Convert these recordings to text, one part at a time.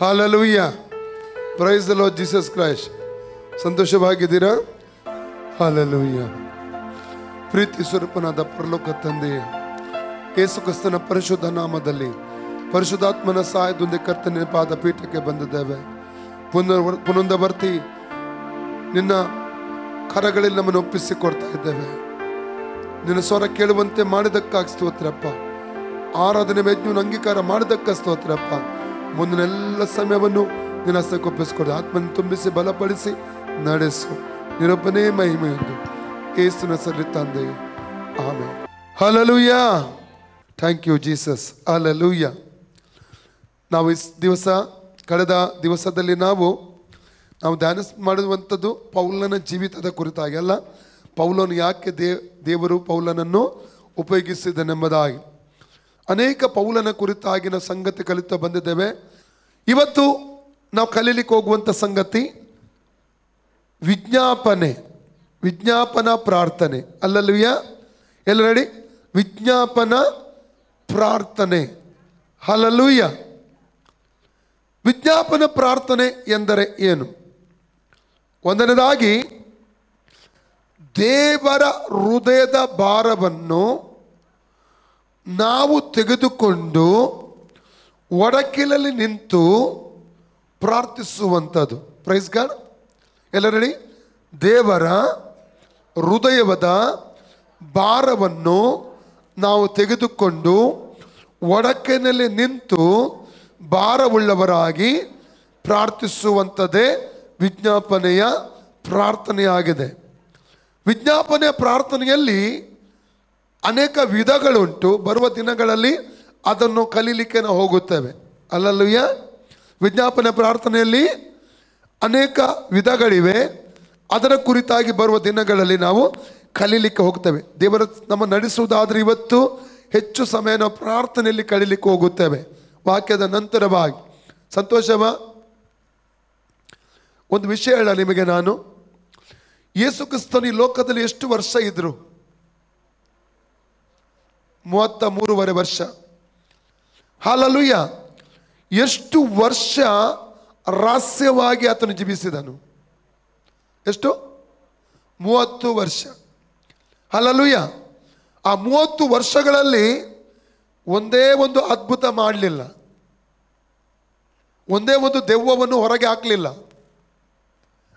Hallelujah, praise the lord Jesus Christ. ಸಂತೋಷವಾಗಿದ್ದೀರಾ? Hallelujah. ಪ್ರೀತಿ ಸ್ವರೂಪನಾದ ಪರಲೋಕ ತಂದೆಯೇ, ಯೇಸು ಕ್ರಿಸ್ತನ ಪರಿಶುದ್ಧ ನಾಮದಲ್ಲಿ ಪರಿಶುದ್ಧಾತ್ಮನ ಸಹಾಯದೊಂದಿಗೆ ಕರ್ತನ ಪಾದ ಪೀಠಕ್ಕೆ ಬಂದಿದ್ದೇವೆ. ಪುನರುದ್ಧವರ್ತಿ ನಿನ್ನ ಕರಗಳಲ್ಲಿ ನಮ್ಮನ್ನು ಒಪ್ಪಿಸಿಕೊಡ್ತಾ ಇದ್ದೇವೆ. ನಿನ್ನ ಸ್ವರ ಕೇಳುವಂತೆ ಮಾಡಿದಕ್ಕಾಗಿ ಸ್ತೋತ್ರಪ್ಪ. ಆರಾಧನೆ ಯಜ್ಞವನ್ನು ಅಂಗೀಕಾರ ಮಾಡಿದಕ್ಕ ಸ್ತೋತ್ರಪ್ಪ. ಮುಂದಿನ ಎಲ್ಲ ಸಮಯವನ್ನು ನಿನ್ನ ಹಸ್ತಕ್ಕೆ ಒಪ್ಪಿಸಿಕೊಡು. ಆತ್ಮನ ತುಂಬಿಸಿ ಬಲಪಡಿಸಿ ನಡೆಸು. ನಿರೊಬ್ಬನೇ ಮಹಿಮೆಯೊಂದು ಯೇಸುವಿನ ಹೆಸರಲ್ಲಿ ತಂದೆ, amen. Hallelujah. Thank you Jesus. Hallelujah. ನಾವು ಈ ದಿವಸ, ಕಳೆದ ದಿವಸದಲ್ಲಿ ನಾವು ಧ್ಯಾನ ಮಾಡುವಂಥದ್ದು ಪೌಲನ ಜೀವಿತದ ಕುರಿತಾಗಿ ಅಲ್ಲ, ಪೌಲನು ಯಾಕೆ ದೇವರು ಪೌಲನನ್ನು ಉಪಯೋಗಿಸಿದನೆಂಬುದಾಗಿ ಅನೇಕ ಪೌಲನ ಕುರಿತಾಗಿನ ಸಂಗತಿ ಕಲಿತಾ ಬಂದಿದ್ದೇವೆ. ಇವತ್ತು ನಾವು ಕಲೀಲಿಕ್ಕೆ ಹೋಗುವಂಥ ಸಂಗತಿ ವಿಜ್ಞಾಪನಾ ಪ್ರಾರ್ಥನೆ. ಅಲ್ಲಲ್ವಿಯ ಎಲ್ಲ ನೋಡಿ, ವಿಜ್ಞಾಪನಾ ಪ್ರಾರ್ಥನೆ. ಹಲ್ಲೆಲೂಯ. ವಿಜ್ಞಾಪನಾ ಪ್ರಾರ್ಥನೆ ಎಂದರೆ ಏನು? ಒಂದನೇದಾಗಿ, ದೇವರ ಹೃದಯದ ಭಾರವನ್ನು ನಾವು ತೆಗೆದುಕೊಂಡು ಒಡಕಿಲಲ್ಲಿ ನಿಂತು ಪ್ರಾರ್ಥಿಸುವಂಥದ್ದು. Praise God. ಎಲ್ಲ ಹೇಳಿ, ದೇವರ ಹೃದಯದ ಭಾರವನ್ನು ನಾವು ತೆಗೆದುಕೊಂಡು ಒಡಕಿನಲ್ಲಿ ನಿಂತು ಭಾರವುಳ್ಳವರಾಗಿ ಪ್ರಾರ್ಥಿಸುವಂಥದ್ದೇ ವಿಜ್ಞಾಪನೆಯ ಪ್ರಾರ್ಥನೆಯಾಗಿದೆ. ವಿಜ್ಞಾಪನೆಯ ಪ್ರಾರ್ಥನೆಯಲ್ಲಿ ಅನೇಕ ವಿಧಗಳುಂಟು. ಬರುವ ದಿನಗಳಲ್ಲಿ ಅದನ್ನು ಕಲೀಲಿಕ್ಕೆ ನಾವು ಹೋಗುತ್ತೇವೆ. ಅಲ್ಲಲ್ಲೂಯ್ಯ. ವಿಜ್ಞಾಪನೆ ಪ್ರಾರ್ಥನೆಯಲ್ಲಿ ಅನೇಕ ವಿಧಗಳಿವೆ. ಅದರ ಕುರಿತಾಗಿ ಬರುವ ದಿನಗಳಲ್ಲಿ ನಾವು ಕಲೀಲಿಕ್ಕೆ ಹೋಗ್ತೇವೆ. ದೇವರು ನಮ್ಮ ನಡೆಸುವುದಾದರೆ ಇವತ್ತು ಹೆಚ್ಚು ಸಮಯ ನಾವು ಪ್ರಾರ್ಥನೆಯಲ್ಲಿ ಕಳೀಲಿಕ್ಕೆ ಹೋಗುತ್ತೇವೆ. ವಾಕ್ಯದ ನಂತರವಾಗಿ ಸಂತೋಷವ. ಒಂದು ವಿಷಯ ಹೇಳ ನಿಮಗೆ ನಾನು. ಯೇಸು ಕ್ರಿಸ್ತನು ಈ ಲೋಕದಲ್ಲಿ ಎಷ್ಟು ವರ್ಷ ಇದ್ರು? 33.5 ವರ್ಷ. ಹಲ್ಲೆಲೂಯ. ಎಷ್ಟು ವರ್ಷ ರಹಸ್ಯವಾಗಿ ಆತನು ಜೀವಿಸಿದನು? ಎಷ್ಟು? 30 ವರ್ಷ. ಹಲ್ಲೆಲೂಯ. ಆ 30 ವರ್ಷಗಳಲ್ಲಿ ಒಂದೇ ಒಂದು ಅದ್ಭುತ ಮಾಡಲಿಲ್ಲ, ಒಂದೇ ಒಂದು ದೆವ್ವವನ್ನು ಹೊರಗೆ ಹಾಕಲಿಲ್ಲ.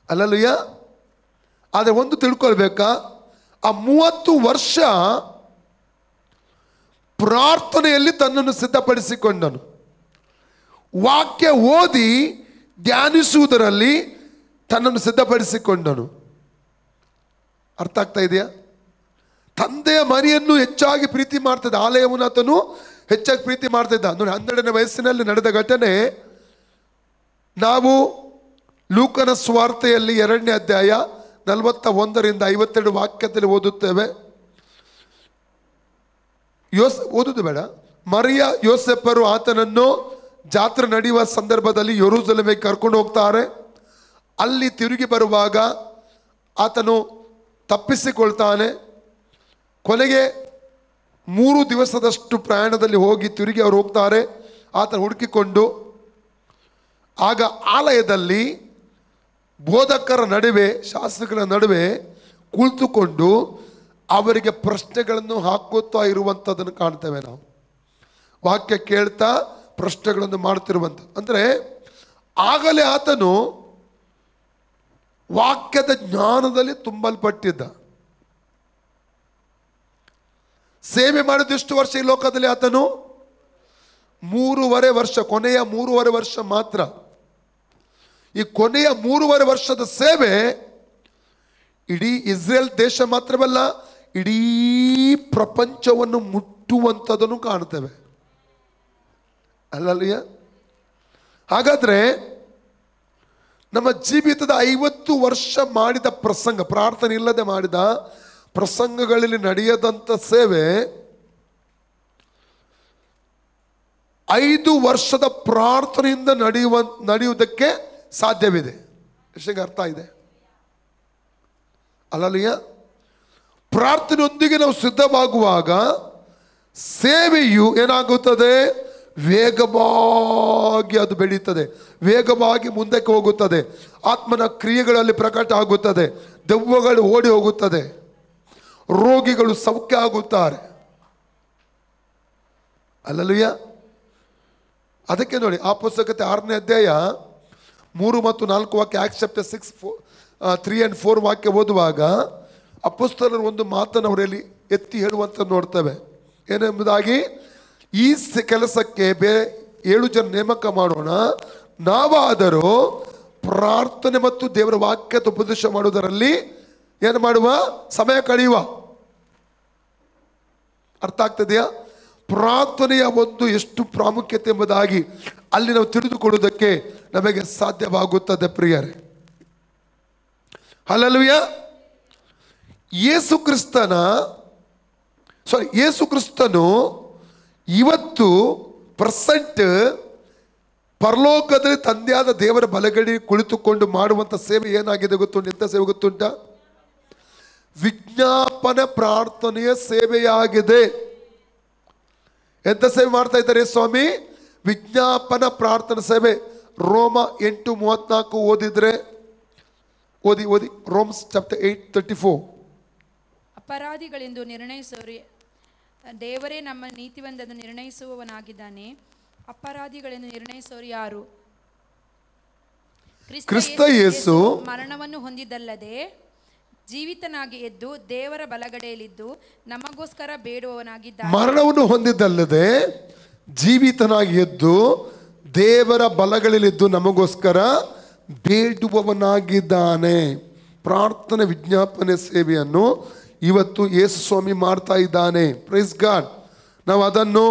ಹಲ್ಲೆಲೂಯ. ಆದರೆ ಒಂದು ತಿಳ್ಕೊಳ್ಬೇಕಾ, ಆ 30 ವರ್ಷ ಪ್ರಾರ್ಥನೆಯಲ್ಲಿ ತನ್ನನ್ನು ಸಿದ್ಧಪಡಿಸಿಕೊಂಡನು. ವಾಕ್ಯ ಓದಿ ಧ್ಯಾನಿಸುವುದರಲ್ಲಿ ತನ್ನನ್ನು ಸಿದ್ಧಪಡಿಸಿಕೊಂಡನು. ಅರ್ಥ ಆಗ್ತಾ ಇದೆಯಾ? ತಂದೆಯ ಮರಿಯನ್ನು ಹೆಚ್ಚಾಗಿ ಪ್ರೀತಿ ಮಾಡ್ತಿದ್ದ, ಆಲಯವನ್ನು ಆತನು ಹೆಚ್ಚಾಗಿ ಪ್ರೀತಿ ಮಾಡ್ತಿದ್ದ. ನೋಡಿ, 12ನೇ ವಯಸ್ಸಿನಲ್ಲಿ ನಡೆದ ಘಟನೆ ನಾವು ಲೂಕನ ಸುವಾರ್ತೆಯಲ್ಲಿ 2ನೇ ಅಧ್ಯಾಯ 41ರಿಂದ 52 ವಾಕ್ಯದಲ್ಲಿ ಓದುತ್ತೇವೆ. ಓದುದು ಬೇಡ. ಮರಿಯ ಯೋಸೆಫರು ಆತನನ್ನು ಜಾತ್ರೆ ನಡೆಯುವ ಸಂದರ್ಭದಲ್ಲಿ ಯೆರೂಸಲೇಮಿಗೆ ಕರ್ಕೊಂಡು ಹೋಗ್ತಾರೆ. ಅಲ್ಲಿ ತಿರುಗಿ ಬರುವಾಗ ಆತನು ತಪ್ಪಿಸಿಕೊಳ್ತಾನೆ. ಕೊನೆಗೆ 3 ದಿವಸದಷ್ಟು ಪ್ರಯಾಣದಲ್ಲಿ ಹೋಗಿ ತಿರುಗಿ ಅವರು ಹೋಗ್ತಾರೆ. ಆತನು ಹುಡುಕಿಕೊಂಡು, ಆಗ ಆಲಯದಲ್ಲಿ ಬೋಧಕರ ನಡುವೆ, ಶಾಸ್ತ್ರಿಗಳ ನಡುವೆ ಕುಳಿತುಕೊಂಡು ಅವರಿಗೆ ಪ್ರಶ್ನೆಗಳನ್ನು ಹಾಕುತ್ತಾ ಇರುವಂಥದ್ದನ್ನು ಕಾಣ್ತೇವೆ ನಾವು. ವಾಕ್ಯ ಕೇಳ್ತಾ ಪ್ರಶ್ನೆಗಳನ್ನು ಮಾಡ್ತಿರುವಂಥದ್ದು. ಅಂದರೆ ಆಗಲೇ ಆತನು ವಾಕ್ಯದ ಜ್ಞಾನದಲ್ಲಿ ತುಂಬಲ್ಪಟ್ಟಿದ್ದ. ಸೇವೆ ಮಾಡಿದ ಎಷ್ಟು ವರ್ಷ ಈ ಲೋಕದಲ್ಲಿ? ಆತನು 3.5 ವರ್ಷ. ಕೊನೆಯ 3.5 ವರ್ಷ ಮಾತ್ರ. ಈ ಕೊನೆಯ 3.5 ವರ್ಷದ ಸೇವೆ ಇಡೀ ಇಸ್ರೇಲ್ ದೇಶ ಮಾತ್ರವಲ್ಲ, ಇಡೀ ಪ್ರಪಂಚವನ್ನು ಮುಟ್ಟುವಂಥದ್ದನ್ನು ಕಾಣ್ತೇವೆ. ಅಲ್ಲಲ್ಯ? ಹಾಗಾದ್ರೆ ನಮ್ಮ ಜೀವಿತದ 50 ವರ್ಷ ಮಾಡಿದ ಪ್ರಸಂಗ, ಪ್ರಾರ್ಥನೆ ಇಲ್ಲದೆ ಮಾಡಿದ ಪ್ರಸಂಗಗಳಲ್ಲಿ ನಡೆಯದಂಥ ಸೇವೆ 5 ವರ್ಷದ ಪ್ರಾರ್ಥನೆಯಿಂದ ನಡೆಯುವುದಕ್ಕೆ ಸಾಧ್ಯವಿದೆ. ಎಷ್ಟಿಗೆ ಅರ್ಥ ಇದೆ? ಅಲ್ಲಲ್ಯ? ಪ್ರಾರ್ಥನೆಯೊಂದಿಗೆ ನಾವು ಸಿದ್ಧವಾಗುವಾಗ ಸೇವೆಯು ಏನಾಗುತ್ತದೆ? ವೇಗವಾಗಿ ಅದು ಬೆಳೀತದೆ, ವೇಗವಾಗಿ ಮುಂದಕ್ಕೆ ಹೋಗುತ್ತದೆ. ಆತ್ಮನ ಕ್ರಿಯೆಗಳಲ್ಲಿ ಪ್ರಕಟ ಆಗುತ್ತದೆ, ದೆವ್ವಗಳು ಓಡಿ ಹೋಗುತ್ತದೆ, ರೋಗಿಗಳು ಸೌಖ್ಯ ಆಗುತ್ತಾರೆ. ಅಲ್ಲಲ್ವಯ್ಯ. ಅದಕ್ಕೆ ನೋಡಿ ಆ ಪುಸ್ತಕತೆ 6ನೇ ಅಧ್ಯಾಯ 3 ಮತ್ತು 4 ವಾಕ್ಯ, ಆಕ್ಟ್ಸ್ ಚಾಪ್ಟರ್ 6 3 and 4 ವಾಕ್ಯ ಓದುವಾಗ ಅಪೊಸ್ತಲರು ಒಂದು ಮಾತನ್ನು ಅವರಲ್ಲಿ ಎತ್ತಿ ಹೇಳುವಂತ ನೋಡ್ತೇವೆ. ಏನೆಂಬುದಾಗಿ, ಈ ಕೆಲಸಕ್ಕೆ 7 ಜನ ನೇಮಕ ಮಾಡೋಣ, ನಾವಾದರೂ ಪ್ರಾರ್ಥನೆ ಮತ್ತು ದೇವರ ವಾಕ್ಯದ ಉಪದೇಶ ಮಾಡುವುದರಲ್ಲಿ ಏನು ಮಾಡುವ, ಸಮಯ ಕಳೆಯುವ. ಅರ್ಥ ಆಗ್ತದೆಯಾ? ಪ್ರಾರ್ಥನೆಯ ಒಂದು ಎಷ್ಟು ಪ್ರಾಮುಖ್ಯತೆ ಎಂಬುದಾಗಿ ಅಲ್ಲಿ ನಾವು ತಿಳಿದುಕೊಳ್ಳುವುದಕ್ಕೆ ನಮಗೆ ಸಾಧ್ಯವಾಗುತ್ತದೆ ಪ್ರಿಯರೇ. ಹಲ್ಲೆಲೂಯಾ. ಯೇಸು ಕ್ರಿಸ್ತನು ಇವತ್ತು ಪ್ರೆಸೆಂಟ್ ಪರಲೋಕದಲ್ಲಿ ತಂದೆಯಾದ ದೇವರ ಬಲಗಡೆ ಕುಳಿತುಕೊಂಡು ಮಾಡುವಂಥ ಸೇವೆ ಏನಾಗಿದೆ ಗೊತ್ತುಂಟು? ಎಂಥ ಸೇವೆ ಗೊತ್ತುಂಟ? ವಿಜ್ಞಾಪನ ಪ್ರಾರ್ಥನೆಯ ಸೇವೆಯಾಗಿದೆ. ಎಂಥ ಸೇವೆ ಮಾಡ್ತಾ ಇದ್ದಾರೆ ಸ್ವಾಮಿ? ವಿಜ್ಞಾಪನ ಪ್ರಾರ್ಥನಾ ಸೇವೆ. ರೋಮ 8:34 ಓದಿದ್ರೆ ಓದಿ ರೋಮ್ಸ್ ಚಾಪ್ಟರ್ 8:34. ಅಪರಾಧಿಗಳೆಂದು ನಿರ್ಣಯಿಸುವವರು ದೇವರೇ ನಮ್ಮ ನೀತಿವಂತನ್ನು ನಿರ್ಣಯಿಸುವವನಾಗಿದ್ದಾನೆ. ಅಪರಾಧಿಗಳೆಂದು ನಿರ್ಣಯಿಸುವವರು ಯಾರು? ಕ್ರಿಸ್ತ ಯೇಸು ಮರಣವನ್ನು ಹೊಂದಿದ್ದಲ್ಲದೆ ಜೀವಿತನಾಗಿ ಎದ್ದು ದೇವರ ಬಲಗಡೆಯಲ್ಲಿದ್ದು ನಮಗೋಸ್ಕರ ಬೇಡುವವನಾಗಿದ್ದಾನೆ. ಮರಣವನ್ನು ಹೊಂದಿದ್ದಲ್ಲದೆ ಜೀವಿತನಾಗಿ ಎದ್ದು ದೇವರ ಬಲಗಳಲ್ಲಿದ್ದು ನಮಗೋಸ್ಕರ ಬೇಡುವವನಾಗಿದ್ದಾನೆ. ಪ್ರಾರ್ಥನೆ ವಿಜ್ಞಾಪನೆ ಸೇವೆಯನ್ನು ಇವತ್ತು ಯೇಸು ಸ್ವಾಮಿ ಮಾಡ್ತಾ ಇದ್ದಾನೆ. Praise God. ನಾವು ಅದನ್ನು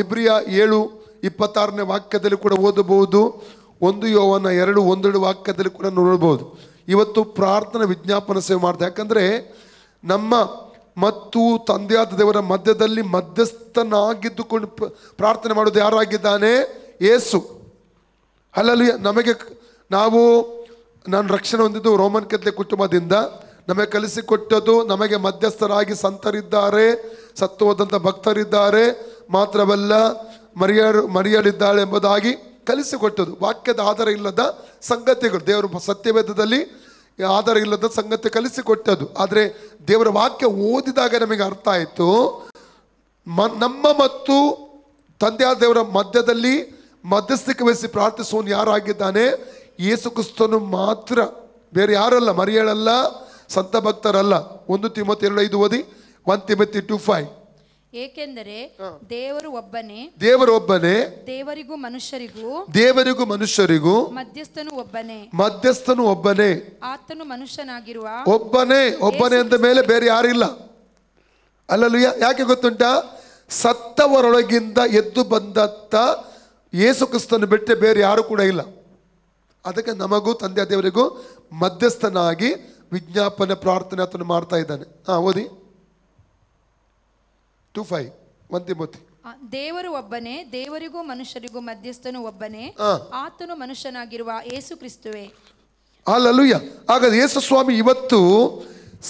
ಇಬ್ರಿಯ 7:26 ವಾಕ್ಯದಲ್ಲಿ ಕೂಡ ಓದಬಹುದು. 1 ಯೋಹನ 2:1 ವಾಕ್ಯದಲ್ಲಿ ಕೂಡ ನೋಡಬಹುದು. ಇವತ್ತು ಪ್ರಾರ್ಥನೆ ವಿಜ್ಞಾಪನ ಸೇವೆ ಮಾಡ್ತಾ, ಯಾಕಂದರೆ ನಮ್ಮ ಮತ್ತು ತಂದೆಯಾದ ದೇವರ ಮಧ್ಯದಲ್ಲಿ ಮಧ್ಯಸ್ಥನಾಗಿದ್ದುಕೊಂಡು ಪ್ರಾರ್ಥನೆ ಮಾಡೋದು ಯಾರಾಗಿದ್ದಾನೆ? ಯೇಸು. ಅಲ್ಲಲ್ಲಿ ನಾನು ರಕ್ಷಣೆ ಹೊಂದಿದ್ದು ರೋಮನ್ ಕೆಥಲಿಕ್ ಕುಟುಂಬದಿಂದ. ನಮಗೆ ಕಲಿಸಿಕೊಟ್ಟದ್ದು, ನಮಗೆ ಮಧ್ಯಸ್ಥರಾಗಿ ಸಂತರಿದ್ದಾರೆ, ಸತ್ತು ಹೋದಂಥ ಭಕ್ತರಿದ್ದಾರೆ, ಮಾತ್ರವಲ್ಲ ಮರಿಯಳಿದ್ದಾಳೆ ಎಂಬುದಾಗಿ ಕಲಿಸಿಕೊಟ್ಟದ್ದು. ವಾಕ್ಯದ ಆಧಾರ ಇಲ್ಲದ ಸಂಗತಿಗಳು, ದೇವರು ಸತ್ಯವೇದದಲ್ಲಿ ಆಧಾರ ಇಲ್ಲದ ಸಂಗತಿ ಕಲಿಸಿಕೊಟ್ಟದ್ದು. ಆದರೆ ದೇವರ ವಾಕ್ಯ ಓದಿದಾಗ ನಮಗೆ ಅರ್ಥ ಆಯಿತು, ನಮ್ಮ ಮತ್ತು ತಂದೆಯಾದ ದೇವರ ಮಧ್ಯದಲ್ಲಿ ಮಧ್ಯಸ್ಥಿಕೆ ವಹಿಸಿ ಪ್ರಾರ್ಥಿಸುವನು ಯಾರಾಗಿದ್ದಾನೆ? ಯೇಸು ಕ್ರಿಸ್ತನು ಮಾತ್ರ, ಬೇರೆ ಯಾರಲ್ಲ. ಮರಿಯಳಲ್ಲ, ಸಂತ ಭಕ್ತರಲ್ಲ. 1 ತಿಮೋಥಿ 2:5 ಓದಿ. 1 ತಿಮೋಥಿ 2:5. ಏಕೆಂದರೆ ದೇವರು ಒಬ್ಬನೇ, ದೇವರಿಗೂ ಮನುಷ್ಯರಿಗೂ ಮಧ್ಯಸ್ಥನು ಒಬ್ಬನೇ, ಆತನು ಮನುಷ್ಯನಾಗಿರುವ ಒಬ್ಬನೇ ಅಂದ ಮೇಲೆ ಬೇರೆ ಯಾರಿಲ್ಲ. ಅಲ್ಲಲ್ಲೂಯ್ಯ. ಯಾಕೆ ಗೊತ್ತುಂಟಾ? ಸತ್ತವರೊಳಗಿಂದ ಎದ್ದು ಬಂದತ್ತ ಯೇಸು ಕ್ರಿಸ್ತನು ಬಿಟ್ಟರೆ ಬೇರೆ ಯಾರು ಕೂಡ ಇಲ್ಲ. ಅದಕ್ಕೆ ನಮಗೂ ತಂದೆ ದೇವರಿಗೂ ಮಧ್ಯಸ್ಥನಾಗಿ ವಿಜ್ಞಾಪನೆ ಪ್ರಾರ್ಥನೆ ಆತನು ಮಾಡ್ತಾ ಇದ್ದಾನೆ. ಓದಿ 2:5. 1 ತಿಮೋಥಿ. ದೇವರು ಒಬ್ಬನೇ, ದೇವರಿಗೂ ಮನುಷ್ಯರಿಗೂ ಮಧ್ಯಸ್ಥನು ಒಬ್ಬನೇ, ಆತನು ಮನುಷ್ಯನಾಗಿರುವ ಯೇಸು ಕ್ರಿಸ್ತುವೇ. ಹಲ್ಲೆಲೂಯಾ. ಹಾಗಾದ್ರೆ ಯೇಸು ಸ್ವಾಮಿ ಇವತ್ತು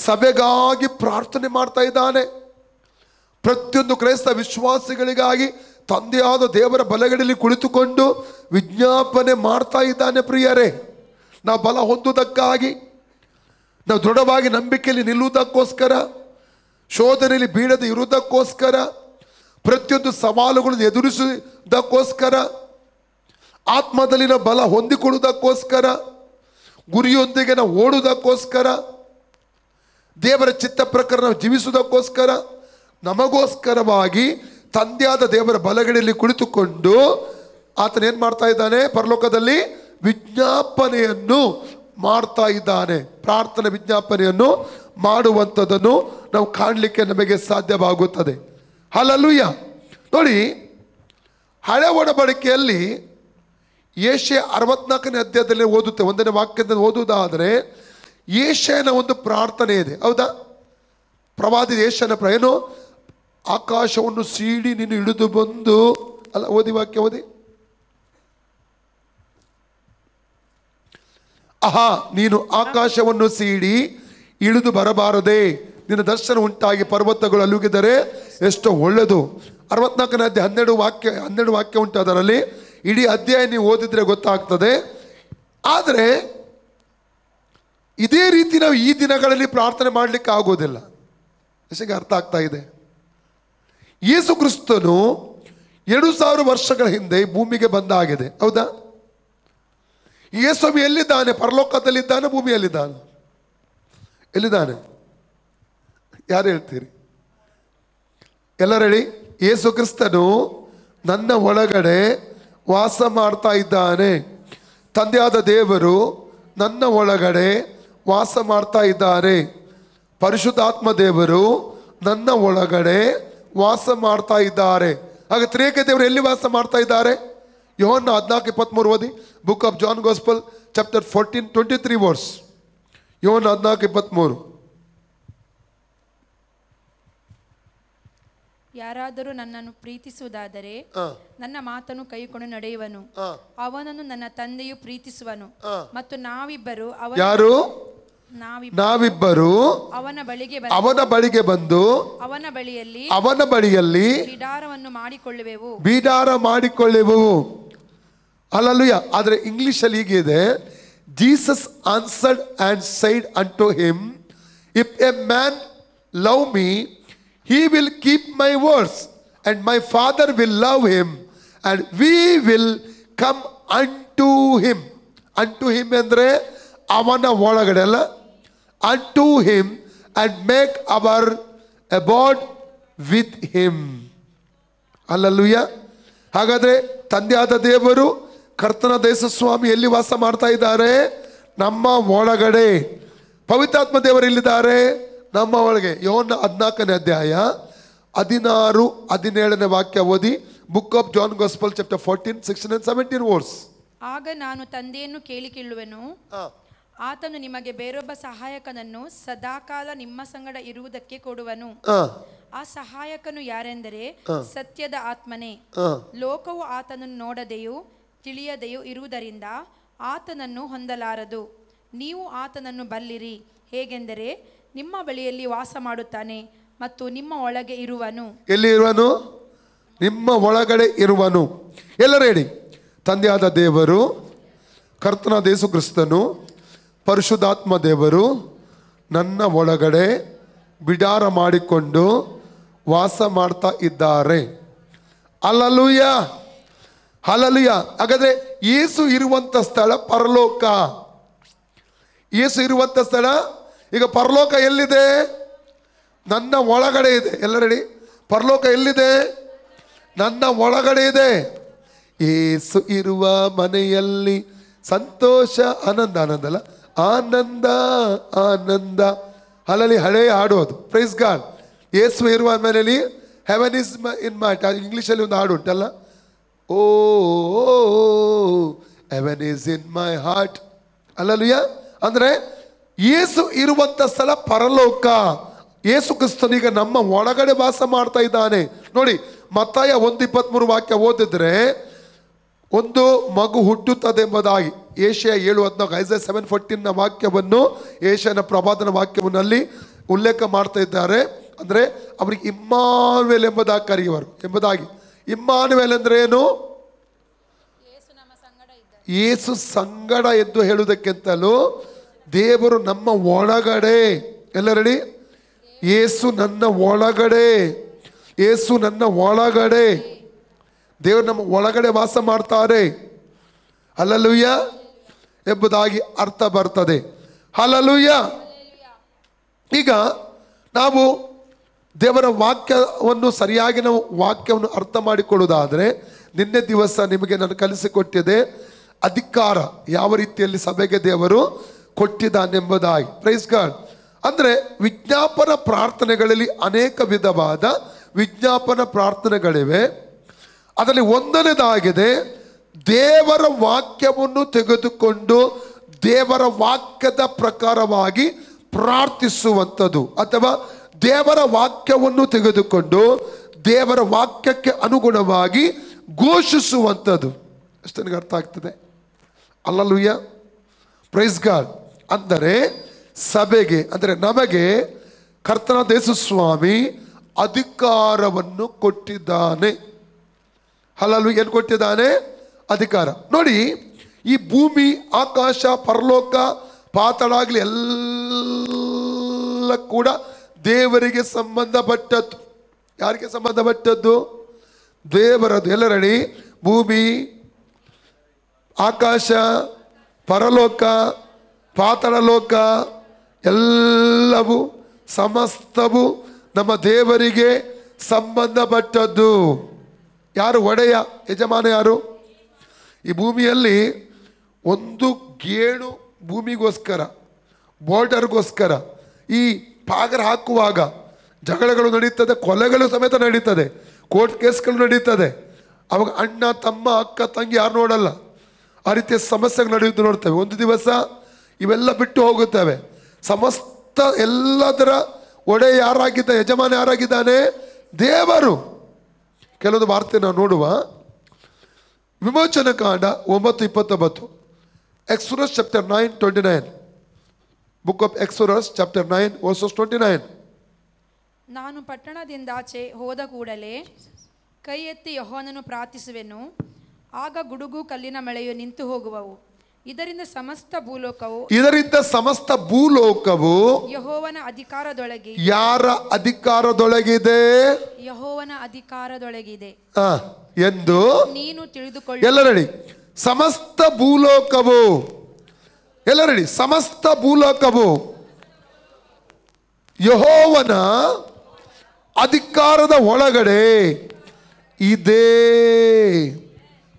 ಸಭೆಗಾಗಿ ಪ್ರಾರ್ಥನೆ ಮಾಡ್ತಾ ಇದ್ದಾನೆ. ಪ್ರತಿಯೊಂದು ಕ್ರೈಸ್ತ ವಿಶ್ವಾಸಿಗಳಿಗಾಗಿ ತಂದೆಯಾದ ದೇವರ ಬಲಗಡೆಯಲ್ಲಿ ಕುಳಿತುಕೊಂಡು ವಿಜ್ಞಾಪನೆ ಮಾಡ್ತಾ ಇದ್ದಾನೆ. ಪ್ರಿಯರೇ, ನಾವು ಬಲ ಹೊಂದುವುದಕ್ಕಾಗಿ, ನಾವು ದೃಢವಾಗಿ ನಂಬಿಕೆಯಲ್ಲಿ ನಿಲ್ಲುವುದಕ್ಕೋಸ್ಕರ, ಶೋಧನೆಯಲ್ಲಿ ಬೀಳದೆ ಇರುವುದಕ್ಕೋಸ್ಕರ, ಪ್ರತಿಯೊಂದು ಸವಾಲುಗಳನ್ನು ಎದುರಿಸುವುದಕ್ಕೋಸ್ಕರ, ಆತ್ಮದಲ್ಲಿನ ಬಲ ಹೊಂದಿಕೊಳ್ಳುವುದಕ್ಕೋಸ್ಕರ, ಗುರಿಯೊಂದಿಗೆ ನಾವು ಓಡುವುದಕ್ಕೋಸ್ಕರ, ದೇವರ ಚಿತ್ತ ಪ್ರಕಾರ ನಾವು ಜೀವಿಸುವುದಕ್ಕೋಸ್ಕರ, ನಮಗೋಸ್ಕರವಾಗಿ ತಂದೆಯಾದ ದೇವರ ಬಲಗಡೆಯಲ್ಲಿ ಕುಳಿತುಕೊಂಡು ಆತನೇನು ಮಾಡ್ತಾ ಇದ್ದಾನೆ? ಪರಲೋಕದಲ್ಲಿ ವಿಜ್ಞಾಪನೆಯನ್ನು ಮಾಡ್ತಾ ಇದ್ದಾನೆ. ಪ್ರಾರ್ಥನೆ ವಿಜ್ಞಾಪನೆಯನ್ನು ಮಾಡುವಂಥದ್ದನ್ನು ನಾವು ಕಾಣಲಿಕ್ಕೆ ನಮಗೆ ಸಾಧ್ಯವಾಗುತ್ತದೆ. ಹಲ್ಲೆಲೂಯ. ನೋಡಿ, ಹಳೆ ಒಡಂಬಡಿಕೆಯಲ್ಲಿ ಯೆಶಾಯ 64ನೇ ಅಧ್ಯಾಯದಲ್ಲಿ ಓದುತ್ತೆ. 1ನೇ ವಾಕ್ಯದಲ್ಲಿ ಓದುವುದಾದರೆ ಯೆಶಾಯನ ಒಂದು ಪ್ರಾರ್ಥನೆ ಇದೆ, ಹೌದಾ? ಪ್ರವಾದಿ ಯೆಶಾಯನ ಏನು? ಆಕಾಶವನ್ನು ಸೀಳಿ ನೀನು ಇಳಿದು ಬಂದು, ಅಲ್ಲ, ಓದಿ ವಾಕ್ಯ ಓದಿ. ಆಹಾ, ನೀನು ಆಕಾಶವನ್ನು ಸೀಳಿ ಇಳಿದು ಬರಬಾರದೆ, ನಿನ್ನ ದರ್ಶನ ಉಂಟಾಗಿ ಪರ್ವತಗಳು ಅಲುಗಿದರೆ ಎಷ್ಟೋ ಒಳ್ಳೆಯದು. 64ನೇ ಅಧ್ಯಾಯ 12 ವಾಕ್ಯ ಉಂಟು ಅದರಲ್ಲಿ. ಇಡೀ ಅಧ್ಯಾಯ ನೀವು ಓದಿದ್ರೆ ಗೊತ್ತಾಗ್ತದೆ. ಆದರೆ ಇದೇ ರೀತಿ ನಾವು ಈ ದಿನಗಳಲ್ಲಿ ಪ್ರಾರ್ಥನೆ ಮಾಡಲಿಕ್ಕೆ ಆಗೋದಿಲ್ಲ. ಎಷ್ಟಿಗೆ ಅರ್ಥ ಆಗ್ತಾ ಇದೆ? ಯೇಸು ಕ್ರಿಸ್ತನು 2000 ವರ್ಷಗಳ ಹಿಂದೆ ಭೂಮಿಗೆ ಬಂದಾಗಿದೆ, ಹೌದಾ? ಯೇಸು ಎಲ್ಲಿದ್ದಾನೆ? ಪರಲೋಕದಲ್ಲಿದ್ದಾನೆ, ಭೂಮಿಯಲ್ಲಿದ್ದಾನೆ? ಎಲ್ಲಿದ್ದಾನೆ? ಯಾರು ಹೇಳ್ತೀರಿ? ಎಲ್ಲರೂ ಹೇಳಿ. ಯೇಸು ಕ್ರಿಸ್ತನು ನನ್ನ ಒಳಗಡೆ ವಾಸ ಮಾಡ್ತಾ ಇದ್ದಾನೆ. ತಂದೆಯಾದ ದೇವರು ನನ್ನ ಒಳಗಡೆ ವಾಸ ಮಾಡ್ತಾ ಇದ್ದಾರೆ. ಪರಿಶುದ್ಧಾತ್ಮ ದೇವರು ನನ್ನ ಒಳಗಡೆ ವಾಸ ಮಾಡ್ತಾ ಇದ್ದಾರೆ. ಹಾಗೆ ತ್ರಿಯೇಕ ದೇವರು ಎಲ್ಲಿ ವಾಸ ಮಾಡ್ತಾ ಇದ್ದಾರೆ? ಯೋಹನ್ನ 14:23 ಓದಿ. Book of John gospel chapter 14:23 verse. Yohanna 14:23. ಯಾರಾದರೂ ನನ್ನನ್ನು ಪ್ರೀತಿಸುವುದಾದರೆ ನನ್ನ ಮಾತನ್ನು ಕೈಕೊಂಡು ನಡೆಯುವನು, ಅವನನ್ನು ನನ್ನ ತಂದೆಯು ಪ್ರೀತಿಸುವನು, ಮತ್ತು ನಾವಿಬ್ಬರು ಅವನ ಬಳಿಗೆ ಬಂದು ಅವನ ಬಳಿಯಲ್ಲಿ ಬಿಡಾರ ಮಾಡಿಕೊಳ್ಳುವೆವು. ಹಲ್ಲೆಲೂಯಾ. ಆದರೆ ಇಂಗ್ಲಿಷಲ್ಲಿ ಹೀಗಿದೆ, ಜೀಸಸ್ ಆನ್ಸರ್ಡ್ ಅಂಡ್ ಸೈಡ್ ಅಂಟು him, if A man love me he will keep my words and my father will love him and we will come unto him. Unto him ಅಂದ್ರೆ ಅವನ ಒಳಗಡೆ ಅಲ್ಲ, unto him and make our abode with him. Hallelujah. ಹಾಗಾದ್ರೆ ತಂದೆಯಾದ ದೇವರು ಕರ್ತನ ದೇಶ ಸ್ವಾಮಿ ಎಲ್ಲಿ ವಾಸ ಮಾಡ್ತಾ ಇದ್ದಾರೆ? ನಮ್ಮ ಒಳಗಡೆ. ಪವಿತ್ರಾತ್ಮ ದೇವರು ಎಲ್ಲಿದ್ದಾರೆ? ನಮ್ಮ ಒಳಗೆ. ಯೋಹನ್ನ 14ನೇ ಅಧ್ಯಾಯ 16-17 ವಾಕ್ಯ ಓದಿ. Book of John gospel chapter 14, 16 and 17 verse. ಆಗ ನಾನು ತಂದೆಯನ್ನು ಕೇಳಿಕೊಳ್ಳುವೆನು, ಆತನು ನಿಮಗೆ ಬೇರೊಬ್ಬ ಸಹಾಯಕನನ್ನು ಸದಾಕಾಲ ನಿಮ್ಮ ಸಂಗಡ ಇರುವುದಕ್ಕೆ ಕೊಡುವನು. ಆ ಸಹಾಯಕನು ಯಾರೆಂದರೆ ಸತ್ಯದ ಆತ್ಮನೇ. ಲೋಕವು ಆತನನ್ನು ನೋಡದೆಯೂ ತಿಳಿಯದೆಯೂ ಇರುವುದರಿಂದ ಆತನನ್ನು ಹೊಂದಲಾರದು. ನೀವು ಆತನನ್ನು ಬಲ್ಲಿರಿ, ಹೇಗೆಂದರೆ ನಿಮ್ಮ ಬಳಿಯಲ್ಲಿ ವಾಸ ಮಾಡುತ್ತಾನೆ ಮತ್ತು ನಿಮ್ಮ ಒಳಗೆ ಇರುವನು. ಎಲ್ಲಿ ಇರುವನು? ನಿಮ್ಮ ಒಳಗಡೆ ಇರುವನು. ಎಲ್ಲರೂ ಹೇಳಿ. ತಂದೆಯಾದ ದೇವರು, ಕರ್ತನ ಯೇಸು ಕ್ರಿಸ್ತನು, ಪರಿಶುದ್ಧಾತ್ಮ ದೇವರು ನನ್ನ ಒಳಗಡೆ ಬಿಡಾರ ಮಾಡಿಕೊಂಡು ವಾಸ ಮಾಡ್ತಾ ಇದ್ದಾರೆ. Hallelujah, hallelujah. ಹಾಗಾದ್ರೆ ಯೇಸು ಇರುವಂತ ಸ್ಥಳ ಪರಲೋಕ. ಯೇಸು ಇರುವಂತ ಸ್ಥಳ ಈಗ ಪರಲೋಕ ಎಲ್ಲಿದೆ? ನನ್ನ ಒಳಗಡೆ ಇದೆ. ಎಲ್ಲರೆಡಿ. ಪರಲೋಕ ಎಲ್ಲಿದೆ? ನನ್ನ ಒಳಗಡೆ ಇದೆ. ಯೇಸು ಇರುವ ಮನೆಯಲ್ಲಿ ಸಂತೋಷ, ಆನಂದ. ಆನಂದ ಅಲ್ಲ, ಆನಂದ ಆನಂದ. ಅಲ್ಲಲ್ಲಿ ಹಳೆಯ ಹಾಡು ಅದು. Praise God. ಯೇಸು ಇರುವ ಮನೆಯಲ್ಲಿ ಹೆವೆನ್ ಇಸ್ ಇನ್ ಮೈ. ಇಂಗ್ಲೀಷಲ್ಲಿ ಒಂದು ಹಾಡು ಉಂಟಲ್ಲ, oh heaven is in my heart. Alleluia. ಅಂದ್ರೆ ಯೇಸು ಇರುವಂತ ಸ್ಥಳ ಪರಲೋಕ. ಯೇಸು ಕ್ರಿಸ್ತನೀಗ ನಮ್ಮ ಒಳಗಡೆ ವಾಸ ಮಾಡ್ತಾ ಇದ್ದಾನೆ. ನೋಡಿ, ಮತ್ತಾಯ 1:23 ವಾಕ್ಯ ಓದಿದ್ರೆ, ಒಂದು ಮಗು ಹುಟ್ಟುತ್ತದೆ ಎಂಬುದಾಗಿ ಏಷ್ಯಾ 7:14, ಐಸಾಯ 7:14 ವಾಕ್ಯವನ್ನು, ಏಷ್ಯನ ಪ್ರವಾದನ ವಾಕ್ಯವನ್ನಲ್ಲಿ ಉಲ್ಲೇಖ ಮಾಡ್ತಾ ಇದ್ದಾರೆ. ಅಂದ್ರೆ ಅವರಿಗೆ ಇಮ್ಮಾನುವೇಲ್ ಎಂಬುದಾಗಿ ಕರೆಯುವರು ಎಂಬುದಾಗಿ. ಇಮ್ಮಾನುವೇಲ್ ಅಂದ್ರೆ ಏನು? ಯೇಸು ಸಂಗಡ ಎಂದು ಹೇಳುವುದಕ್ಕಿಂತಲೂ ದೇವರು ನಮ್ಮ ಒಳಗಡೆ. ಎಲ್ಲರಡಿ. ಯೇಸು ನನ್ನ ಒಳಗಡೆ, ಯೇಸು ನನ್ನ ಒಳಗಡೆ. ದೇವರು ನಮ್ಮ ಒಳಗಡೆ ವಾಸ ಮಾಡ್ತಾರೆ. ಹಲ್ಲೆಲೂಯಾ ಎಂಬುದಾಗಿ ಅರ್ಥ ಬರ್ತದೆ. ಹಲ್ಲೆಲೂಯಾ. ಈಗ ನಾವು ದೇವರ ವಾಕ್ಯವನ್ನು ಸರಿಯಾಗಿ ನಾವು ವಾಕ್ಯವನ್ನು ಅರ್ಥ ಮಾಡಿಕೊಳ್ಳುವುದಾದರೆ, ನಿನ್ನೆ ದಿವಸ ನಿಮಗೆ ನಾನು ಕಲಿಸಿಕೊಟ್ಟಿದೆ ಅಧಿಕಾರ ಯಾವ ರೀತಿಯಲ್ಲಿ ಸಭೆಗೆ ದೇವರು ಕೊಟ್ಟಿದ್ದಾನೆಂಬುದಾಗಿ. Price God. ಅಂದರೆ ವಿಜ್ಞಾಪನ ಪ್ರಾರ್ಥನೆಗಳಲ್ಲಿ ಅನೇಕ ವಿಧವಾದ ವಿಜ್ಞಾಪನ ಪ್ರಾರ್ಥನೆಗಳಿವೆ. ಅದರಲ್ಲಿ ಒಂದನೇದಾಗಿದೆ ದೇವರ ವಾಕ್ಯವನ್ನು ತೆಗೆದುಕೊಂಡು ದೇವರ ವಾಕ್ಯದ ಪ್ರಕಾರವಾಗಿ ಪ್ರಾರ್ಥಿಸುವಂಥದ್ದು, ಅಥವಾ ದೇವರ ವಾಕ್ಯವನ್ನು ತೆಗೆದುಕೊಂಡು ದೇವರ ವಾಕ್ಯಕ್ಕೆ ಅನುಗುಣವಾಗಿ ಘೋಷಿಸುವಂಥದ್ದು. ಅಷ್ಟು ನನಗೆ ಅರ್ಥ ಆಗ್ತದೆ. Hallelujah, price God. ಅಂದರೆ ಸಭೆಗೆ, ಅಂದರೆ ನಮಗೆ ಕರ್ತನ ಯೇಸು ಸ್ವಾಮಿ ಅಧಿಕಾರವನ್ನು ಕೊಟ್ಟಿದ್ದಾನೆ. ಹಲ್ಲೆಲೂಯಾ. ಏನು ಕೊಟ್ಟಿದ್ದಾನೆ? ಅಧಿಕಾರ. ನೋಡಿ, ಈ ಭೂಮಿ, ಆಕಾಶ, ಪರಲೋಕ, ಪಾತಾಳಾಗಲಿ ಎಲ್ಲ ಕೂಡ ದೇವರಿಗೆ ಸಂಬಂಧಪಟ್ಟದ್ದು. ಯಾರಿಗೆ ಸಂಬಂಧಪಟ್ಟದ್ದು? ದೇವರದು. ಎಲ್ಲರಡಿ, ಭೂಮಿ, ಆಕಾಶ, ಪರಲೋಕ, ಪಾತಾಳಲೋಕ ಎಲ್ಲವೂ ಸಮಸ್ತವು ನಮ್ಮ ದೇವರಿಗೆ ಸಂಬಂಧಪಟ್ಟದ್ದು. ಯಾರು ಒಡೆಯ, ಯಜಮಾನ ಯಾರು? ಈ ಭೂಮಿಯಲ್ಲಿ ಒಂದು ಗೇಣು ಭೂಮಿಗೋಸ್ಕರ, ಬಾರ್ಡರ್ಗೋಸ್ಕರ ಈ ಪಾಗರ ಹಾಕುವಾಗ ಜಗಳಗಳು ನಡೀತದೆ, ಕೊಲೆಗಳು ಸಮೇತ ನಡೀತದೆ, ಕೋರ್ಟ್ ಕೇಸ್ಗಳು ನಡೀತದೆ. ಅವಾಗ ಅಣ್ಣ, ತಮ್ಮ, ಅಕ್ಕ, ತಂಗಿ ಯಾರು ನೋಡಲ್ಲ. ಆ ರೀತಿಯ ಸಮಸ್ಯೆಗಳು ನಡೆಯುವುದು ನೋಡ್ತೇವೆ. ಒಂದು ದಿವಸ ಇವೆಲ್ಲ ಬಿಟ್ಟು ಹೋಗುತ್ತವೆ. ಸಮಸ್ತ ಎಲ್ಲದರ ಒಡೆಯ ಯಾರಾಗಿದ್ದ, ಯಜಮಾನ ಯಾರಾಗಿದ್ದಾನೆ? ದೇವರು. ಕೆಲವೊಂದು ವಾರ್ತೆ ನಾವು ನೋಡುವ. ವಿಮೋಚನ ಕಾಂಡ 9:29. Exodus chapter 9:29. Book of Exodus chapter 9 verses 29. ನಾನು ಪಟ್ಟಣದಿಂದಾಚೆ ಹೋದ ಕೂಡಲೇ ಕೈ ಎತ್ತಿ ಯೆಹೋವನನ್ನು ಪ್ರಾರ್ಥಿಸುವೆನು. ಆಗ ಗುಡುಗು ಕಲ್ಲಿನ ಮಳೆಯು ನಿಂತು ಹೋಗುವವು. ಇದರಿಂದ ಸಮಸ್ತ ಭೂಲೋಕವು ಯೆಹೋವನ ಅಧಿಕಾರದೊಳಗೆ. ಯಾರ ಅಧಿಕಾರದೊಳಗಿದೆ? ಯೆಹೋವನ ಅಧಿಕಾರದೊಳಗಿದೆ ಎಂದು ನೀನು ತಿಳಿದುಕೊಳ್ಳು. ಎಲ್ಲರಡಿ, ಸಮಸ್ತ ಭೂಲೋಕವು, ಎಲ್ಲರಡಿ, ಸಮಸ್ತ ಭೂಲೋಕವು ಯೆಹೋವನ ಅಧಿಕಾರದ ಒಳಗಡೆ ಇದೆ.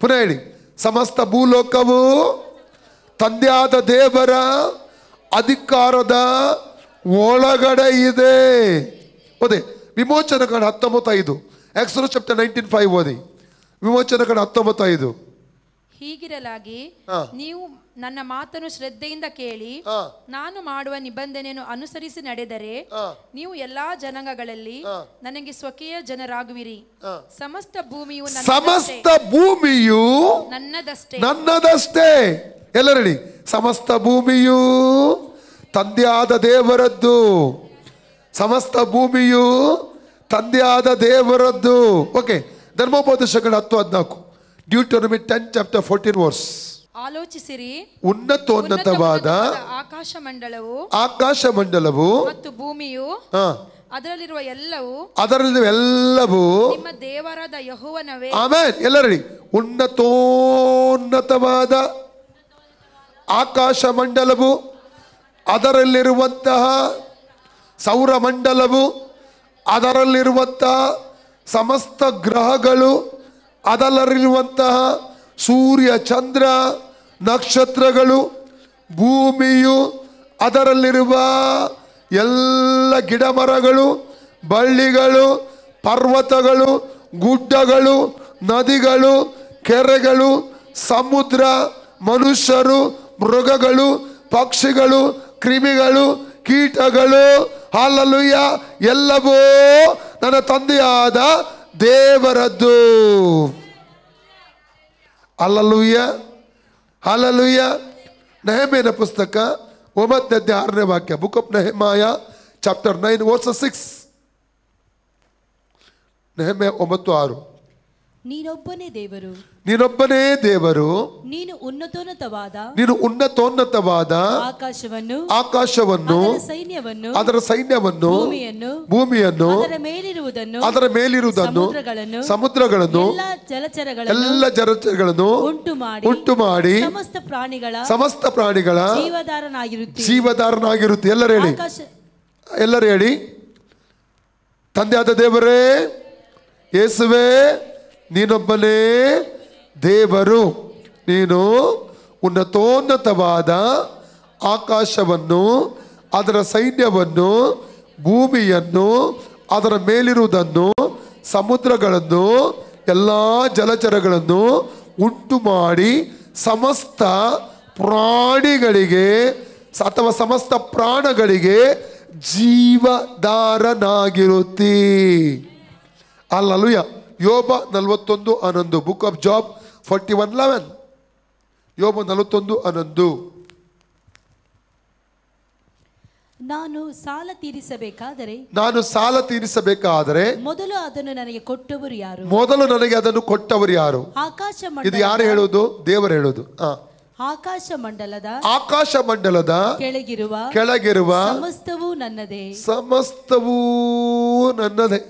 ಪುನಃ ಹೇಳಿ, ಸಮಸ್ತ ಭೂಲೋಕವು ತಂದೆಯಾದ ದೇವರ ಅಧಿಕಾರದ ಒಳಗಡೆ ಇದೆ. ಓದಿ ವಿಮೋಚನ ಕಾಂಡ 19:5. Exodus chapter 19:5 ಓದಿ. ವಿಮೋಚನ ಕಾಂಡ 19:5. ಹೀಗಿರಲಾಗಿ ನೀವು ನನ್ನ ಮಾತನ್ನು ಶ್ರದ್ಧೆಯಿಂದ ಕೇಳಿ ನಾನು ಮಾಡುವ ನಿಬಂಧನೆಯನ್ನು ಅನುಸರಿಸಿ ನಡೆದರೆ ನೀವು ಎಲ್ಲಾ ಜನಾಂಗಗಳಲ್ಲಿ ನನಗೆ ಸ್ವಕೀಯ ಜನರಾಗುವಿರಿ. ಸಮಸ್ತ ಭೂಮಿಯು ನನ್ನದಷ್ಟೇ. ಎಲ್ಲರಡಿ, ಸಮಸ್ತ ಭೂಮಿಯು ತಂದೆಯಾದ ದೇವರದ್ದು. ಸಮಸ್ತ ಭೂಮಿಯು ತಂದೆಯಾದ ದೇವರದ್ದು. ಓಕೆ, ಧರ್ಮೋಪದೇಶಗಳ 10:14. Deuteronomy 10 chapter 14 verse. ಆಲೋಚಿಸಿರಿ, ಉನ್ನತೋನ್ನತವಾದ ಆಕಾಶ ಮಂಡಲವು ಮತ್ತು ಭೂಮಿಯು ಅದರಲ್ಲಿರುವ ಎಲ್ಲವೂ ನಿಮ್ಮ ದೇವರಾದ ಯೆಹೋವನವೇ. ಆಮೆನ್. ಎಲ್ಲರಡಿ, ಉನ್ನತೋನ್ನತವಾದ ಆಕಾಶ ಮಂಡಲವು, ಅದರಲ್ಲಿರುವಂತಹ ಸೌರಮಂಡಲವು, ಅದರಲ್ಲಿರುವಂತಹ ಸಮಸ್ತ ಗ್ರಹಗಳು, ಅದರಲ್ಲಿರುವಂತಹ ಸೂರ್ಯ, ಚಂದ್ರ, ನಕ್ಷತ್ರಗಳು, ಭೂಮಿಯು, ಅದರಲ್ಲಿರುವ ಎಲ್ಲ ಗಿಡ ಮರಗಳು, ಬಳ್ಳಿಗಳು, ಪರ್ವತಗಳು, ಗುಡ್ಡಗಳು, ನದಿಗಳು, ಕೆರೆಗಳು, ಸಮುದ್ರ, ಮನುಷ್ಯರು, ಮೃಗಗಳು, ಪಕ್ಷಿಗಳು, ಕ್ರಿಮಿಗಳು, ಕೀಟಗಳು, ಹಲ್ಲೆಲೂಯಾ, ಎಲ್ಲವೂ ನನ್ನ ತಂದೆಯಾದ ದೇವರದ್ದು. Hallelujah, hallelujah. ನೆಹೆಮೀಯನ ಪುಸ್ತಕ 9:6 ವಾಕ್ಯ. Book of Nehemiah chapter 9 verse 6. Nehemiah 9:6. ನೀನೊಬ್ಬನೇ ದೇವರು, ನೀನೊಬ್ಬನೇ ದೇವರು, ನೀನು ಉನ್ನತೋನ್ನತವಾದ ಆಕಾಶವನ್ನು ಅದರ ಸೈನ್ಯವನ್ನು ಭೂಮಿಯನ್ನು ಅದರ ಮೇಲಿರುವುದನ್ನು ಸಮುದ್ರಗಳನ್ನು ಎಲ್ಲ ಜಲಚರಗಳನ್ನು ಉಂಟು ಮಾಡಿ ಸಮಸ್ತ ಪ್ರಾಣಿಗಳ ಜೀವಧಾರನಾಗಿರುತ್ತೆ. ಎಲ್ಲರೂ ಹೇಳಿ, ತಂದೆಯಾದ ದೇವರೇ, ಯೇಸುವೇ, ನೀನೊಬ್ಬನೇ ದೇವರು. ನೀನು ಉನ್ನತೋನ್ನತವಾದ ಆಕಾಶವನ್ನು ಅದರ ಸೈನ್ಯವನ್ನು ಭೂಮಿಯನ್ನು ಅದರ ಮೇಲಿರುವುದನ್ನು ಸಮುದ್ರಗಳನ್ನು ಎಲ್ಲ ಜಲಚರಗಳನ್ನು ಉಂಟು ಮಾಡಿ ಸಮಸ್ತ ಪ್ರಾಣಿಗಳಿಗೆ ಅಥವಾ ಸಮಸ್ತ ಪ್ರಾಣಗಳಿಗೆ ಜೀವಧಾರನಾಗಿರುತ್ತಿ. ಹಲ್ಲೆಲೂಯಾ. ಯೋಬ 41:11. Book of job 41:11. ಯೋಬ 41:11. ನಾನು ಸಾಲ ತೀರಿಸಬೇಕಾದರೆ ಮೊದಲು ಅದನ್ನು ನನಗೆ ಕೊಟ್ಟವರು ಯಾರು? ಮೊದಲು ನನಗೆ ಅದನ್ನು ಕೊಟ್ಟವರು ಯಾರು? ಆಕಾಶ ಇದು ಯಾರು ಹೇಳುವುದು? ದೇವರು ಹೇಳುವುದು. ಆಕಾಶ ಮಂಡಲದ ಕೆಳಗಿರುವ ಸಮಸ್ತವೂ ನನ್ನದೇ.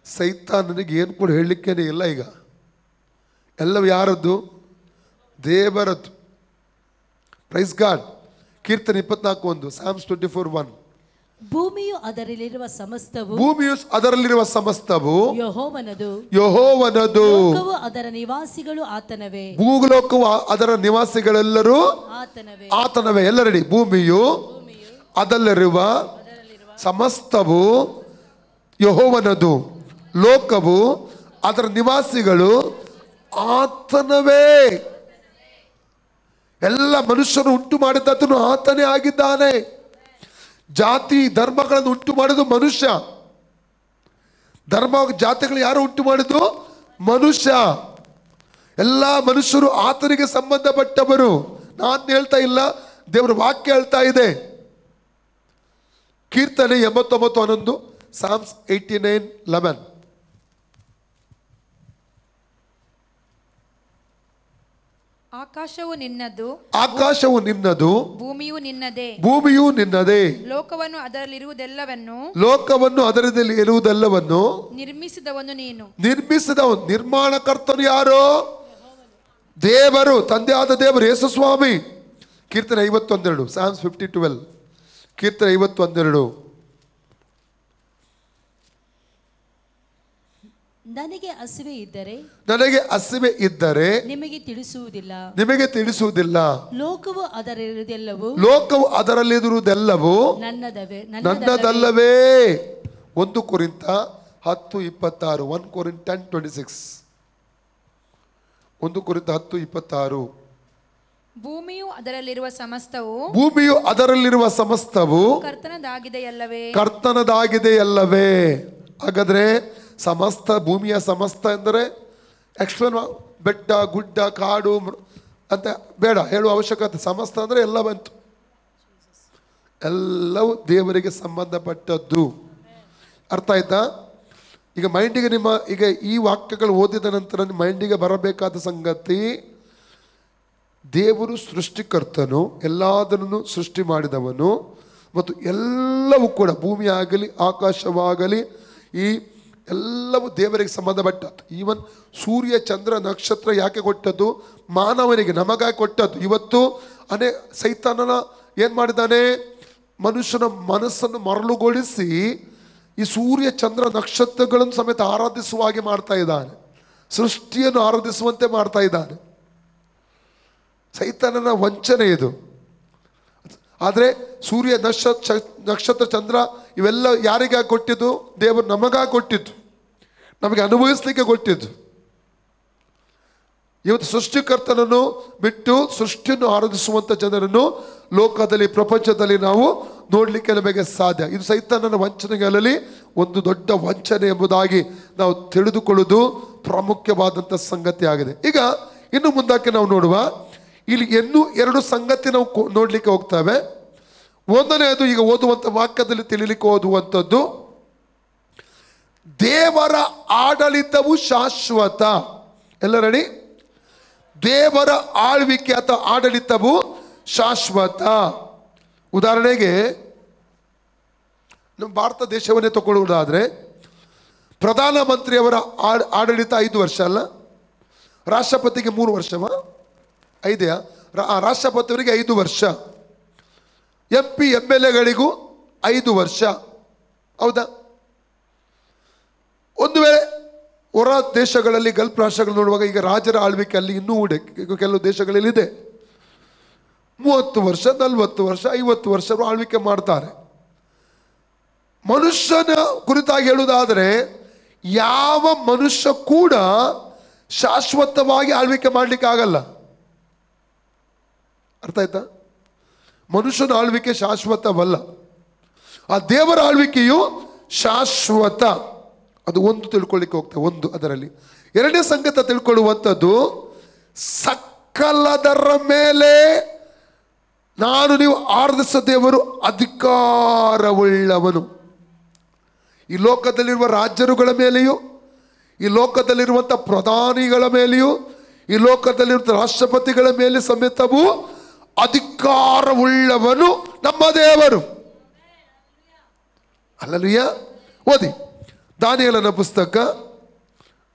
ಸೈತಾನನಿಗೆ ಏನು ಕೂಡ ಹೇಳಲಿಕ್ಕೇನೆ ಇಲ್ಲ. ಈಗ ಎಲ್ಲವೂ ಯಾರದ್ದು? ದೇವರದ್ದು. Praise God. ಕೀರ್ತನೆ 24:1, Psalms 24:1. ಭೂಮಿಯು ಅದರಲ್ಲಿರುವ ಸಮಸ್ತವು ಯೆಹೋವನದು. ಲೋಕವು ಅದರ ನಿವಾಸಿಗಳು ಆತನವೇ. ಭೂಲೋಕವು ಅದರ ನಿವಾಸಿಗಳೆಲ್ಲರೂ ಆತನವೇ. ಎಲ್ಲರಡಿ. ಭೂಮಿಯು ಅದರಲ್ಲಿರುವ ಸಮಸ್ತವು ಯೆಹೋವನದು, ಲೋಕವು ಅದರ ನಿವಾಸಿಗಳು ಆತನವೇ. ಎಲ್ಲ ಮನುಷ್ಯರು ಉಂಟು ಮಾಡಿದ್ದನ್ನು ಆತನೇ ಆಗಿದ್ದಾನೆ. ಜಾತಿ ಧರ್ಮಗಳನ್ನು ಉಂಟು ಮಾಡಿದ್ದು ಮನುಷ್ಯ. ಧರ್ಮ ಜಾತಿಗಳು ಯಾರು ಉಂಟು ಮಾಡಿದ್ದು? ಮನುಷ್ಯ. ಎಲ್ಲ ಮನುಷ್ಯರು ಆತನಿಗೆ ಸಂಬಂಧಪಟ್ಟವರು. ನಾನು ಹೇಳ್ತಾ ಇಲ್ಲ, ದೇವರ ವಾಕ್ಯ ಹೇಳ್ತಾ ಇದೆ. ಕೀರ್ತನೆ 89:11, Psalms 89:11. ಆಕಾಶವು ನಿನ್ನದು, ಭೂಮಿಯು ನಿನ್ನದೇ. ಲೋಕವನ್ನು ಅದರಲ್ಲಿರುವುದೆಲ್ಲವನ್ನು ನಿರ್ಮಿಸಿದವನು ನೀನು. ನಿರ್ಮಾಣಕರ್ತನು ಯಾರು? ದೇವರು, ತಂದೆಯಾದ ದೇವರು, ಯೇಸು ಸ್ವಾಮಿ. ಕೀರ್ತನೆ 51:2, Psalms 50:12. ಕೀರ್ತನೆ 51:2. ನನಗೆ ಹಸಿವೆ ಇದ್ದರೆ ನಿಮಗೆ ತಿಳಿಸುವುದಿಲ್ಲ. ಲೋಕವು ಅದರಲ್ಲಿರುವುದೆಲ್ಲವೂ ನನ್ನದಲ್ಲವೇ. 1 ಕೊರಿಂಥ 10:26. 1 Corinthians 10:26. 1 ಕೊರಿಂಥ 10:26. ಭೂಮಿಯು ಅದರಲ್ಲಿರುವ ಸಮಸ್ತವು ಕರ್ತನದಾಗಿದೆಯಲ್ಲವೇ. ಹಾಗಾದ್ರೆ ಸಮಸ್ತ, ಭೂಮಿಯ ಸಮಸ್ತ ಎಂದರೆ ಎಕ್ಸ್ಪ್ಲೇನ್, ಬೆಟ್ಟ ಗುಡ್ಡ ಕಾಡು ಅಂತ ಬೇಡ, ಹೇಳುವ ಅವಶ್ಯಕತೆ. ಸಮಸ್ತ ಅಂದರೆ ಎಲ್ಲ ಬಂತು. ಎಲ್ಲವೂ ದೇವರಿಗೆ ಸಂಬಂಧಪಟ್ಟದ್ದು. ಅರ್ಥ ಆಯ್ತಾ? ಈಗ ಮೈಂಡಿಗೆ ಈಗ ಈ ವಾಕ್ಯಗಳು ಓದಿದ ನಂತರ ನಿಮ್ಮ ಮೈಂಡಿಗೆ ಬರಬೇಕಾದ ಸಂಗತಿ, ದೇವರು ಸೃಷ್ಟಿಕರ್ತನು, ಎಲ್ಲದನ್ನು ಸೃಷ್ಟಿ ಮಾಡಿದವನು, ಮತ್ತು ಎಲ್ಲವೂ ಕೂಡ ಭೂಮಿ ಆಗಲಿ ಆಕಾಶವಾಗಲಿ ಈ ಎಲ್ಲವೂ ದೇವರಿಗೆ ಸಂಬಂಧಪಟ್ಟದ್ದು. ಈವನ್ ಸೂರ್ಯ ಚಂದ್ರ ನಕ್ಷತ್ರ ಯಾಕೆ ಕೊಟ್ಟದ್ದು? ಮಾನವನಿಗೆ, ನಮಗಾಗಿ ಕೊಟ್ಟದ್ದು. ಇವತ್ತು ಸೈತಾನನ ಏನು ಮಾಡಿದ್ದಾನೆ? ಮನುಷ್ಯನ ಮನಸ್ಸನ್ನು ಮರಳುಗೊಳಿಸಿ ಈ ಸೂರ್ಯ ಚಂದ್ರ ನಕ್ಷತ್ರಗಳನ್ನು ಸಮೇತ ಆರಾಧಿಸುವ ಹಾಗೆ ಮಾಡ್ತಾ ಇದ್ದಾನೆ. ಸೃಷ್ಟಿಯನ್ನು ಆರಾಧಿಸುವಂತೆ ಮಾಡ್ತಾ ಇದ್ದಾನೆ. ಸೈತಾನನ ವಂಚನೆ ಇದು. ಆದರೆ ಸೂರ್ಯ ನಕ್ಷತ್ರ ಚಂದ್ರ ಇವೆಲ್ಲ ಯಾರಿಗಾಗಿ ಕೊಟ್ಟಿದ್ದು? ದೇವರು ನಮಗಾಗಿ ಕೊಟ್ಟಿದ್ದು, ನಮಗೆ ಅನುಭವಿಸ್ಲಿಕ್ಕೆ ಕೊಟ್ಟಿದ್ದು. ಇವತ್ತು ಸೃಷ್ಟಿಕರ್ತನನ್ನು ಬಿಟ್ಟು ಸೃಷ್ಟಿಯನ್ನು ಆರಾಧಿಸುವಂಥ ಜನರನ್ನು ಲೋಕದಲ್ಲಿ, ಪ್ರಪಂಚದಲ್ಲಿ ನಾವು ನೋಡಲಿಕ್ಕೆ ನಮಗೆ ಸಾಧ್ಯ. ಇದು ಸೈತಾನನ ವಂಚನೆಗಳಲ್ಲಿ ಒಂದು ದೊಡ್ಡ ವಂಚನೆ ಎಂಬುದಾಗಿ ನಾವು ತಿಳಿದುಕೊಳ್ಳುವುದು ಪ್ರಾಮುಖ್ಯವಾದಂಥ ಸಂಗತಿ ಆಗಿದೆ. ಈಗ ಇನ್ನು ಮುಂದಕ್ಕೆ ನಾವು ನೋಡುವ, ಇಲ್ಲಿ ಇನ್ನೂ 2 ಸಂಗತಿ ನಾವು ನೋಡಲಿಕ್ಕೆ ಹೋಗ್ತೇವೆ. ಒಂದನೆಯದು ಈಗ ಓದುವಂಥ ವಾಕ್ಯದಲ್ಲಿ ತಿಳಿಲಿಕ್ಕೆ ಓದುವಂಥದ್ದು, ದೇವರ ಆಡಳಿತವು ಶಾಶ್ವತ. ಎಲ್ಲ ರೆಡಿ? ದೇವರ ಆಳ್ವಿಕೆ ಅಥವಾ ಆಡಳಿತವು ಶಾಶ್ವತ. ಉದಾಹರಣೆಗೆ ನಮ್ಮ ಭಾರತ ದೇಶವನ್ನೇ ತಗೊಳ್ಳುವುದಾದರೆ, ಪ್ರಧಾನಮಂತ್ರಿಯವರ ಆಡಳಿತ 5 ವರ್ಷ ಅಲ್ಲ, ರಾಷ್ಟ್ರಪತಿಗೆ 3 ವರ್ಷವಾ? 5 ರಾಷ್ಟ್ರಪತಿಯವರಿಗೆ 5 ವರ್ಷ, MP MLAಗಳಿಗೂ 5 ವರ್ಷ. ಹೌದಾ? ಒಂದು ವೇಳೆ ಹೊರ ದೇಶಗಳಲ್ಲಿ, ಗಲ್ಫ್ ರಾಷ್ಟ್ರಗಳು ನೋಡುವಾಗ ಈಗ ರಾಜರ ಆಳ್ವಿಕೆ ಅಲ್ಲಿ ಇನ್ನೂ ಕೆಲವು ದೇಶಗಳಲ್ಲಿ ಇದೆ. 30 ವರ್ಷ, 40 ವರ್ಷ, 50 ವರ್ಷ ಆಳ್ವಿಕೆ ಮಾಡ್ತಾರೆ. ಮನುಷ್ಯನ ಕುರಿತಾಗಿ ಹೇಳುವುದಾದರೆ, ಯಾವ ಮನುಷ್ಯ ಕೂಡ ಶಾಶ್ವತವಾಗಿ ಆಳ್ವಿಕೆ ಮಾಡಲಿಕ್ಕೆ ಆಗಲ್ಲ. ಅರ್ಥ ಆಯ್ತಾ? ಮನುಷ್ಯನ ಆಳ್ವಿಕೆ ಶಾಶ್ವತವಲ್ಲ, ಆ ದೇವರ ಆಳ್ವಿಕೆಯು ಶಾಶ್ವತ. ಅದು ಒಂದು ತಿಳ್ಕೊಳ್ಳಿಕ್ಕೆ ಹೋಗ್ತೇವೆ. ಒಂದು ಅದರಲ್ಲಿ. ಎರಡನೇ ಸಂಗತಿ ತಿಳ್ಕೊಳ್ಳುವಂಥದ್ದು, ಸಕಲದರ ಮೇಲೆ ನಾನು ನೀವು ಆರಾಧಿಸುವ ದೇವರು ಅಧಿಕಾರವುಳ್ಳವನು. ಈ ಲೋಕದಲ್ಲಿರುವ ರಾಜರುಗಳ ಮೇಲೆಯೂ, ಈ ಲೋಕದಲ್ಲಿರುವಂಥ ಪ್ರಧಾನಿಗಳ ಮೇಲೆಯೂ, ಈ ಲೋಕದಲ್ಲಿರುವ ರಾಷ್ಟ್ರಪತಿಗಳ ಮೇಲೆ ಸಮೇತವೂ ಅಧಿಕಾರವುಳ್ಳವನು ನಮ್ಮ ದೇವರು. ಹಲ್ಲೆಲೂಯ. ಓದಿ ದಾನಿಯೇಲನ ಪುಸ್ತಕ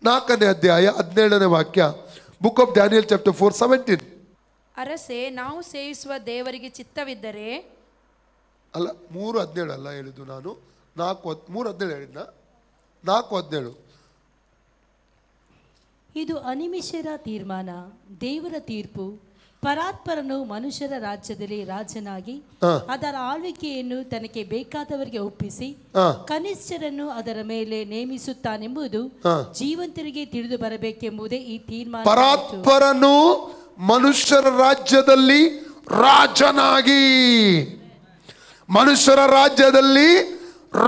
4ನೇ ಅಧ್ಯಾಯ 17ನೇ ವಾಕ್ಯ. Book of Daniel chapter 4:17. ಅರಸೆ, ನಾವು ಸೇವಿಸುವ ದೇವರಿಗೆ ಚಿತ್ತವಿದ್ದರೆ, ಅಲ್ಲ 3:17 ಅಲ್ಲ ಹೇಳಿದ್ದು ನಾನು, 3:17 ಹೇಳಿದ್ನ, 4:17. ಇದು ಅನಿಮಿಷರ ತೀರ್ಮಾನ, ದೇವರ ತೀರ್ಪು. ಪರಾತ್ಪರನು ಮನುಷ್ಯರ ರಾಜ್ಯದಲ್ಲಿ ರಾಜನಾಗಿ ಅದರ ಆಳ್ವಿಕೆಯನ್ನು ತನಗೆ ಬೇಕಾದವರಿಗೆ ಒಪ್ಪಿಸಿ ಕನಿಷ್ಠರನ್ನು ಅದರ ಮೇಲೆ ನೇಮಿಸುತ್ತಾನೆಂಬುದು ಜೀವಂತರಿಗೆ ತಿಳಿದು ಬರಬೇಕೆಂಬುದೇ ಈ ತೀರ್ಮಾನ. ಪರಾತ್ಪರನು ಮನುಷ್ಯರ ರಾಜ್ಯದಲ್ಲಿ ರಾಜನಾಗಿ, ಮನುಷ್ಯರ ರಾಜ್ಯದಲ್ಲಿ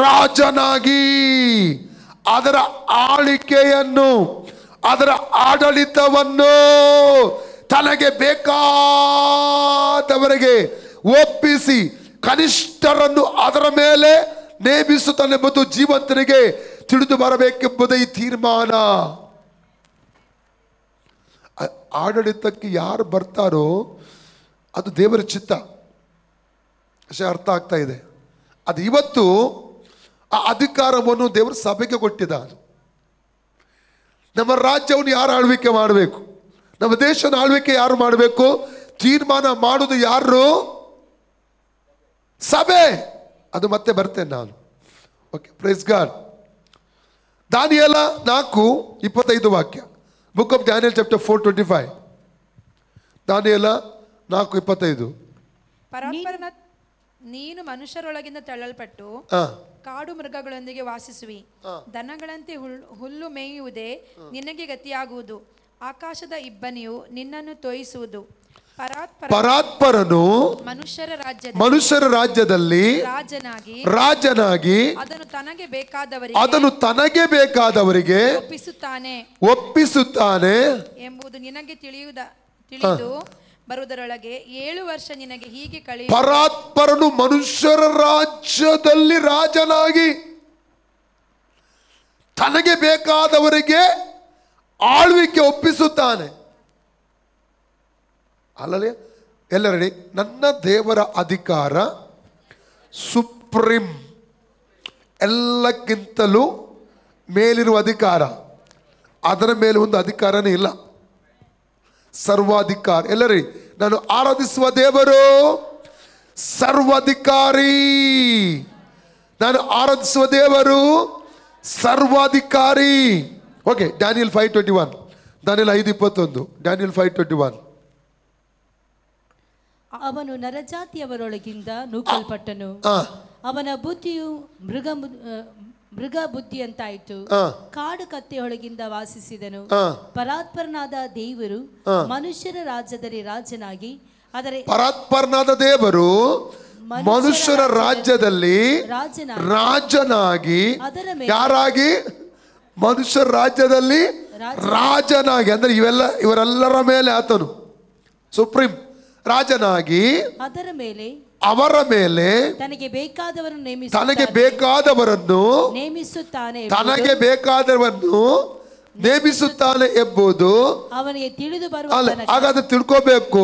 ರಾಜನಾಗಿ ಅದರ ಆಳ್ವಿಕೆಯನ್ನು, ಅದರ ಆಡಳಿತವನ್ನು ತನಗೆ ಬೇಕಾದವರಿಗೆ ಒಪ್ಪಿಸಿ ಕನಿಷ್ಠರನ್ನು ಅದರ ಮೇಲೆ ನೇಮಿಸುತ್ತಾನೆಂಬುದು ಜೀವಂತರಿಗೆ ತಿಳಿದು ಬರಬೇಕೆಂಬುದೇ ಈ ತೀರ್ಮಾನ. ಆಡಳಿತಕ್ಕೆ ಯಾರು ಬರ್ತಾರೋ ಅದು ದೇವರ ಚಿತ್ತ. ಅಷ್ಟೇ ಅರ್ಥ ಆಗ್ತಾ ಇದೆ. ಅದು ಇವತ್ತು ಆ ಅಧಿಕಾರವನ್ನು ದೇವರು ಸಭೆಗೆ ಕೊಟ್ಟಿದ್ದಾನೆ. ನಮ್ಮ ರಾಜ್ಯವನ್ನು ಯಾರು ಆಳ್ವಿಕೆ ಮಾಡಬೇಕು, ನಮ್ಮ ದೇಶದ ಆಳ್ವಿಕೆ ಯಾರು ಮಾಡಬೇಕು, ತೀರ್ಮಾನ ಮಾಡುವುದು ಯಾರು? ಸಭೆ. ಅದು ಮತ್ತೆ ಬರ್ತೇನೆ ನಾನು. Okay, praise God. ದಾನಿಯೇಲ 4:25 ವಾಕ್ಯ. Book of Daniel chapter 4:25. ದಾನಿಯೇಲ 4:25. ಪರಾತ್ಪರನ, ನೀನು ಮನುಷ್ಯರೊಳಗಿಂದ ತಳ್ಳಲ್ಪಟ್ಟು ಕಾಡು ಮೃಗಗಳೊಂದಿಗೆ ವಾಸಿಸುವಿ. ದನಗಳಂತೆ ಹುಲ್ಲು ಮೇಯುವುದೇ ನಿನಗೆ ಗತಿಯಾಗುವುದು. ಆಕಾಶದ ಇಬ್ಬನಿಯು ನಿನ್ನನ್ನು ತೋಯಿಸುವುದು. ಪರಾತ್ಪರನು ಮನುಷ್ಯರ ರಾಜ್ಯದಲ್ಲಿ ರಾಜನಾಗಿ ಅದನ್ನು ತನಗೆ ಬೇಕಾದವರಿಗೆ ಒಪ್ಪಿಸುತ್ತಾನೆ ಎಂಬುದು ನಿನಗೆ ತಿಳಿದು ಬರುವುದರೊಳಗೆ 7 ವರ್ಷ ನಿನಗೆ ಹೀಗೆ ಕಳೆಯುವುದು. ಪರಾತ್ಪರನು ಮನುಷ್ಯರ ರಾಜ್ಯದಲ್ಲಿ ರಾಜನಾಗಿ ತನಗೆ ಬೇಕಾದವರಿಗೆ ಆಳ್ವಿಕೆ ಒಪ್ಪಿಸುತ್ತಾನೆ. ಅಲ್ಲಲೇ ಎಲ್ಲರಡಿ, ನನ್ನ ದೇವರ ಅಧಿಕಾರ ಸುಪ್ರೀಂ, ಎಲ್ಲಕ್ಕಿಂತಲೂ ಮೇಲಿರುವ ಅಧಿಕಾರ. ಅದರ ಮೇಲೆ ಒಂದು ಅಧಿಕಾರನೇ ಇಲ್ಲ, ಸರ್ವಾಧಿಕಾರ. ಎಲ್ಲರಿ, ನಾನು ಆರಾಧಿಸುವ ದೇವರು ಸರ್ವಾಧಿಕಾರಿ. ನಾನು ಆರಾಧಿಸುವ ದೇವರು ಸರ್ವಾಧಿಕಾರಿ. Okay, Daniel 5:21. ದಾನಿಯೇಲ 5:21. ಡ್ಯಾನಿಯಲ್ 5:21. ಅವನು ನರಜಾತಿಯವರೊಳಗಿಂದ ನೂಕಲ್ಪಟ್ಟನು, ಅವನ ಬುದ್ಧಿಯು ಮೃಗ ಬುದ್ಧಿಯಂತಾಯಿತು. ಕಾಡು ಕತ್ತೆಯೊಳಗಿಂದ ವಾಸಿಸಿದನು. ಪರಾತ್ಪರನಾದ ದೇವರು ಮನುಷ್ಯರ ರಾಜ್ಯದಲ್ಲಿ ರಾಜನಾಗಿ ಪರಾತ್ಪರನಾದ ದೇವರು ಮನುಷ್ಯರ ರಾಜ್ಯದಲ್ಲಿ ರಾಜನಾಗಿ, ಯಾರಾಗಿ? ಮನುಷ್ಯರ ರಾಜ್ಯದಲ್ಲಿ ರಾಜನಾಗಿ. ಅಂದ್ರೆ ಇವರೆಲ್ಲರ ಮೇಲೆ ಆತನು ಸುಪ್ರೀಂ ರಾಜನಾಗಿ ಅವರ ಮೇಲೆ ತನಗೆ ಬೇಕಾದವರನ್ನು ನೇಮಿಸುತ್ತಾನೆ ಎಂಬುದು ಅವನಿಗೆ ತಿಳಿದು ಬರುವ. ಹಾಗಾದ್ರೆ ತಿಳ್ಕೋಬೇಕು,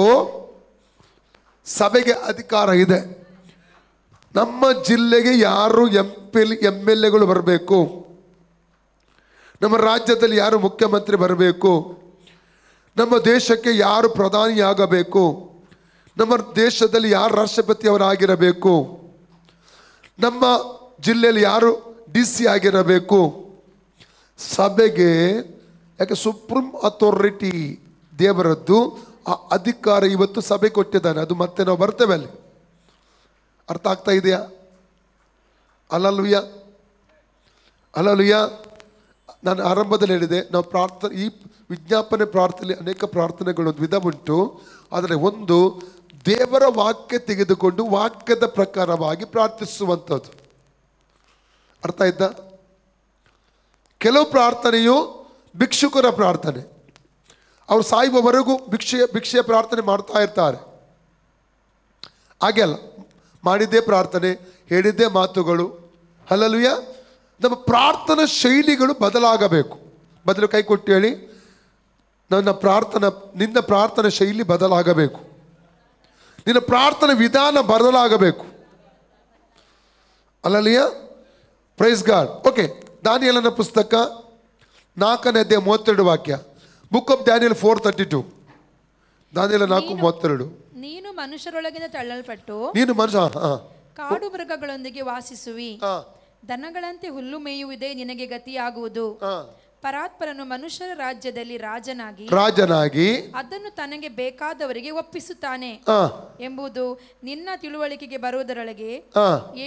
ಸಭೆಗೆ ಅಧಿಕಾರ ಇದೆ. ನಮ್ಮ ಜಿಲ್ಲೆಗೆ ಯಾರು MLAಗಳು ಬರಬೇಕು, ನಮ್ಮ ರಾಜ್ಯದಲ್ಲಿ ಯಾರು ಮುಖ್ಯಮಂತ್ರಿ ಬರಬೇಕು, ನಮ್ಮ ದೇಶಕ್ಕೆ ಯಾರು ಪ್ರಧಾನಿಯಾಗಬೇಕು, ನಮ್ಮ ದೇಶದಲ್ಲಿ ಯಾರು ರಾಷ್ಟ್ರಪತಿಯವರಾಗಿರಬೇಕು, ನಮ್ಮ ಜಿಲ್ಲೆಯಲ್ಲಿ ಯಾರು DC ಆಗಿರಬೇಕು. ಸಭೆಗೆ ಯಾಕೆ ಸುಪ್ರೀಂ ಅಥಾರಿಟಿ ದೇವರದ್ದು, ಆ ಅಧಿಕಾರ ಇವತ್ತು ಸಭೆ ಕೊಟ್ಟಿದ್ದಾನೆ. ಅದು ಮತ್ತೆ ನಾವು ಬರ್ತೇವೆ ಅಲ್ಲಿ. ಅರ್ಥ ಆಗ್ತಾ ಇದೆಯಾ? ಅಲ್ಲಲ್ವಿಯ ನಾನು ಆರಂಭದಲ್ಲಿ ಹೇಳಿದೆ, ನಾವು ಪ್ರಾರ್ಥನೆ, ಈ ವಿಜ್ಞಾಪನೆ ಪ್ರಾರ್ಥನೆ ಅನೇಕ ಪ್ರಾರ್ಥನೆಗಳು ವಿಧ ಉಂಟು. ಆದರೆ ಒಂದು ದೇವರ ವಾಕ್ಯ ತೆಗೆದುಕೊಂಡು ವಾಕ್ಯದ ಪ್ರಕಾರವಾಗಿ ಪ್ರಾರ್ಥಿಸುವಂಥದ್ದು. ಅರ್ಥ ಆಯ್ತಾ? ಕೆಲವು ಪ್ರಾರ್ಥನೆಯು ಭಿಕ್ಷುಕರ ಪ್ರಾರ್ಥನೆ, ಅವರು ಸಾಯುವವರೆಗೂ ಭಿಕ್ಷೆಯ ಪ್ರಾರ್ಥನೆ ಮಾಡ್ತಾ ಇರ್ತಾರೆ. ಹಾಗೆ ಅಲ್ಲ, ಮಾಡಿದ್ದೇ ಪ್ರಾರ್ಥನೆ, ಹೇಳಿದ್ದೇ ಮಾತುಗಳು. ಹಲ್ಲೆಲೂಯಾ. ನಮ್ಮ ಪ್ರಾರ್ಥನಾ ಶೈಲಿಗಳು ಬದಲಾಗಬೇಕು. ಬದಲು ಕೈ ಕೊಟ್ಟು ಹೇಳಿ, ನಿನ್ನ ಪ್ರಾರ್ಥನಾ ಶೈಲಿ ಬದಲಾಗಬೇಕು, ನಿನ್ನ ಪ್ರಾರ್ಥನಾ ವಿಧಾನ ಬದಲಾಗಬೇಕು. Hallelujah, praise God. ಓಕೆ, ದಾನಿಯೇಲನ ಪುಸ್ತಕ 4ನೇ ಅಧ್ಯಾಯ 32 ವಾಕ್ಯ. Book of Daniel 4:32. ದಾನಿಯೇಲ 4:32. ನೀನು ಮನುಷ್ಯರೊಳಗಿಂದ ತಳ್ಳಲ್ಪಟ್ಟು ನೀನು ಮನುಷ್ಯ ಕಾಡು ಮೃಗಗಳೊಂದಿಗೆ ವಾಸಿಸುವಿ, ದನಗಳಂತೆ ಹುಲ್ಲು ಮೇಯುವುದೇ ನಿನಗೆ ಗತಿಯಾಗುವುದು. ಪರಾತ್ಪರನು ಮನುಷ್ಯರ ರಾಜ್ಯದಲ್ಲಿ ರಾಜನಾಗಿ ಅದನ್ನು ತನಗೆ ಬೇಕಾದವರಿಗೆ ಒಪ್ಪಿಸುತ್ತಾನೆ ಎಂಬುದು ನಿನ್ನ ತಿಳುವಳಿಕೆಗೆ ಬರುವುದರೊಳಗೆ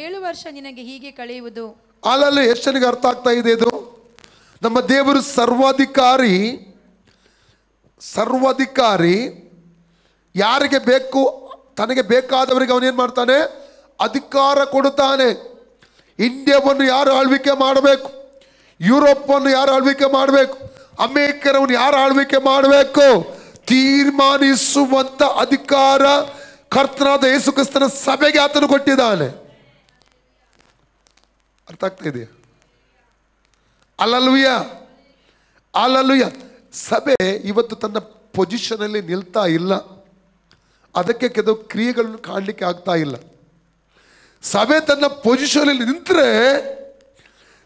7 ವರ್ಷ ನಿನಗೆ ಹೀಗೆ ಕಳೆಯುವುದು. ಅಲ್ಲಲ್ಲಿ ಎಷ್ಟು ಜನಕ್ಕೆ ಅರ್ಥ ಆಗ್ತಾ ಇದೆ ಇದು? ನಮ್ಮ ದೇವರು ಸರ್ವಾಧಿಕಾರಿ. ಯಾರಿಗೆ ಬೇಕು ತನಗೆ ಬೇಕಾದವರಿಗೆ ಅವನೇನು ಮಾಡ್ತಾನೆ? ಅಧಿಕಾರ ಕೊಡುತ್ತಾನೆ. ಇಂಡಿಯಾವನ್ನು ಯಾರು ಆಳ್ವಿಕೆ ಮಾಡಬೇಕು, ಯುರೋಪನ್ನು ಯಾರು ಆಳ್ವಿಕೆ ಮಾಡಬೇಕು, ಅಮೇರಿಕರವನ್ನು ಯಾರು ಆಳ್ವಿಕೆ ಮಾಡಬೇಕು ತೀರ್ಮಾನಿಸುವಂತ ಅಧಿಕಾರ ಕರ್ತನಾದ ಯೇಸು ಕ್ರಿಸ್ತನ ಸಭೆಗೆ ಆತನು ಕೊಟ್ಟಿದ್ದಾನೆ. ಅರ್ಥ ಆಗ್ತಾ ಇದೆಯಾ? ಅಲ್ಲಲ್ಲೂಯ. ಸಭೆ ಇವತ್ತು ತನ್ನ ಪೊಸಿಷನ್ ಅಲ್ಲಿ ನಿಲ್ತಾ ಇಲ್ಲ. ಅದಕ್ಕೆ ಕೆಲವು ಕ್ರಿಯೆಗಳನ್ನು ಕಾಣಲಿಕ್ಕೆ ಆಗ್ತಾ ಇಲ್ಲ. ಸಭೆ ತನ್ನ ಪೊಸಿಷನ್ ಅಲ್ಲಿ ನಿಂತರೆ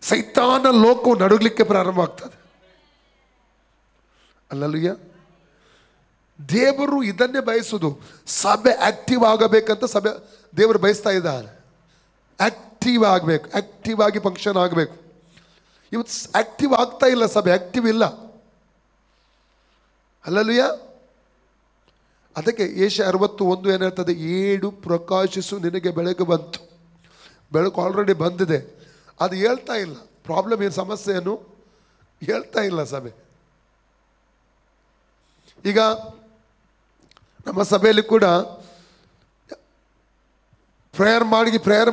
ಸೈತಾನ ಲೋಕವು ನಡುಗಲಿಕ್ಕೆ ಪ್ರಾರಂಭ ಆಗ್ತದೆ. ಅಲ್ಲಲ್ಲೂಯ. ದೇವರು ಇದನ್ನೇ ಬಯಸುವುದು, ಸಭೆ ಆಕ್ಟಿವ್ ಆಗಬೇಕಂತ ದೇವರು ಬಯಸ್ತಾ ಇದ್ದಾರೆ. ಆಕ್ಟಿವ್ ಆಗಬೇಕು, ಆಕ್ಟಿವ್ ಆಗಿ ಫಂಕ್ಷನ್ ಆಗಬೇಕು. ಇವತ್ತು ಆಕ್ಟಿವ್ ಆಗ್ತಾ ಇಲ್ಲ, ಸಭೆ ಆಕ್ಟಿವ್ ಇಲ್ಲ. ಹಲ್ಲೆಲೂಯ. ಅದಕ್ಕೆ ಏಷ್ಯ 61 ಏನು ಹೇಳ್ತದೆ? 7 ಪ್ರಕಾಶಿಸು, ನಿನಗೆ ಬೆಳಕು ಬಂತು. ಬೆಳಕು ಆಲ್ರೆಡಿ ಬಂದಿದೆ, ಅದು ಹೇಳ್ತಾ ಇಲ್ಲ. ಪ್ರಾಬ್ಲಮ್ ಏನು, ಸಮಸ್ಯೆಯನ್ನು ಹೇಳ್ತಾ ಇಲ್ಲ ಸಭೆ. ಈಗ ನಮ್ಮ ಸಭೆಯಲ್ಲಿ ಕೂಡ ಪ್ರೇಯರ್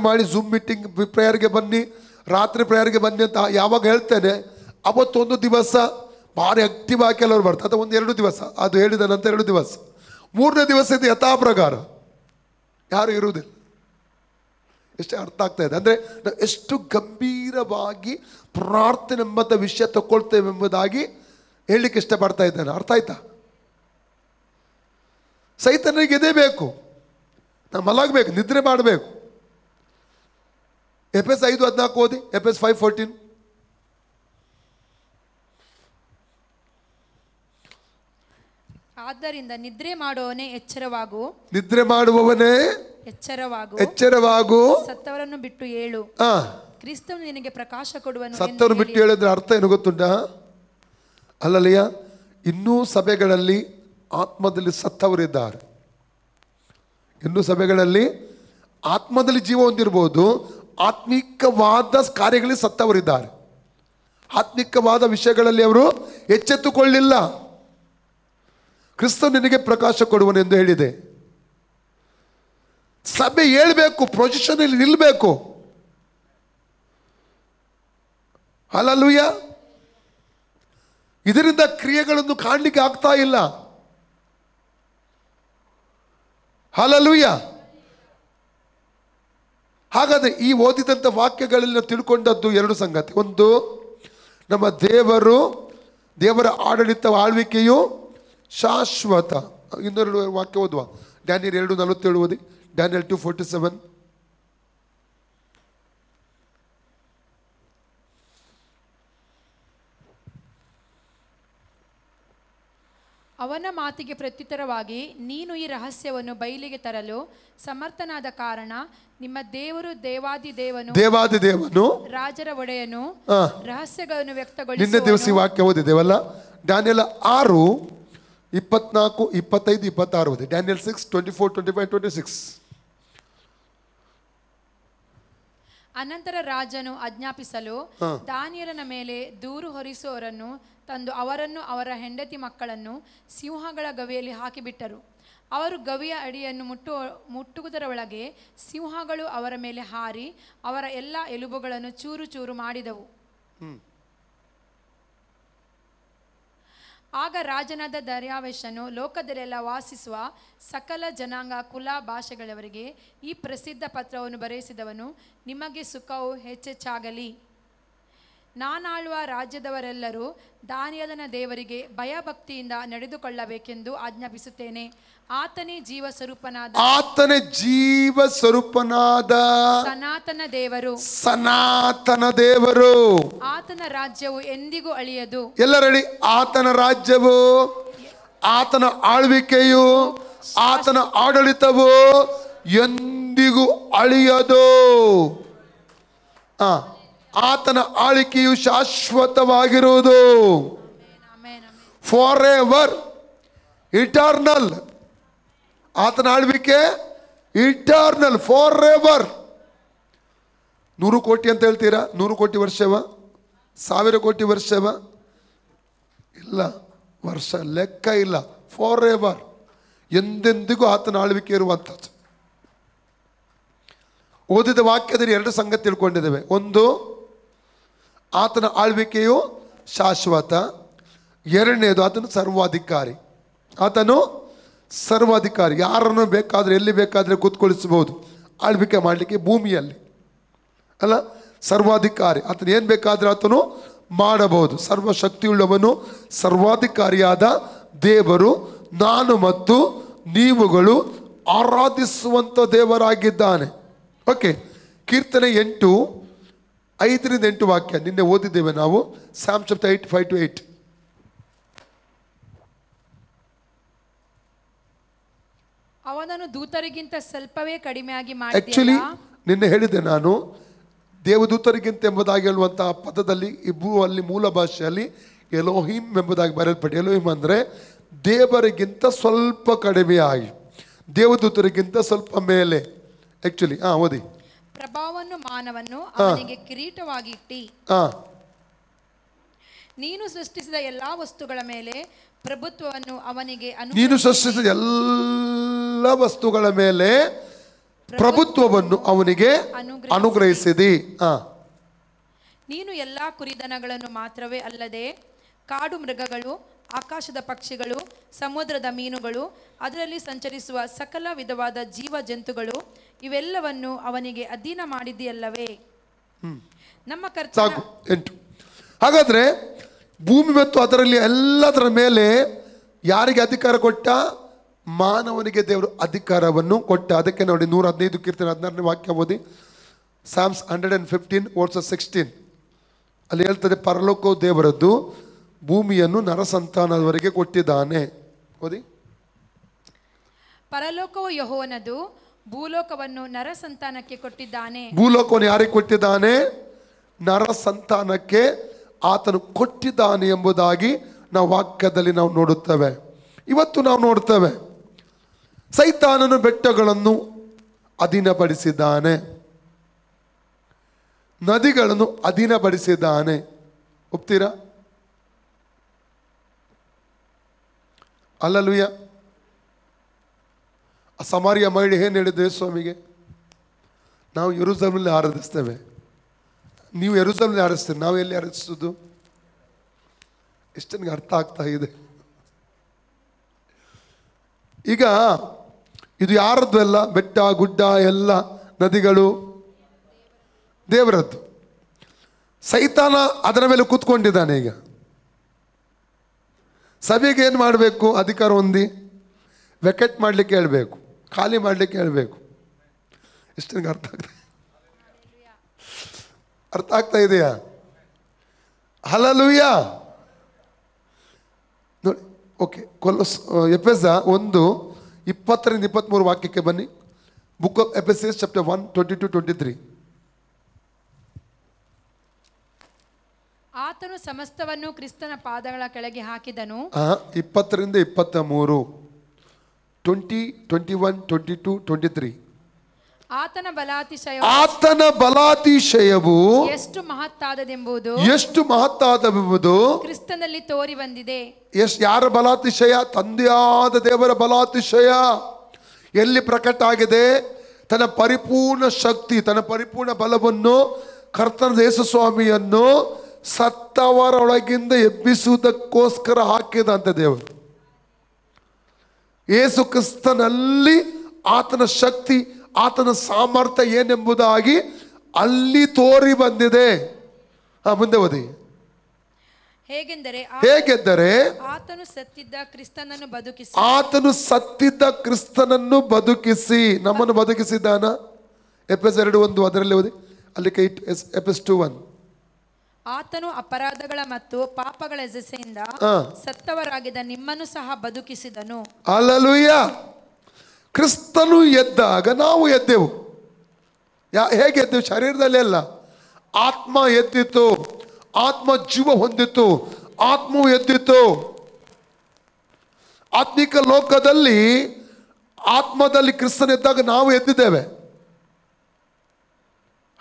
ಮಾಡಿ ಝೂಮ್ ಮೀಟಿಂಗ್ ಪ್ರೇಯರ್ಗೆ ಬನ್ನಿ, ರಾತ್ರಿ ಪ್ರೇಯರ್ಗೆ ಬನ್ನಿ ಅಂತ ಯಾವಾಗ ಹೇಳ್ತೇನೆ, ಅವತ್ತೊಂದು ದಿವಸ ಭಾರಿ ಆಕ್ಟಿವ್ ಆಗಿ ಕೆಲವರು ಬರ್ತಾರೆ. ಅದು 1-2 ದಿವಸ, ಅದು ಹೇಳಿದ ನಂತರ 2 ದಿವಸ, 3ನೇ ದಿವಸ ಇದು ಯಥಾ ಪ್ರಕಾರ ಯಾರು ಇರುವುದಿಲ್ಲ. ಎಷ್ಟೇ ಅರ್ಥ ಆಗ್ತಾ ಇದೆ ಅಂದರೆ ನಾವು ಎಷ್ಟು ಗಂಭೀರವಾಗಿ ಪ್ರಾರ್ಥನೆ ಎಂಬಂಥ ವಿಷಯ ತಗೊಳ್ತೇವೆ ಎಂಬುದಾಗಿ ಹೇಳಲಿಕ್ಕೆ ಇಷ್ಟಪಡ್ತಾ ಇದ್ದೇನೆ. ಅರ್ಥ ಆಯ್ತಾ? ಸೈತನಿಗೆ ಎದೆ ಬೇಕು, ನಾವು ಮಲಗಬೇಕು, ನಿದ್ರೆ ಮಾಡಬೇಕು. ಎಫೆಸ್ 5:14 ಓದಿ. ಎಫೆಸ್ 5:14. ಆದ್ದರಿಂದ ನಿದ್ರೆ ಮಾಡುವವನೇ ಎಚ್ಚರವಾಗು, ನಿದ್ರೆ ಮಾಡುವವನೇ ಎಚ್ಚರವಾಗು, ಸತ್ತವರನ್ನು ಬಿಟ್ಟು ಏಳು, ಕ್ರಿಸ್ತನು ನಿನಗೆ ಪ್ರಕಾಶ ಕೊಡುವನು. ಸತ್ತವರು ಬಿಟ್ಟು ಹೇಳಿದ್ರೆ ಅರ್ಥ ಏನು ಗೊತ್ತುಂಟಾ? ಅಲ್ಲಲ್ಲಿಯ ಇನ್ನೂ ಸಭೆಗಳಲ್ಲಿ ಆತ್ಮದಲ್ಲಿ ಸತ್ತವರಿದ್ದಾರೆ. ಇನ್ನೂ ಸಭೆಗಳಲ್ಲಿ ಆತ್ಮದಲ್ಲಿ ಜೀವ ಹೊಂದಿರ್ಬೋದು, ಆತ್ಮಿಕವಾದ ಕಾರ್ಯಗಳಲ್ಲಿ ಸತ್ತವರಿದ್ದಾರೆ. ಆತ್ಮಿಕವಾದ ವಿಷಯಗಳಲ್ಲಿ ಅವರು ಎಚ್ಚೆತ್ತುಕೊಳ್ಳಿಲ್ಲ. ಕ್ರಿಸ್ತ ನಿನಗೆ ಪ್ರಕಾಶ ಕೊಡುವನೆಂದು ಹೇಳಿದೆ. ಸಭೆ ಹೇಳ್ಬೇಕು, ಪೊಸಿಷನ್ ಅಲ್ಲಿ ನಿಲ್ಲಬೇಕು. ಹಲ್ಲೆಲೂಯಾ. ಇದರಿಂದ ಕ್ರಿಯೆಗಳನ್ನು ಕಾಣಲಿಕ್ಕೆ ಆಗ್ತಾ ಇಲ್ಲ. ಹಲ್ಲೆಲೂಯಾ. ಹಾಗಾದ್ರೆ ಈ ಓದಿದಂಥ ವಾಕ್ಯಗಳಲ್ಲಿ ನಾವು ತಿಳ್ಕೊಂಡದ್ದು 2 ಸಂಗತಿ. ಒಂದು, ನಮ್ಮ ದೇವರ ಆಡಳಿತ ಆಳ್ವಿಕೆಯು ಶಾಶ್ವತ. 2 ವಾಕ್ಯ ಓದುವ. ಡ್ಯಾನಿಯಲ್ 2:47 ಓದಿ. ಡ್ಯಾನಿಯಲ್ 2:47. ಅವನ ಮಾತಿಗೆ ಪ್ರತ್ಯುತ್ತರವಾಗಿ, ನೀನು ಈ ರಹಸ್ಯವನ್ನು ಬಯಲಿಗೆ ತರಲು ಸಮರ್ಥನಾದ ಕಾರಣ ನಿಮ್ಮ ದೇವರು ದೇವಾದಿದೇವನು ರಾಜರ ಒಡೆಯನು ರಹಸ್ಯಗಳನ್ನು ವ್ಯಕ್ತಗೊಳಿಸುವನು. ನಿನ್ನೆ ದಿವಸ ಈ ವಾಕ್ಯ ಓದಿದ್ದೇವಲ್ಲ, ಡ್ಯಾನಿಯಲ್ 6:24, 25, 26 ಓದಿ. ಡ್ಯಾನಿಯಲ್ 6:24, 25, 26. ಅನಂತರ ರಾಜನು ಆಜ್ಞಾಪಿಸಲು ದಾನಿಯೇಲನ ಮೇಲೆ ದೂರು ಹೊರಿಸುವವರನ್ನು ತಂದು ಅವರನ್ನು ಅವರ ಹೆಂಡತಿ ಮಕ್ಕಳನ್ನು ಸಿಂಹಗಳ ಗವಿಯಲ್ಲಿ ಹಾಕಿಬಿಟ್ಟರು. ಅವರು ಗವಿಯ ಅಡಿಯನ್ನು ಮುಟ್ಟುವುದರ ಒಳಗೆ ಸಿಂಹಗಳು ಅವರ ಮೇಲೆ ಹಾರಿ ಅವರ ಎಲ್ಲ ಎಲುಬುಗಳನ್ನು ಚೂರು ಚೂರು ಮಾಡಿದವು. ಆಗ ರಾಜನಾದ ದರ್ಯಾವೇಶನು ಲೋಕದಲ್ಲೆಲ್ಲ ವಾಸಿಸುವ ಸಕಲ ಜನಾಂಗ ಕುಲ ಭಾಷೆಗಳವರಿಗೆ ಈ ಪ್ರಸಿದ್ಧ ಪತ್ರವನ್ನು ಬರೆಯಿಸಿದವನು, ನಿಮಗೆ ಸುಖವು ಹೆಚ್ಚೆಚ್ಚಾಗಲಿ. ನಾನಾಳುವ ರಾಜ್ಯದವರೆಲ್ಲರೂ ದಾನಿಯೇಲನ ದೇವರಿಗೆ ಭಯಭಕ್ತಿಯಿಂದ ನಡೆದುಕೊಳ್ಳಬೇಕೆಂದು ಆಜ್ಞಾಪಿಸುತ್ತೇನೆ. ಆತನೇ ಜೀವ ಸ್ವರೂಪನಾದ ಸನಾತನ ದೇವರು. ಸನಾತನ ದೇವರು. ಆತನ ರಾಜ್ಯವು ಎಂದಿಗೂ ಅಳಿಯದು. ಎಲ್ಲರಡಿ, ಆತನ ರಾಜ್ಯವು, ಆತನ ಆಳ್ವಿಕೆಯು, ಆತನ ಆಡಳಿತವು ಎಂದಿಗೂ ಅಳಿಯದು. ಆತನ ಆಳ್ವಿಕೆಯು ಶಾಶ್ವತವಾಗಿರುವುದು. For ever, eternal. ಆತನ ಆಳ್ವಿಕೆ ಇಟರ್ನಲ್, ಫಾರ್ ಎವರ್. 100 ಕೋಟಿ ಅಂತ ಹೇಳ್ತೀರಾ? 100 ಕೋಟಿ ವರ್ಷವ? 1000 ಕೋಟಿ ವರ್ಷವ? ಇಲ್ಲ, ವರ್ಷ ಲೆಕ್ಕ ಇಲ್ಲ. ಫಾರ್ ಎವರ್, ಎಂದೆಂದಿಗೂ ಆತನ ಆಳ್ವಿಕೆ ಇರುವಂಥದ್ದು. ಓದಿದ ವಾಕ್ಯದಲ್ಲಿ 2 ಸಂಗತಿ ತಿಳ್ಕೊಂಡಿದ್ದೇವೆ. ಒಂದು, ಆತನ ಆಳ್ವಿಕೆಯು ಶಾಶ್ವತ. ಎರಡನೇದು, ಆತನು ಸರ್ವಾಧಿಕಾರಿ. ಆತನು ಸರ್ವಾಧಿಕಾರಿ. ಯಾರನ್ನು ಬೇಕಾದರೆ ಎಲ್ಲಿ ಬೇಕಾದರೆ ಕೂತ್ಕೊಳಿಸಬಹುದು ಆಳ್ವಿಕೆ ಮಾಡಲಿಕ್ಕೆ ಭೂಮಿಯಲ್ಲಿ, ಅಲ್ಲ? ಸರ್ವಾಧಿಕಾರಿ. ಆತನು ಏನು ಬೇಕಾದರೆ ಆತನು ಮಾಡಬಹುದು. ಸರ್ವಶಕ್ತಿಯುಳ್ಳವನು, ಸರ್ವಾಧಿಕಾರಿಯಾದ ದೇವರು ನಾನು ಮತ್ತು ನೀವುಗಳು ಆರಾಧಿಸುವಂಥ ದೇವರಾಗಿದ್ದಾನೆ. ಓಕೆ, ಕೀರ್ತನೆ 8, 5-8 ವಾಕ್ಯ ನಿನ್ನೆ ಓದಿದ್ದೇವೆ ನಾವು. Psalm chapter 8, 5-8. ಅವನನ್ನು ದೂತರಿಗಿಂತ ಸ್ವಲ್ಪವೇ ಕಡಿಮೆಯಾಗಿ ಆಕ್ಚುಲಿ ಮಾಡಿದೆಯಲ್ಲ. ನಿನ್ನೆ ಹೇಳಿದೆ ನಾನು, ದೇವದೂತರಿಗಿಂತ ಎಂಬುದಾಗಿ ಹೇಳುವಂತಹ ಪದದಲ್ಲಿ ಅಲ್ಲಿ ಮೂಲ ಭಾಷೆಯಲ್ಲಿ ಎಲೋಹಿಮ್ ಎಂಬುದಾಗಿ ಬರೆಯಲ್ಪಟ್ಟು, ಎಲೋಹಿಮ್ ಅಂದರೆ ದೇವರಿಗಿಂತ ಸ್ವಲ್ಪ ಕಡಿಮೆಯಾಗಿ, ದೇವದೂತರಿಗಿಂತ ಸ್ವಲ್ಪ ಮೇಲೆ. ಆಕ್ಚುಲಿ ಓದಿ. ಪ್ರಭಾವವನ್ನು ಮಾನವನ್ನು ಅವನಿಗೆ ಕಿರೀಟವಾಗಿ ಇಟ್ಟಿ, ನೀನು ಸೃಷ್ಟಿಸಿದ ಎಲ್ಲಾ ವಸ್ತುಗಳ ಮೇಲೆ ಪ್ರಭುತ್ವವನ್ನು ಅವನಿಗೆ ನೀನು ಸೃಷ್ಟಿಸಿದ ಎಲ್ಲ ವಸ್ತುಗಳ ಮೇಲೆ ಪ್ರಭುತ್ವವನ್ನು ಅವನಿಗೆ ಅನುಗ್ರಹಿಸಿದಿ. ನೀನು ಎಲ್ಲಾ ಕುರಿದನಗಳನ್ನು ಮಾತ್ರವೇ ಅಲ್ಲದೆ ಕಾಡು ಮೃಗಗಳು, ಆಕಾಶದ ಪಕ್ಷಿಗಳು, ಸಮುದ್ರದ ಮೀನುಗಳು, ಅದರಲ್ಲಿ ಸಂಚರಿಸುವ ಸಕಲ ವಿಧವಾದ ಜೀವ ಜಂತುಗಳು ಇವೆಲ್ಲವನ್ನು ಅವನಿಗೆ ಅಧೀನ ಮಾಡಿದೆಯಲ್ಲವೇ. ನಮ್ಮ ಸಾಕು 8. ಹಾಗಾದ್ರೆ ಭೂಮಿ ಮತ್ತು ಅದರಲ್ಲಿ ಎಲ್ಲದರ ಮೇಲೆ ಯಾರಿಗೆ ಅಧಿಕಾರ ಕೊಟ್ಟ? ಮಾನವನಿಗೆ ದೇವರು ಅಧಿಕಾರವನ್ನು ಕೊಟ್ಟ. ಅದಕ್ಕೆ ನೋಡಿ 115 ಕೀರ್ತನೆ 16ನೇ ವಾಕ್ಯ ಓದಿ. Psalms 115 verse 16 ಅಲ್ಲಿ ಹೇಳ್ತದೆ, ಪರಲೋಕವು ದೇವರದ್ದು, ಭೂಮಿಯನ್ನು ನರಸಂತಾನದವರೆಗೆ ಕೊಟ್ಟಿದ್ದಾನೆ. ಓದಿ. ಪರಲೋಕವು ಯೆಹೋವನದು, ಭೂಲೋಕವನ್ನು ನರಸಂತಾನಕ್ಕೆ ಕೊಟ್ಟಿದ್ದಾನೆ. ಭೂಲೋಕವನ್ನು ಯಾರಿಗೆ ಕೊಟ್ಟಿದ್ದಾನೆ? ನರಸಂತಾನಕ್ಕೆ ಆತನು ಕೊಟ್ಟಿದ್ದಾನೆ ಎಂಬುದಾಗಿ ನಾವು ವಾಕ್ಯದಲ್ಲಿ ನಾವು ನೋಡುತ್ತೇವೆ. ಇವತ್ತು ನಾವು ನೋಡ್ತೇವೆ, ಸೈತಾನನು ಬೆಟ್ಟಗಳನ್ನು ಅಧೀನಪಡಿಸಿದ್ದಾನೆ, ನದಿಗಳನ್ನು ಅಧೀನಪಡಿಸಿದ್ದಾನೆ. ಒಪ್ತೀರಾ? ಅಲ್ಲಲುಯ್ಯ. ಆ ಸಮಾರಿಯ ಮಹಿಳೆ ಏನು ಹೇಳಿದೆ ಸ್ವಾಮಿಗೆ? ನಾವು ಯೆರೂಸಲೇಮಲ್ಲಿ ಆರಾಧಿಸ್ತೇವೆ, ನೀವು ಯೆರೂಸಲೇಮಲ್ಲಿ ಆರಿಸ್ತೀರಿ, ನಾವು ಎಲ್ಲಿ ಆರಿಸೋದು? ಎಷ್ಟು ನನಗೆ ಅರ್ಥ ಆಗ್ತಾ ಇದೆ. ಈಗ ಇದು ಯಾರದ್ದು? ಎಲ್ಲ ಬೆಟ್ಟ ಗುಡ್ಡ ಎಲ್ಲ ನದಿಗಳು ದೇವರದ್ದು. ಸೈತಾನ ಅದರ ಮೇಲೆ ಕೂತ್ಕೊಂಡಿದ್ದಾನೆ. ಈಗ ಸಭೆಗೆ ಏನು ಮಾಡಬೇಕು? ಅಧಿಕಾರ ಹೊಂದಿ ವೆಕೆಟ್ ಮಾಡಲಿಕ್ಕೆ ಹೇಳಬೇಕು, ಖಾಲಿ ಮಾಡಲಿಕ್ಕೆ ಹೇಳಬೇಕು. ಎಷ್ಟು ನನಗೆ ಅರ್ಥ ಆಗ್ತಾ ಇದೆಯಾ? ಹಲ್ಲೆಲೂಯಾ. ನೋಡಿ, ಓಕೆ. ಎಫೆಸ 1:20-23 ವಾಕ್ಯಕ್ಕೆ ಬನ್ನಿ. Book of Ephesians chapter 1, 22-23. ಆತನು ಸಮಸ್ತವನ್ನು ಕ್ರಿಸ್ತನ ಪಾದಗಳ ಕೆಳಗೆ ಹಾಕಿದನು. 20-23, 20, 21, 22, 23. ಆತನ ಬಲಾತಿಶಯವು ಎಷ್ಟು ಮಹತ್ತಾದದೆಂಬುದು ಕ್ರಿಸ್ತನಲ್ಲಿ ತೋರಿ ಬಂದಿದೆ. ಯಾರ ಬಲಾತಿಶಯ? ತಂದೆಯಾದ ದೇವರ ಬಲಾತಿಶಯ ಎಲ್ಲಿ ಪ್ರಕಟ ಆಗಿದೆ? ತನ್ನ ಪರಿಪೂರ್ಣ ಶಕ್ತಿ, ತನ್ನ ಪರಿಪೂರ್ಣ ಬಲವನ್ನು ಕರ್ತನ ಯೇಸು ಸ್ವಾಮಿಯನ್ನು ಸತ್ತವರೊಳಗಿಂದ ಎಬ್ಬಿಸುವುದಕ್ಕೋಸ್ಕರ ಹಾಕಿದಂತ ದೇವರು. ಯೇಸು ಕ್ರಿಸ್ತನಲ್ಲಿ ಆತನ ಶಕ್ತಿ, ಆತನ ಸಾಮರ್ಥ್ಯ ಏನೆಂಬುದಾಗಿ ಅಲ್ಲಿ ತೋರಿ ಬಂದಿದೆ. ಮುಂದೆ ಓದಿ. ಹೇಗೆಂದರೆ ಆತನು ಸತ್ತಿದ್ದ ಕ್ರಿಸ್ತನನ್ನು ಬದುಕಿಸಿ, ಆತನು ಸತ್ತಿದ್ದ ಕ್ರಿಸ್ತನನ್ನು ಬದುಕಿಸಿ ನಮ್ಮನ್ನು ಬದುಕಿಸಿದ್ದಾನ. ಎಫೆಸ 2:1 ಅದರಲ್ಲಿ ಓದಿ. ಅಲ್ಲಿ ಎಫೆಸ 2:1. ಆತನು ಅಪರಾಧಗಳ ಮತ್ತು ಪಾಪಗಳ ಎಸೆಯಿಂದ ಸತ್ತವರಾಗಿದ್ದ ನಿಮ್ಮನ್ನು ಸಹ ಬದುಕಿಸಿದನು. ಹಲ್ಲೆಲೂಯಾ. ಕ್ರಿಸ್ತನು ಎದ್ದಾಗ ನಾವು ಎದ್ದೆವು. ಹೇಗೆ ಎದ್ದೆವು? ಶರೀರದಲ್ಲಿ ಅಲ್ಲ, ಆತ್ಮ ಎದ್ದಿತು, ಆತ್ಮ ಜೀವ ಹೊಂದಿತು, ಆತ್ಮವು ಎದ್ದಿತು. ಆತ್ಮಿಕ ಲೋಕದಲ್ಲಿ ಆತ್ಮದಲ್ಲಿ ಕ್ರಿಸ್ತನ ಎದ್ದಾಗ ನಾವು ಎದ್ದಿದ್ದೇವೆ.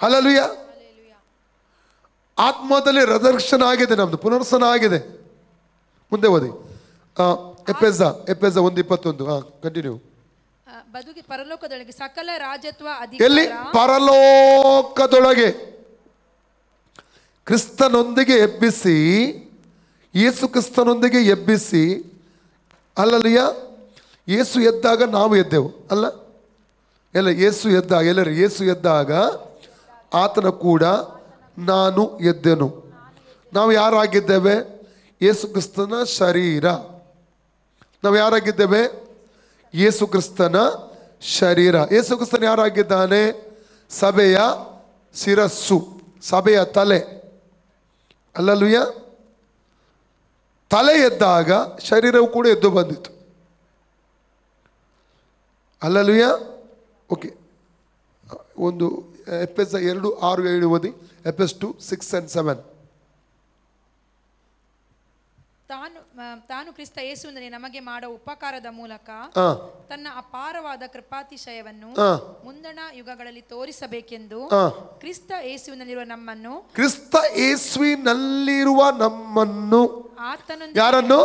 ಹಲ್ಲೆಲೂಯಾ. ಆತ್ಮದಲ್ಲಿ ರೆಸರೆಕ್ಷನ್ ಆಗಿದೆ, ನಮ್ದು ಪುನರ್ಸನ ಆಗಿದೆ. ಮುಂದೆ ಓದಿ. ಎಫೆಸ 1:21. ಕಂಟಿನ್ಯೂ. ಬದುಕಿ ಪರಲೋಕದೊಳಗೆ ಸಕಲ ರಾಜತ್ವ ಎಲ್ಲಿ? ಅಧಿಕಾರ ಪರಲೋಕದೊಳಗೆ ಕ್ರಿಸ್ತನೊಂದಿಗೆ ಎಬ್ಬಿಸಿ, ಯೇಸು ಕ್ರಿಸ್ತನೊಂದಿಗೆ ಎಬ್ಬಿಸಿ. ಅಲ್ಲಲ್ಲಿಯ ಯೇಸು ಎದ್ದಾಗ ನಾವು ಎದ್ದೆವು ಅಲ್ಲ? ಎಲ್ಲ ಯೇಸು ಎದ್ದಾಗ, ಎಲ್ಲರೂ ಯೇಸು ಎದ್ದಾಗ ಆತನ ಕೂಡ ನಾನು ಎದ್ದೆನು. ನಾವು ಯಾರಾಗಿದ್ದೇವೆ? ಯೇಸು ಕ್ರಿಸ್ತನ ಶರೀರ. ನಾವು ಯಾರಾಗಿದ್ದೇವೆ? ಯೇಸು ಕ್ರಿಸ್ತನ ಶರೀರ. ಯೇಸು ಕ್ರಿಸ್ತನ ಯಾರಾಗಿದ್ದಾನೆ? ಸಭೆಯ ಶಿರಸ್ಸು, ಸಭೆಯ ತಲೆ. ಅಲ್ಲಲುಯ್ಯ. ತಲೆ ಎದ್ದಾಗ ಶರೀರವು ಕೂಡ ಎದ್ದು ಬಂದಿತು. ಅಲ್ಲಲುಯ್ಯ. ಓಕೆ, ಒಂದು ಎಫೆಸ 2:6-7 ಓದಿ. ಎಫೆಸ 2:6-7. ತಾನು ಕ್ರಿಸ್ತ ಯೇಸುವಿನಲ್ಲಿ ನಮಗೆ ಮಾಡುವ ಉಪಕಾರದ ಮೂಲಕ ತನ್ನ ಅಪಾರವಾದ ಕೃಪಾತಿಶಯವನ್ನು ಮುಂದಣ ಯುಗಗಳಲ್ಲಿ ತೋರಿಸಬೇಕೆಂದು ಕ್ರಿಸ್ತ ಯೇಸುವಿನಲ್ಲಿರುವ ನಮ್ಮನ್ನು ಯಾರನ್ನು?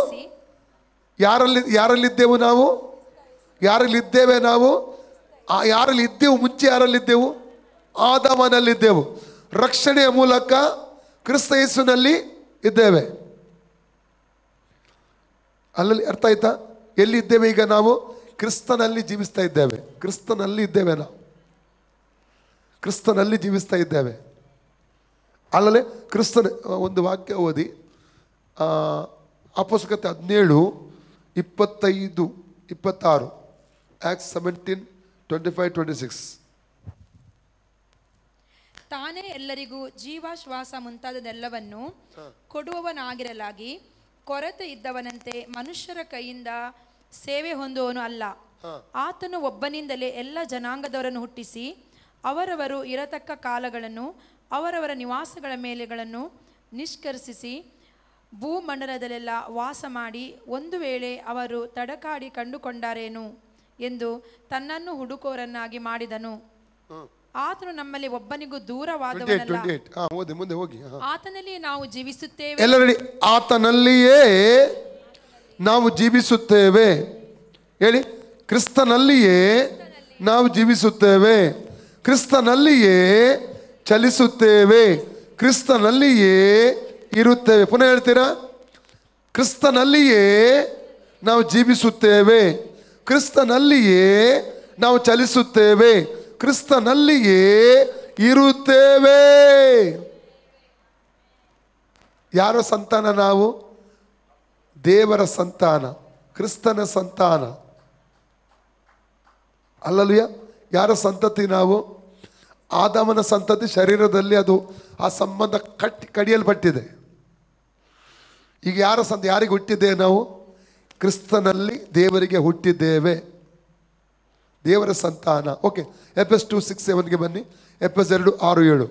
ಯಾರಲ್ಲಿದ್ದೆವು ನಾವು? ಯಾರಲ್ಲಿದ್ದೇವೆ ನಾವು? ಯಾರಲ್ಲಿದ್ದೆವು? ಮುಂಚೆ ಯಾರಲ್ಲಿದ್ದೆವು? ಆದಾಮನಲ್ಲಿದ್ದೆವು. ರಕ್ಷಣೆಯ ಮೂಲಕ ಕ್ರಿಸ್ತ ಯೇಸುವಿನಲ್ಲಿ ಇದ್ದೇವೆ. ಅಲ್ಲಲ್ಲಿ ಅರ್ಥ ಆಯ್ತಾ? ಎಲ್ಲಿ ಇದ್ದೇವೆ ಈಗ ನಾವು? ಕ್ರಿಸ್ತನಲ್ಲಿ ಜೀವಿಸ್ತಾ ಇದ್ದೇವೆ. ಕ್ರಿಸ್ತನಲ್ಲಿ ಇದ್ದೇವೆ ನಾವು, ಕ್ರಿಸ್ತನಲ್ಲಿ ಜೀವಿಸ್ತಾ ಇದ್ದೇವೆ. ಅಲ್ಲಲ್ಲಿ ಕ್ರಿಸ್ತನ ಒಂದು ವಾಕ್ಯ ಓದಿ. ಅಪೊಸ್ತಲತೆ 17:25-26. Acts 17:25-26. ತಾನೇ ಎಲ್ಲರಿಗೂ ಜೀವಾಶ್ವಾಸ ಮುಂತಾದದೆಲ್ಲವನ್ನು ಕೊಡುವವನಾಗಿರಲಾಗಿ ಕೊರತೆ ಇದ್ದವನಂತೆ ಮನುಷ್ಯರ ಕೈಯಿಂದ ಸೇವೆ ಹೊಂದುವವನು ಅಲ್ಲ. ಆತನು ಒಬ್ಬನಿಂದಲೇ ಎಲ್ಲ ಜನಾಂಗದವರನ್ನು ಹುಟ್ಟಿಸಿ ಅವರವರು ಇರತಕ್ಕ ಕಾಲಗಳನ್ನು ಅವರವರ ನಿವಾಸಗಳ ಮೇಲೆಗಳನ್ನು ನಿಷ್ಕರ್ಷಿಸಿ ಭೂಮಂಡಲದಲ್ಲೆಲ್ಲ ವಾಸ ಮಾಡಿ ಒಂದು ವೇಳೆ ಅವರು ತಡಕಾಡಿ ಕಂಡುಕೊಂಡಾರೇನು ಎಂದು ತನ್ನನ್ನು ಹುಡುಕೋರನ್ನಾಗಿ ಮಾಡಿದನು. ಆತನು ನಮ್ಮಲ್ಲಿ ಒಬ್ಬನಿಗೂ ದೂರವಾದವನಲ್ಲ. ಆತನಲ್ಲಿಯೇ ನಾವು ಜೀವಿಸುತ್ತೇವೆ. ಎಲ್ಲರಲ್ಲಿ ಆತನಲ್ಲಿಯೇ ನಾವು ಜೀವಿಸುತ್ತೇವೆ. ಹೇಳಿ, ಕ್ರಿಸ್ತನಲ್ಲಿಯೇ ನಾವು ಜೀವಿಸುತ್ತೇವೆ, ಕ್ರಿಸ್ತನಲ್ಲಿಯೇ ಚಲಿಸುತ್ತೇವೆ, ಕ್ರಿಸ್ತನಲ್ಲಿಯೇ ಇರುತ್ತೇವೆ. ಪುನಃ ಹೇಳ್ತೀರಾ? ಕ್ರಿಸ್ತನಲ್ಲಿಯೇ ನಾವು ಜೀವಿಸುತ್ತೇವೆ, ಕ್ರಿಸ್ತನಲ್ಲಿಯೇ ನಾವು ಚಲಿಸುತ್ತೇವೆ, ಕ್ರಿಸ್ತನಲ್ಲಿಯೇ ಇರುತ್ತೇವೆ. ಯಾರ ಸಂತಾನ ನಾವು? ದೇವರ ಸಂತಾನ, ಕ್ರಿಸ್ತನ ಸಂತಾನ. ಅಲ್ಲಲ್ಯ? ಯಾರ ಸಂತತಿ ನಾವು? ಆದಾಮನ ಸಂತತಿ. ಶರೀರದಲ್ಲಿ ಅದು ಆ ಸಂಬಂಧ ಕಡಿಯಲ್ಪಟ್ಟಿದೆ. ಈಗ ಯಾರ ಯಾರಿಗೆ ಹುಟ್ಟಿದ್ದೇವೆ ನಾವು? ಕ್ರಿಸ್ತನಲ್ಲಿ ದೇವರಿಗೆ ಹುಟ್ಟಿದ್ದೇವೆ, ದೇವರ ಸಂತಾನ. ಓಕೆ, ಎಫೆಸ 2:6-7ಗೆ ಬನ್ನಿ. ಎಫೆಸ 2:6-7.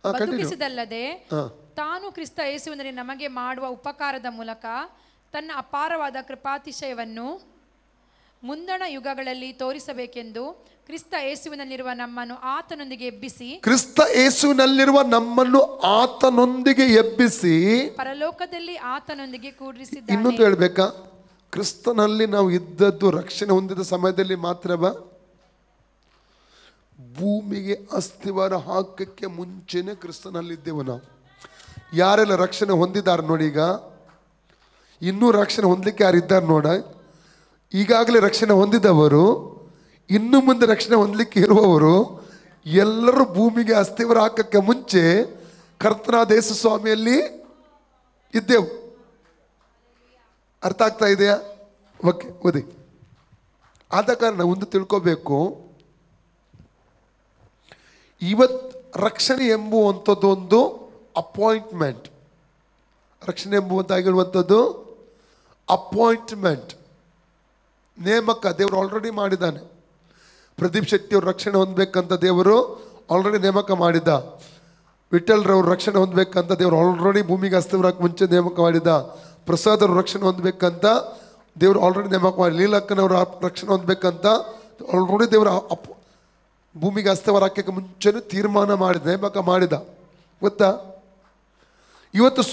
ಬದುಕಿಸಿದಲ್ಲದೆ ತಾನು ಕ್ರಿಸ್ತ ಯೇಸುವಿನಲ್ಲಿ ನಮಗೆ ಮಾಡುವ ಉಪಕಾರದ ಮೂಲಕ ತನ್ನ ಅಪಾರವಾದ ಕೃಪಾತಿಶಯವನ್ನು ಮುಂದಣ ಯುಗಗಳಲ್ಲಿ ತೋರಿಸಬೇಕೆಂದು ಕ್ರಿಸ್ತ ಯೇಸುವಿನಲ್ಲಿರುವ ನಮ್ಮನ್ನು ಆತನೊಂದಿಗೆ ಎಬ್ಬಿಸಿ, ಕ್ರಿಸ್ತ ಯೇಸುವಿನಲ್ಲಿರುವ ನಮ್ಮನ್ನು ಆತನೊಂದಿಗೆ ಎಬ್ಬಿಸಿ ಪರಲೋಕದಲ್ಲಿ ಆತನೊಂದಿಗೆ ಕೂಡಿಸಿದ್ದಾನೆ. ಇನ್ನೊಂದು ಹೇಳ್ಬೇಕಾ? ಕ್ರಿಸ್ತನಲ್ಲಿ ನಾವು ಇದ್ದದ್ದು ರಕ್ಷಣೆ ಹೊಂದಿದ ಸಮಯದಲ್ಲಿ ಮಾತ್ರವಾ? ಭೂಮಿಗೆ ಅಸ್ಥಿವಾರ ಹಾಕಕ್ಕೆ ಮುಂಚೆನೆ ಕ್ರಿಸ್ತನಲ್ಲಿದ್ದೆವು ನಾವು. ಯಾರೆಲ್ಲ ರಕ್ಷಣೆ ಹೊಂದಿದ್ದಾರೆ ನೋಡಿ, ಈಗ ಇನ್ನೂ ರಕ್ಷಣೆ ಹೊಂದಲಿಕ್ಕೆ ಯಾರಿದ್ದಾರೆ ನೋಡ. ಈಗಾಗಲೇ ರಕ್ಷಣೆ ಹೊಂದಿದವರು, ಇನ್ನು ಮುಂದೆ ರಕ್ಷಣೆ ಹೊಂದಲಿಕ್ಕೆ ಇರುವವರು ಎಲ್ಲರೂ ಭೂಮಿಗೆ ಅಸ್ಥಿವಾರ ಹಾಕಕ್ಕೆ ಮುಂಚೆ ಕರ್ತನಾದ ಯೇಸು ಸ್ವಾಮಿಯಲ್ಲಿ ಇದ್ದೆವು. ಅರ್ಥ ಆಗ್ತಾ ಇದೆಯಾ? ಓಕೆ, ಓದಿ. ಆದ ಕಾರಣ ಒಂದು ತಿಳ್ಕೋಬೇಕು, ಇವತ್ತು ರಕ್ಷಣೆ ಎಂಬುವಂಥದ್ದು ಒಂದು ಅಪಾಯಿಂಟ್ಮೆಂಟ್. ರಕ್ಷಣೆ ಎಂಬುವಂತಾಗಿರುವಂಥದ್ದು ಅಪಾಯಿಂಟ್ಮೆಂಟ್, ನೇಮಕ. ದೇವರು ಆಲ್ರೆಡಿ ಮಾಡಿದ್ದಾನೆ. ಪ್ರದೀಪ್ ಶೆಟ್ಟಿ ಅವರು ರಕ್ಷಣೆ ಹೊಂದಬೇಕಂತ ದೇವರು ಆಲ್ರೆಡಿ ನೇಮಕ ಮಾಡಿದ್ದ. ವಿಠಲ್ರವ್ರು ರಕ್ಷಣೆ ಹೊಂದಬೇಕಂತ ದೇವರು ಆಲ್ರೆಡಿ ಭೂಮಿಗೆ ಅಸ್ಥಿವಾರಕ್ಕೆ ಮುಂಚೆ ನೇಮಕ ಮಾಡಿದ್ದ. ಪ್ರಸಾದ್ ಅವರು ರಕ್ಷಣೆ ಹೊಂದಬೇಕಂತ ದೇವರು ಆಲ್ರೆಡಿ ನೇಮಕ ಮಾಡಿ. ಲೀಲಕ್ಕನವರು ರಕ್ಷಣೆ ಹೊಂದಬೇಕಂತ ಆಲ್ರೆಡಿ ದೇವರು ಭೂಮಿಗೆ ಅಸ್ಥಿವಾರ ಹಾಕಕ್ಕೆ ಮುಂಚೆನೂ ತೀರ್ಮಾನ ಮಾಡಿದ, ನೇಮಕ ಮಾಡಿದ. ಗೊತ್ತಾ? ಇವತ್ತು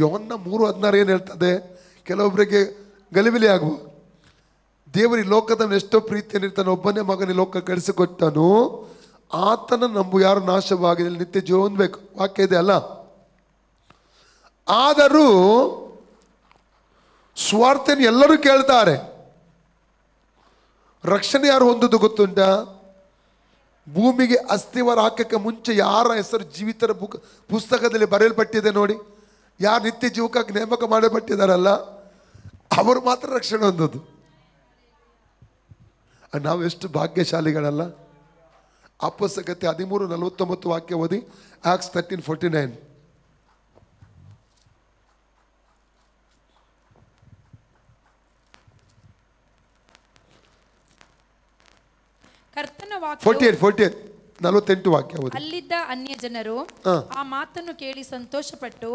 ಯೋಹನ್ನ 3:16 ಏನು ಹೇಳ್ತದೆ? ಕೆಲವೊಬ್ಬರಿಗೆ ಗಲಿಬಿಲಿ ಆಗುವ, ದೇವರು ಈ ಲೋಕದ ಎಷ್ಟೋ ಪ್ರೀತಿಯನ್ನಿರ್ತಾನೆ, ಒಬ್ಬನೇ ಮಗನ ಲೋಕ ಕಳಿಸಿಕೊಟ್ಟನು, ಆತನ ನಂಬು ಯಾರು ನಾಶವಾಗಿದೆ ನಿತ್ಯ ಜೀವ ಹೊಂದಬೇಕು. ವಾಕ್ಯ ಇದೆ ಅಲ್ಲ? ಆದರೂ ಸ್ವಾರ್ಥನ ಎಲ್ಲರೂ ಕೇಳ್ತಾರೆ. ರಕ್ಷಣೆ ಯಾರು ಹೊಂದೋದು ಗೊತ್ತುಂಟಾ? ಭೂಮಿಗೆ ಅಸ್ಥಿವಾರ ಹಾಕಕ್ಕೆ ಮುಂಚೆ ಯಾರ ಹೆಸರು ಜೀವಿತರ ಪುಸ್ತಕದಲ್ಲಿ ಬರೆಯಲ್ಪಟ್ಟಿದೆ ನೋಡಿ, ಯಾರು ನಿತ್ಯ ಜೀವಕ್ಕಾಗಿ ನೇಮಕ ಮಾಡಲ್ಪಟ್ಟಿದ್ದಾರಲ್ಲ, ಅವರು ಮಾತ್ರ ರಕ್ಷಣೆ ಹೊಂದೋದು. ನಾವೆಷ್ಟು ಭಾಗ್ಯಶಾಲಿಗಳಲ್ಲ. ಅಪೊಸ್ತಲಗತಿ 13:49 ವಾಕ್ಯ ಓದಿ. ಆಕ್ಟ್ಸ್ 13:49. ಕರ್ತನ ವಾಕ್ಯ 48 ವಾಕ್ಯ ಓದಿ. ಅಲ್ಲಿದ್ದ ಅನ್ಯ ಜನರು ಆ ಮಾತನ್ನು ಕೇಳಿ ಸಂತೋಷಪಟ್ಟು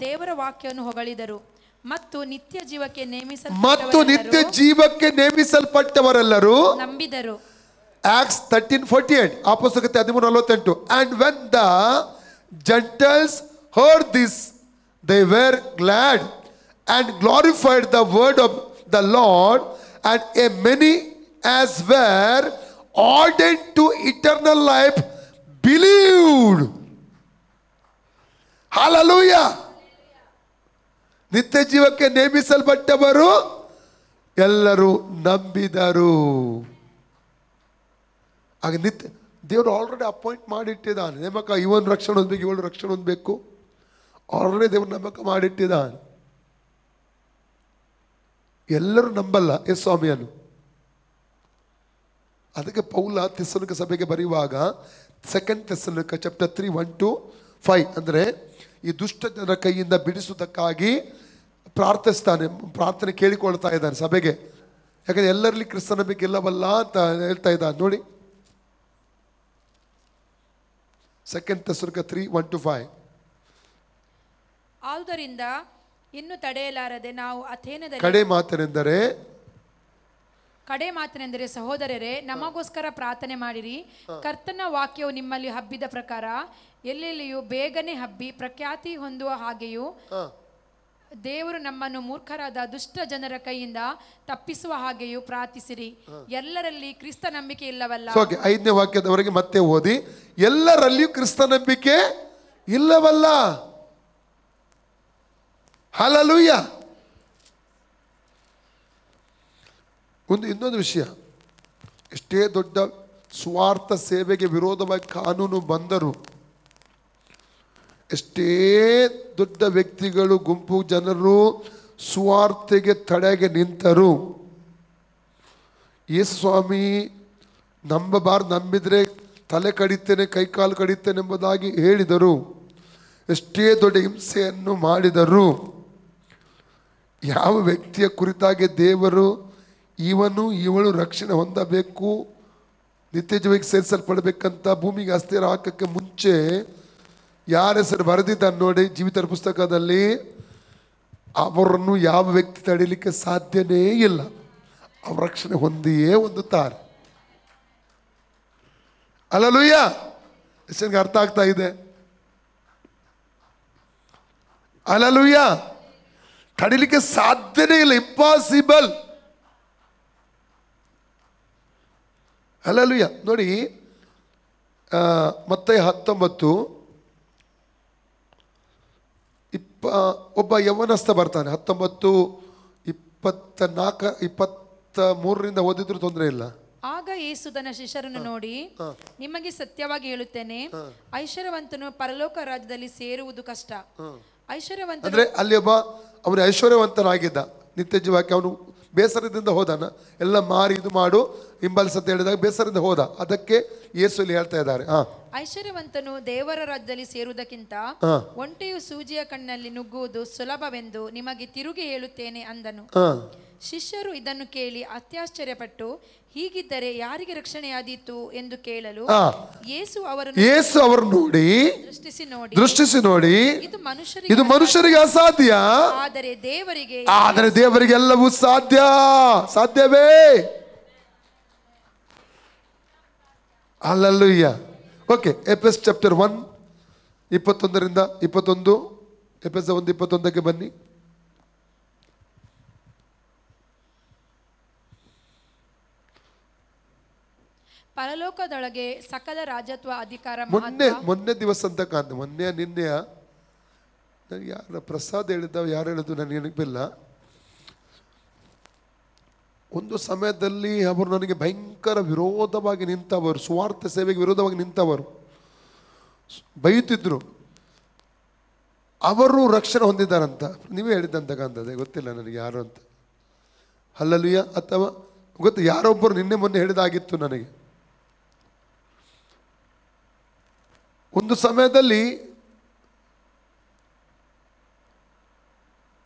ದೇವರ ವಾಕ್ಯವನ್ನು ಹೊಗಳಿದರು ಮತ್ತು ನಿತ್ಯ ಜೀವಕ್ಕೆ ನೇಮಿಸಲ್ಪಟ್ಟವರೆಲ್ಲರೂ ನಂಬಿದರು. Acts 13:48 ಅಪೊಸ್ತಲಗತಿ 13:48. And when the Gentiles heard this, they were glad and glorified the word of the Lord, and a many as were ordained to eternal life believed. Hallelujah. ನಿತ್ಯ ಜೀವಕ್ಕೆ ನೇಮಿಸಲ್ಪಟ್ಟವರು ಎಲ್ಲರೂ ನಂಬಿದರು. ಆಗ ದೇವರು ಆಲ್ರೆಡಿ ಅಪಾಯಿಂಟ್ ಮಾಡಿಟ್ಟಿದ್ದಾನೆ, ನೇಮಕ. ಇವನು ರಕ್ಷಣೆ ಹೊಂದಬೇಕು, ಇವಳು ರಕ್ಷಣೆ ಹೊಂದಬೇಕು, ಆಲ್ರೆಡಿ ದೇವರು ನೇಮಕ ಮಾಡಿಟ್ಟಿದ್ದಾನೆ. ಎಲ್ಲರೂ ನಂಬಲ್ಲ ಯೇಸು ಸ್ವಾಮಿಯನ್ನು. ಅದಕ್ಕೆ ಪೌಲ ಥೆಸಲೋನಿಕ ಸಭೆಗೆ ಬರೆಯುವಾಗ 2 ಥೆಸಲೋನಿಕ ಚಾಪ್ಟರ್ 3 1-5 ಅಂದರೆ ಈ ದುಷ್ಟ ಜನರ ಕೈಯಿಂದ ಬಿಡಿಸುವುದಕ್ಕಾಗಿ ಪ್ರಾರ್ಥಿಸ್ತಾನೆ, ಪ್ರಾರ್ಥನೆ ಕೇಳಿಕೊಳ್ತಾ ಇದ್ದಾನೆ ಸಭೆಗೆ. ಯಾಕಂದ್ರೆ ಎಲ್ಲರಲ್ಲಿ ಕ್ರಿಸ್ತ ನಂಬಿಕೆ ಇಲ್ಲವಲ್ಲ ಅಂತ ಹೇಳ್ತಾ ಇದ್ದಾನೆ ನೋಡಿ. 2 ಥೆಸಲೋನಿಕ 3 1-5. ಆದುದರಿಂದ ಇನ್ನು ತಡೆಯಲಾರದೆ ನಾವು ಅಥೇನದಲ್ಲಿ ಕಡೆ ಮಾತನೆಂದರೆ ಸಹೋದರರೇ, ನಮಗೋಸ್ಕರ ಪ್ರಾರ್ಥನೆ ಮಾಡಿರಿ. ಕರ್ತನ ವಾಕ್ಯವು ನಿಮ್ಮಲ್ಲಿ ಹಬ್ಬಿದ ಪ್ರಕಾರ ಎಲ್ಲೆಲ್ಲಿಯೂ ಬೇಗನೆ ಹಬ್ಬಿ ಪ್ರಖ್ಯಾತಿ ಹೊಂದುವ ಹಾಗೆಯೂ ದೇವರು ನಮ್ಮನ್ನು ಮೂರ್ಖರಾದ ದುಷ್ಟ ಜನರ ಕೈಯಿಂದ ತಪ್ಪಿಸುವ ಹಾಗೆಯೂ ಪ್ರಾರ್ಥಿಸಿರಿ. ಎಲ್ಲರಲ್ಲಿ ಕ್ರಿಸ್ತ ನಂಬಿಕೆ ಇಲ್ಲವಲ್ಲ. 5ನೇ ವಾಕ್ಯದವರೆಗೆ ಮತ್ತೆ ಓದಿ. ಎಲ್ಲರಲ್ಲಿಯೂ ಕ್ರಿಸ್ತ ನಂಬಿಕೆ ಇಲ್ಲವಲ್ಲ. ಹಲ್ಲೆಲೂಯಾ. ಇನ್ನೊಂದು ವಿಷಯ, ಎಷ್ಟೇ ದೊಡ್ಡ ಸ್ವಾರ್ಥ ಸೇವೆಗೆ ವಿರೋಧವಾಗಿ ಕಾನೂನು ಬಂದರು, ಎಷ್ಟೇ ದೊಡ್ಡ ವ್ಯಕ್ತಿಗಳು, ಗುಂಪು ಜನರು ಸ್ವಾರ್ಥೆಗೆ ತಡೆಗೆ ನಿಂತರು, ಯೇಸು ಸ್ವಾಮಿ ನಂಬಬಾರ್ದು, ನಂಬಿದ್ರೆ ತಲೆ ಕಡಿತೇನೆ, ಕೈಕಾಲು ಕಡಿತೇನೆ ಎಂಬುದಾಗಿ ಹೇಳಿದರು, ಎಷ್ಟೇ ದೊಡ್ಡ ಹಿಂಸೆಯನ್ನು ಮಾಡಿದರು, ಯಾವ ವ್ಯಕ್ತಿಯ ಕುರಿತಾಗಿ ದೇವರು ಇವಳು ರಕ್ಷಣೆ ಹೊಂದಬೇಕು, ನಿತ್ಯ ಜೀವಕ್ಕೆ ಸೇರಿಸಲ್ಪಡಬೇಕಂತ ಭೂಮಿಗೆ ಅಸ್ಥಿರ ಹಾಕಕ್ಕೆ ಮುಂಚೆ ಯಾರ ಹೆಸರು ಬರೆದಿದ್ದಾನೆ ನೋಡಿ ಜೀವಿತರ ಪುಸ್ತಕದಲ್ಲಿ, ಅವರನ್ನು ಯಾವ ವ್ಯಕ್ತಿ ತಡೀಲಿಕ್ಕೆ ಸಾಧ್ಯನೇ ಇಲ್ಲ. ಅವ್ರ ರಕ್ಷಣೆ ಹೊಂದಿಯೇ ಹೊಂದುತ್ತಾರೆ. ಹಲ್ಲೆಲೂಯಾ. ಎಷ್ಟನಿಗೆ ಅರ್ಥ ಆಗ್ತಾ ಇದೆ? ಹಲ್ಲೆಲೂಯಾ. ತಡಿಲಿಕ್ಕೆ ಸಾಧ್ಯನೇ ಇಲ್ಲ, ಇಂಪಾಸಿಬಲ್. ಹಲ್ಲೆಲೂಯಾ. ನೋಡಿ ಮತ್ತಾಯ 19 ಒಬ್ಬ ಯೌವನಸ್ಥ ಬರ್ತಾನೆ. 19:24-23 ಓದಿದ್ರು ತೊಂದರೆ ಇಲ್ಲ. ಆಗ ಯೇಸು ತನ್ನ ಶಿಷ್ಯರನ್ನು ನೋಡಿ, ನಿಮಗೆ ಸತ್ಯವಾಗಿ ಹೇಳುತ್ತೇನೆ, ಐಶ್ವರ್ಯವಂತನು ಪರಲೋಕ ರಾಜ್ಯದಲ್ಲಿ ಸೇರುವುದು ಕಷ್ಟ. ಐಶ್ವರ್ಯವಂತ ಅಂದ್ರೆ ಅಲ್ಲಿ ಅವನು ಐಶ್ವರ್ಯವಂತನಾಗಿದ್ದ, ನಿತ್ಯ ಜೀವಕ್ಕೆ ಅವನು ಬೇಸರದಿಂದ ಹೋದಾನ. ಎಲ್ಲ ಮಾರಿ ಇದು ಮಾಡು ಹಿಂಬಾಲಿಸ ಅಂತ ಹೇಳಿದಾಗ ಬೇಸರದಿಂದ ಹೋದ. ಅದಕ್ಕೆ ಯೇಸು ಇಲ್ಲಿ ಹೇಳ್ತಾ ಇದ್ದಾರೆ, ಐಶ್ವರ್ಯವಂತನು ದೇವರ ರಾಜ್ಯದಲ್ಲಿ ಸೇರುವುದಕ್ಕಿಂತ ಒಂಟೆಯು ಸೂಜಿಯ ಕಣ್ಣಲ್ಲಿ ನುಗ್ಗುವುದು ಸುಲಭವೆಂದು ನಿಮಗೆ ತಿರುಗಿ ಹೇಳುತ್ತೇನೆ ಅಂದನು. ಶಿಷ್ಯರು ಇದನ್ನು ಕೇಳಿ ಅತ್ಯಾಶ್ಚರ್ಯಪಟ್ಟು, ಹೀಗಿದ್ದರೆ ಯಾರಿಗೆ ರಕ್ಷಣೆಯಾದೀತು ಎಂದು ಕೇಳಲು ಯೇಸು ಅವರನ್ನು ದೃಷ್ಟಿಸಿ ನೋಡಿ, ಇದು ಮನುಷ್ಯರಿಗೆ ಅಸಾಧ್ಯ, ಆದರೆ ದೇವರಿಗೆ ಎಲ್ಲವೂ ಸಾಧ್ಯವೇ. ಹಲ್ಲೆಲೂಯ. ಓಕೆ, ಎಫೆಸ್ ಚಾಪ್ಟರ್ 1 21 ಎಫೆಸ 1:21 ಬನ್ನಿ. ಪರಲೋಕದೊಳಗೆ ಸಕಲ ರಾಜತ್ವ ಅಧಿಕಾರ. ಮೊನ್ನೆ ದಿವಸ ಅಂತ ಕಾಂತ, ನಿನ್ನೆಯ ನನಗೆ ಯಾರ ಪ್ರಸಾದ್ ಹೇಳಿದ್ದ, ಯಾರು ಹೇಳಿದ್ದು ನನಗೆ ನೆನಪಿಲ್ಲ. ಒಂದು ಸಮಯದಲ್ಲಿ ಅವರು ನನಗೆ ಭಯಂಕರ ವಿರೋಧವಾಗಿ ನಿಂತವರು, ಸ್ವಾರ್ಥ ಸೇವೆಗೆ ವಿರೋಧವಾಗಿ ನಿಂತವರು, ಬೈಯುತ್ತಿದ್ರು. ಅವರು ರಕ್ಷಣೆ ಹೊಂದಿದ್ದಾರಂತ ನೀವೇ ಹೇಳಿದ್ದಂತ ಕಾಂತದೆ, ಗೊತ್ತಿಲ್ಲ ನನಗೆ ಯಾರು ಅಂತ. ಹಲ್ಲೆಲೂಯಾ. ಅಥವಾ ಗೊತ್ತು, ಯಾರೊಬ್ಬರು ನಿನ್ನೆ ಮೊನ್ನೆ ಹೇಳಿದಾಗಿತ್ತು ನನಗೆ. ಒಂದು ಸಮಯದಲ್ಲಿ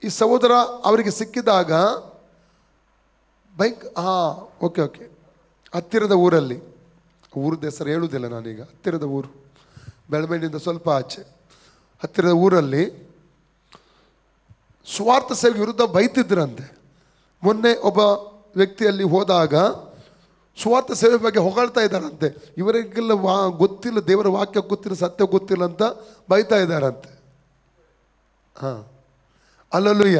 ಈ ಸಹೋದರ ಅವರಿಗೆ ಸಿಕ್ಕಿದಾಗ ಓಕೆ ಹತ್ತಿರದ ಊರಲ್ಲಿ, ಊರದ ಹೆಸರು ಹೇಳುವುದಿಲ್ಲ ನಾನೀಗ, ಹತ್ತಿರದ ಊರು ಬೆಳಮೆಣ್ಣಿಂದ ಸ್ವಲ್ಪ ಆಚೆ ಹತ್ತಿರದ ಊರಲ್ಲಿ ಸ್ವಾರ್ಥ ಸೇವೆಗೆ ವಿರುದ್ಧ ಬೈತಿದ್ರಂತೆ. ಮೊನ್ನೆ ಒಬ್ಬ ವ್ಯಕ್ತಿಯಲ್ಲಿ ಹೋದಾಗ ಸ್ವಾರ್ಥ ಸೇವೆ ಬಗ್ಗೆ ಹೊಗಳ್ತಾ ಇದ್ದಾರಂತೆ. ಇವರಿಗೆಲ್ಲ ಗೊತ್ತಿಲ್ಲ, ದೇವರ ವಾಕ್ಯ ಗೊತ್ತಿಲ್ಲ, ಸತ್ಯ ಗೊತ್ತಿಲ್ಲ ಅಂತ ಬೈತಾ ಇದ್ದಾರಂತೆ. Hallelujah,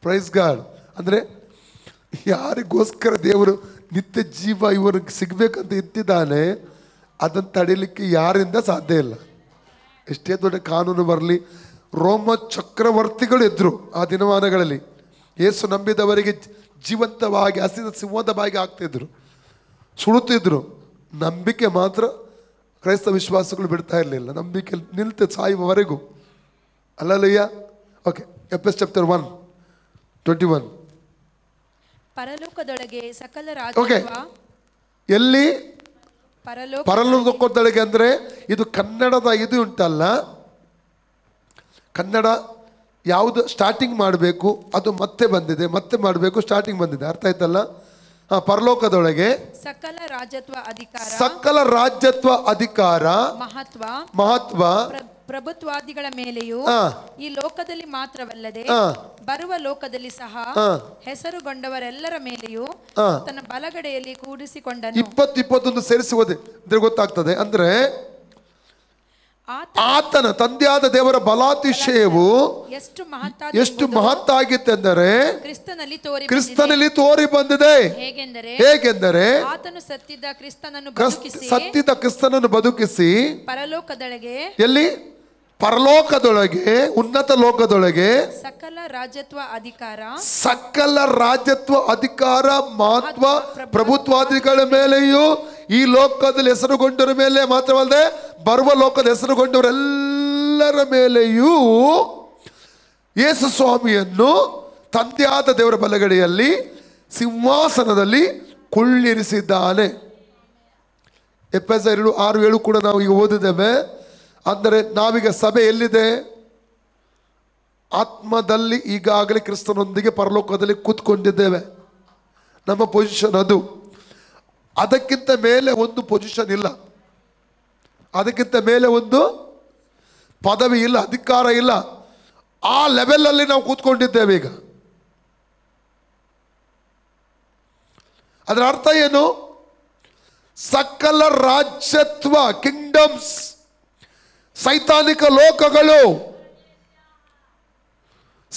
praise God. ಅಂದರೆ ಯಾರಿಗೋಸ್ಕರ ದೇವರು ನಿತ್ಯ ಜೀವ ಇವರಿಗೆ ಸಿಗಬೇಕಂತ ಇತ್ತಿದ್ದಾನೆ, ಅದನ್ನು ತಡೀಲಿಕ್ಕೆ ಯಾರಿಂದ ಸಾಧ್ಯ ಇಲ್ಲ. ಎಷ್ಟೇ ದೊಡ್ಡ ಕಾನೂನು ಬರಲಿ. ರೋಮ ಚಕ್ರವರ್ತಿಗಳು ಇದ್ದರು ಆ ದಿನಮಾನಗಳಲ್ಲಿ. ಯೇಸು ನಂಬಿದವರಿಗೆ ಜೀವಂತವಾಗಿ ಹಸಿದ ಸಿಂಹದ ಬಾಯಿಗೆ ಆಗ್ತಿದ್ರು, ಸುಡುತ್ತಿದ್ರು. ನಂಬಿಕೆ ಮಾತ್ರ ಕ್ರೈಸ್ತ ವಿಶ್ವಾಸಗಳು ಬಿಡ್ತಾ ಇರಲಿಲ್ಲ, ನಂಬಿಕೆ ನಿಲ್ತು ಸಾಯುವವರೆಗೂ. ಹಲ್ಲೆಲೂಯಾ. ಓಕೆ, ಎಫೆಸ ಚಾಪ್ಟರ್ 1:21. ಪರಲೋಕದೊಳಗೆ ಸಕಲ ರಾಜತ್ವ. ಎಲ್ಲಿ ಪರಲೋಕದೊಳಗೆ ಅಂದ್ರೆ ಇದು ಕನ್ನಡದ ಇದು ಉಂಟಲ್ಲ, ಕನ್ನಡ ಯಾವುದು ಸ್ಟಾರ್ಟಿಂಗ್ ಮಾಡಬೇಕು ಅದು ಮತ್ತೆ ಬಂದಿದೆ, ಮತ್ತೆ ಮಾಡಬೇಕು ಸ್ಟಾರ್ಟಿಂಗ್ ಬಂದಿದೆ. ಅರ್ಥ ಆಯ್ತಲ್ಲ? ಪರಲೋಕದೊಳಗೆ ಸಕಲ ರಾಜ್ಯತ್ವ ಅಧಿಕಾರ ಮಹತ್ವ ಪ್ರಭುತ್ವಾದಿಗಳ ಮೇಲೆಯೂ ಈ ಲೋಕದಲ್ಲಿ ಮಾತ್ರವಲ್ಲದೆ ಬರುವ ಲೋಕದಲ್ಲಿ ಸಹ ಹೆಸರುಗೊಂಡವರೆಲ್ಲರ ಮೇಲೆಯೂ ತನ್ನ ಬಲಗಡೆಯಲ್ಲಿ ಕೂಡಿಸಿಕೊಂಡನು. 20-21 ಸೇರಿಸಿ ಓದಿ ಗೊತ್ತಾಗ್ತದೆ. ಅಂದ್ರೆ ಆತನ ತಂದೆಯಾದ ದೇವರ ಬಲಾತಿಶಯವು ಎಷ್ಟು ಮಹತ್ತಾಗಿತ್ತೆಂದರೆ ಕ್ರಿಸ್ತನಲ್ಲಿ ತೋರಿ ಬಂದಿದೆ. ಹೇಗೆಂದರೆ ಆತನು ಸತ್ತಿದ ಕ್ರಿಸ್ತನನ್ನು ಬದುಕಿಸಿ ಪರಲೋಕದೊಳಗೆ, ಎಲ್ಲಿ? ಪರಲೋಕದೊಳಗೆ, ಉನ್ನತ ಲೋಕದೊಳಗೆ ಸಕಲ ರಾಜ್ಯತ್ವ ಅಧಿಕಾರ ಮಹತ್ವ ಪ್ರಭುತ್ವಾದಿಗಳ ಮೇಲೆಯೂ ಈ ಲೋಕದಲ್ಲಿ ಹೆಸರುಗೊಂಡರ ಮೇಲೆ ಮಾತ್ರವಲ್ಲದೆ ಬರುವ ಲೋಕದ ಹೆಸರುಗೊಂಡವರೆಲ್ಲರ ಮೇಲೆಯೂ ಯೇಸು ಸ್ವಾಮಿಯನ್ನು ತಂದೆಯಾದ ದೇವರ ಬಲಗಡೆಯಲ್ಲಿ ಸಿಂಹಾಸನದಲ್ಲಿ ಕುಳ್ಳಿರಿಸಿದ್ದಾನೆ. ಎಫೆಸ 2:6-7 ಕೂಡ ನಾವು ಈಗ ಓದಿದ್ದೇವೆ. ಅಂದರೆ ನಾವೀಗ ಸಭೆ ಎಲ್ಲಿದೆ? ಆತ್ಮದಲ್ಲಿ ಈಗಾಗಲೇ ಕ್ರಿಸ್ತನೊಂದಿಗೆ ಪರಲೋಕದಲ್ಲಿ ಕೂತ್ಕೊಂಡಿದ್ದೇವೆ. ನಮ್ಮ ಪೊಸಿಷನ್ ಅದು. ಅದಕ್ಕಿಂತ ಮೇಲೆ ಒಂದು ಪೊಸಿಷನ್ ಇಲ್ಲ, ಅದಕ್ಕಿಂತ ಮೇಲೆ ಒಂದು ಪದವಿ ಇಲ್ಲ, ಅಧಿಕಾರ ಇಲ್ಲ. ಆ ಲೆವೆಲಲ್ಲಿ ನಾವು ಕೂತ್ಕೊಂಡಿದ್ದೇವೆ ಈಗ. ಅದರ ಅರ್ಥ ಏನು? ಸಕಲ ರಾಜ್ಯತ್ವ, ಕಿಂಗ್ಡಮ್ಸ್, ಸೈತಾನಿಕ ಲೋಕಗಳು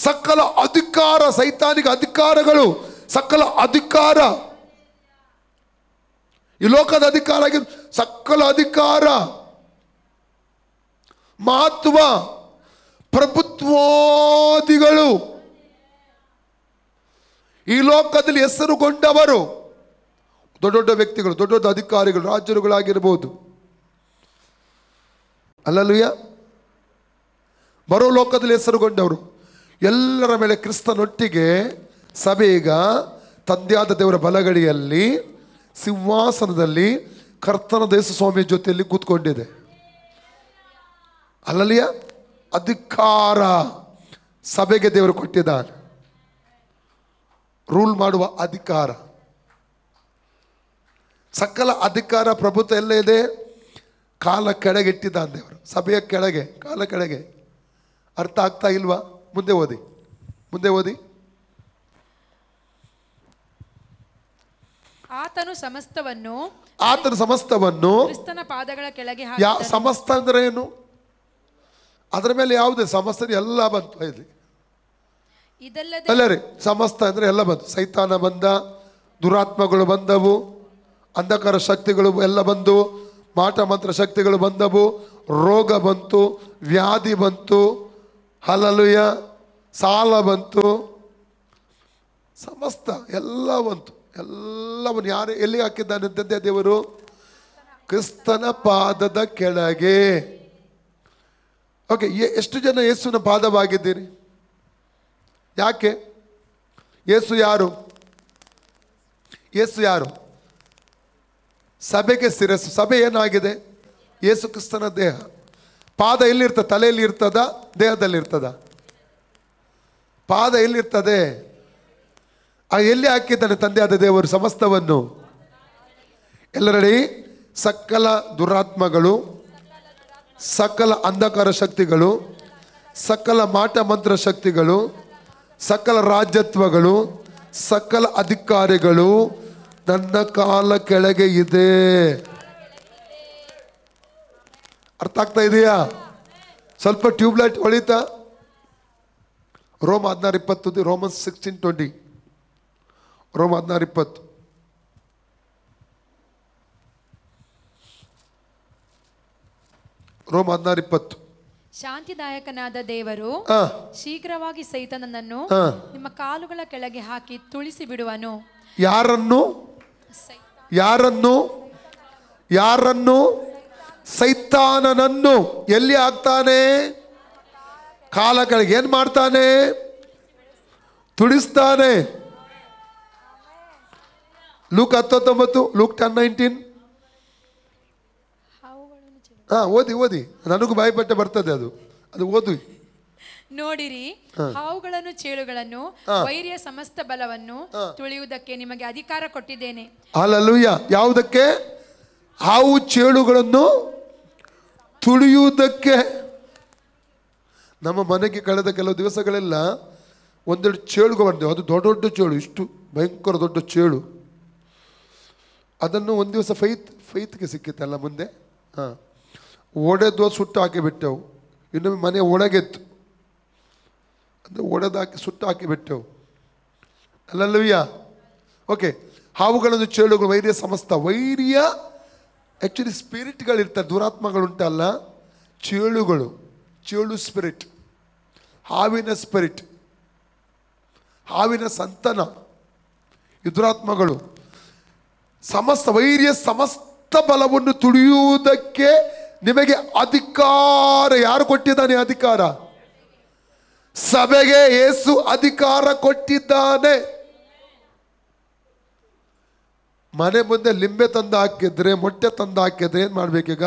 ಸಕಲ ಅಧಿಕಾರ, ಸೈತಾನಿಕ ಅಧಿಕಾರಗಳು, ಸಕಲ ಅಧಿಕಾರ, ಈ ಲೋಕದ ಅಧಿಕಾರ, ಸಕಲ ಅಧಿಕಾರ, ಮಹತ್ವ, ಪ್ರಭುತ್ವಾದಿಗಳು, ಈ ಲೋಕದಲ್ಲಿ ಹೆಸರುಗೊಂಡವರು, ದೊಡ್ಡ ದೊಡ್ಡ ವ್ಯಕ್ತಿಗಳು, ದೊಡ್ಡ ದೊಡ್ಡ ಅಧಿಕಾರಿಗಳು, ರಾಜರುಗಳಾಗಿರ್ಬೋದು, ಅಲ್ಲಲುಯ್ಯ, ಬರೋ ಲೋಕದಲ್ಲಿ ಹೆಸರುಗೊಂಡವರು ಎಲ್ಲರ ಮೇಲೆ ಕ್ರಿಸ್ತನೊಟ್ಟಿಗೆ ಸಭೆ ಈಗ ತಂದೆಯಾದ ದೇವರ ಬಲಗಡೆಯಲ್ಲಿ ಸಿಂಹಾಸನದಲ್ಲಿ ಕರ್ತನ ದೇಶ ಸ್ವಾಮಿಯ ಜೊತೆಯಲ್ಲಿ ಕೂತ್ಕೊಂಡಿದೆ. ಅಲ್ಲಲಿಯ ಅಧಿಕಾರ ಸಭೆಗೆ ದೇವರು ಕೊಟ್ಟಿದ್ದಾನೆ, ರೂಲ್ ಮಾಡುವ ಅಧಿಕಾರ, ಸಕಲ ಅಧಿಕಾರ ಪ್ರಭುತ್ವ ಎಲ್ಲ ಇದೆ. ಕಾಲ ಕೆಳಗೆ ಇಟ್ಟಿದ್ದಾನೆ ದೇವರು, ಸಭೆಯ ಕೆಳಗೆ, ಕಾಲ ಕೆಳಗೆ. ಅರ್ಥ ಆಗ್ತಾ ಇಲ್ವಾ? ಮುಂದೆ ಓದಿ, ಮುಂದೆ ಓದಿ. ಆತನು ಸಮಸ್ತವನ್ನು ಕ್ರಿಸ್ತನ ಪಾದಗಳ ಕೆಳಗೆ ಸಮಸ್ತ ಅಂದ್ರೆ ಏನು? ಅದರ ಮೇಲೆ ಯಾವುದೇ ಸಮಸ್ತ ಎಲ್ಲ ಬಂತು ಇಲ್ಲಿ, ಅಲ್ಲ ರೀ, ಸಮಸ್ತ ಅಂದ್ರೆ ಎಲ್ಲ ಬಂತು. ಸೈತಾನ ಬಂದ, ದುರಾತ್ಮಗಳು ಬಂದವು, ಅಂಧಕಾರ ಶಕ್ತಿಗಳು ಎಲ್ಲ ಬಂದು, ಮಾಟ ಮಂತ್ರ ಶಕ್ತಿಗಳು ಬಂದವು, ರೋಗ ಬಂತು, ವ್ಯಾಧಿ ಬಂತು, ಹಲಲುಯ, ಸಾಲ ಬಂತು, ಸಮಸ್ತ ಎಲ್ಲ ಬಂತು. ಎಲ್ಲವನ್ನು ಯಾರು ಎಲ್ಲಿಗೆ ಹಾಕಿದ್ದಾನೆ ಅಂತಂದೆ ದೇವರು? ಕ್ರಿಸ್ತನ ಪಾದದ ಕೆಳಗೆ. ಓಕೆ, ಎಷ್ಟು ಜನ ಯೇಸುವಿನ ಪಾದವಾಗಿದ್ದೀರಿ? ಯಾಕೆ? ಯೇಸು ಯಾರು? ಯೇಸು ಯಾರು? ಸಭೆಗೆ ಶಿರಸ್ಸು. ಸಭೆ ಏನಾಗಿದೆ? ಯೇಸು ಕ್ರಿಸ್ತನ ದೇಹ. ಪಾದ ಎಲ್ಲಿರ್ತದೆ? ತಲೆಯಲ್ಲಿ ಇರ್ತದ, ದೇಹದಲ್ಲಿ ಇರ್ತದ? ಪಾದ ಎಲ್ಲಿರ್ತದೆ? ಎಲ್ಲಿ ಹಾಕಿದ್ದಾನೆ ತಂದೆಯಾದ ದೇವರು ಸಮಸ್ತವನ್ನು? ಎಲ್ಲರಡಿ ಸಕಲ ದುರಾತ್ಮಗಳು, ಸಕಲ ಅಂಧಕಾರ ಶಕ್ತಿಗಳು, ಸಕಲ ಮಾಟ ಮಂತ್ರ ಶಕ್ತಿಗಳು, ಸಕಲ ರಾಜ್ಯತ್ವಗಳು, ಸಕಲ ಅಧಿಕಾರಿಗಳು ನನ್ನ ಕಾಲ ಕೆಳಗೆ ಇದೆ. ಅರ್ಥ ಆಗ್ತಾ ಇದೆಯಾ? ಸ್ವಲ್ಪ ಟ್ಯೂಬ್ಲೈಟ್ ಹೊಳಿತಾ? ರೋಮ 16:20, ರೋಮನ್ಸ್ 16:20, ರೋಮ 16:20. ರೋಮ 16:20. ಶಾಂತಿದಾಯಕನಾದ ದೇವರು ಶೀಘ್ರವಾಗಿ ಸೈತಾನನನ್ನು ನಿಮ್ಮ ಕಾಲುಗಳ ಕೆಳಗೆ ಹಾಕಿ ತುಳಿಸಿ ಬಿಡುವನು. ಯಾರನ್ನು? ಯಾರನ್ನು? ಯಾರನ್ನು? ಸೈತಾನನನ್ನು. ಎಲ್ಲಿ ಹಾಕ್ತಾನೆ? ಕಾಲ ಕೆಳಗೆ. ಏನ್ ಮಾಡ್ತಾನೆ? ತುಳಿಸ್ತಾನೆ. Luke 19, Luke 10:19. ಓದಿ ಓದಿ, ನನಗೂ ಬಾಯಿಪಟ್ಟೆ ಬರ್ತದೆ ಅದು ಓದು. ನೋಡಿರಿ, ಹಾವುಗಳನ್ನು ಚೇಳುಗಳನ್ನು ವೈರಿಯ ಸಮಸ್ತ ಬಲವನ್ನು ತುಳಿಯುವುದಕ್ಕೆ ನಿಮಗೆ ಅಧಿಕಾರ ಕೊಟ್ಟಿದ್ದೇನೆ. ಹಲ್ಲೆಲೂಯಾ. ಯಾವುದಕ್ಕೆ? ಹಾವು ಚೇಳುಗಳನ್ನು ತುಳಿಯುವುದಕ್ಕೆ. ನಮ್ಮ ಮನೆಗೆ ಕಳೆದ ಕೆಲವು ದಿವಸಗಳೆಲ್ಲ ಒಂದೆರಡು ಚೇಳುಗಳು ಬಂದೆವು. ಅದು ದೊಡ್ಡ ದೊಡ್ಡ ಚೇಳು, ಇಷ್ಟು ಭಯಂಕರ ದೊಡ್ಡ ಚೇಳು. ಅದನ್ನು ಒಂದು ದಿವಸ ಫೈತ್ಗೆ ಸಿಕ್ಕಿತ್ತಲ್ಲ ಮುಂದೆ, ಒಡೆದು ಸುಟ್ಟು ಹಾಕಿಬಿಟ್ಟೆವು. ಇನ್ನೊಮ್ಮೆ ಮನೆ ಒಳಗೆತ್ತು, ಅಂದರೆ ಒಡೆದಾಕಿ ಸುಟ್ಟು ಹಾಕಿಬಿಟ್ಟೆವು. ಅಲ್ಲಲ್ಲೂಯ್ಯ. ಓಕೆ, ಹಾವುಗಳನ್ನು ಚೇಳುಗಳು ವೈರ್ಯ ಸಮಸ್ತ. ವೈರ್ಯ ಆ್ಯಕ್ಚುಲಿ ಸ್ಪಿರಿಟ್ಗಳಿರ್ತಾರೆ, ದುರಾತ್ಮಗಳುಂಟಲ್ಲ, ಚೇಳುಗಳು, ಚೇಳು ಸ್ಪಿರಿಟ್, ಹಾವಿನ ಸ್ಪಿರಿಟ್, ಹಾವಿನ ಸಂತಾನ, ಈ ದುರಾತ್ಮಗಳು. ಸಮಸ್ತ ವೈರ್ಯ ಸಮಸ್ತ ಬಲವನ್ನು ತುಳಿಯುವುದಕ್ಕೆ ನಿಮಗೆ ಅಧಿಕಾರ ಯಾರು ಕೊಟ್ಟಿದ್ದಾನೆ? ಅಧಿಕಾರ ಸಭೆಗೆ ಯೇಸು ಅಧಿಕಾರ ಕೊಟ್ಟಿದ್ದಾನೆ. ಮನೆ ಮುಂದೆ ಲಿಂಬೆ ತಂದು ಹಾಕಿದ್ರೆ, ಮೊಟ್ಟೆ ತಂದು ಹಾಕಿದ್ರೆ ಏನು ಮಾಡಬೇಕೀಗ?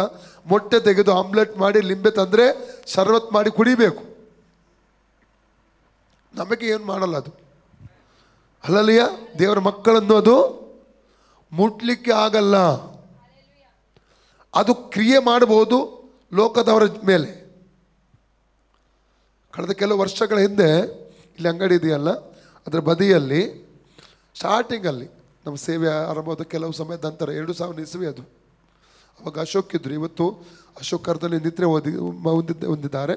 ಮೊಟ್ಟೆ ತೆಗೆದು ಆಮ್ಲೆಟ್ ಮಾಡಿ, ಲಿಂಬೆ ತಂದರೆ ಶರ್ಬತ್ ಮಾಡಿ ಕುಡಿಬೇಕು. ನಮಗೆ ಏನು ಮಾಡಲ್ಲ ಅದು. ಅಲ್ಲಲ್ಲಿಯ ದೇವರ ಮಕ್ಕಳನ್ನು ಅದು ಮುಟ್ಲಿಕ್ಕೆ ಆಗಲ್ಲ. ಅದು ಕ್ರಿಯೆ ಮಾಡಬಹುದು ಲೋಕದವರ ಮೇಲೆ. ಕಳೆದ ಕೆಲವು ವರ್ಷಗಳ ಹಿಂದೆ ಇಲ್ಲಿ ಅಂಗಡಿ ಇದೆಯಲ್ಲ, ಅದರ ಬದಿಯಲ್ಲಿ ಸ್ಟಾರ್ಟಿಂಗಲ್ಲಿ ನಮ್ಮ ಸೇವೆ ಆರಂಭವಾದ ಕೆಲವು ಸಮಯದ ನಂತರ 2000 ಇಸ್ವಿ ಅದು. ಅವಾಗ ಅಶೋಕ್ ಇದ್ರು. ಇವತ್ತು ಅಶೋಕ್ ಅರ್ಧದಲ್ಲಿ ನಿದ್ರೆ ಹೊಂದಿದ್ದಾರೆ.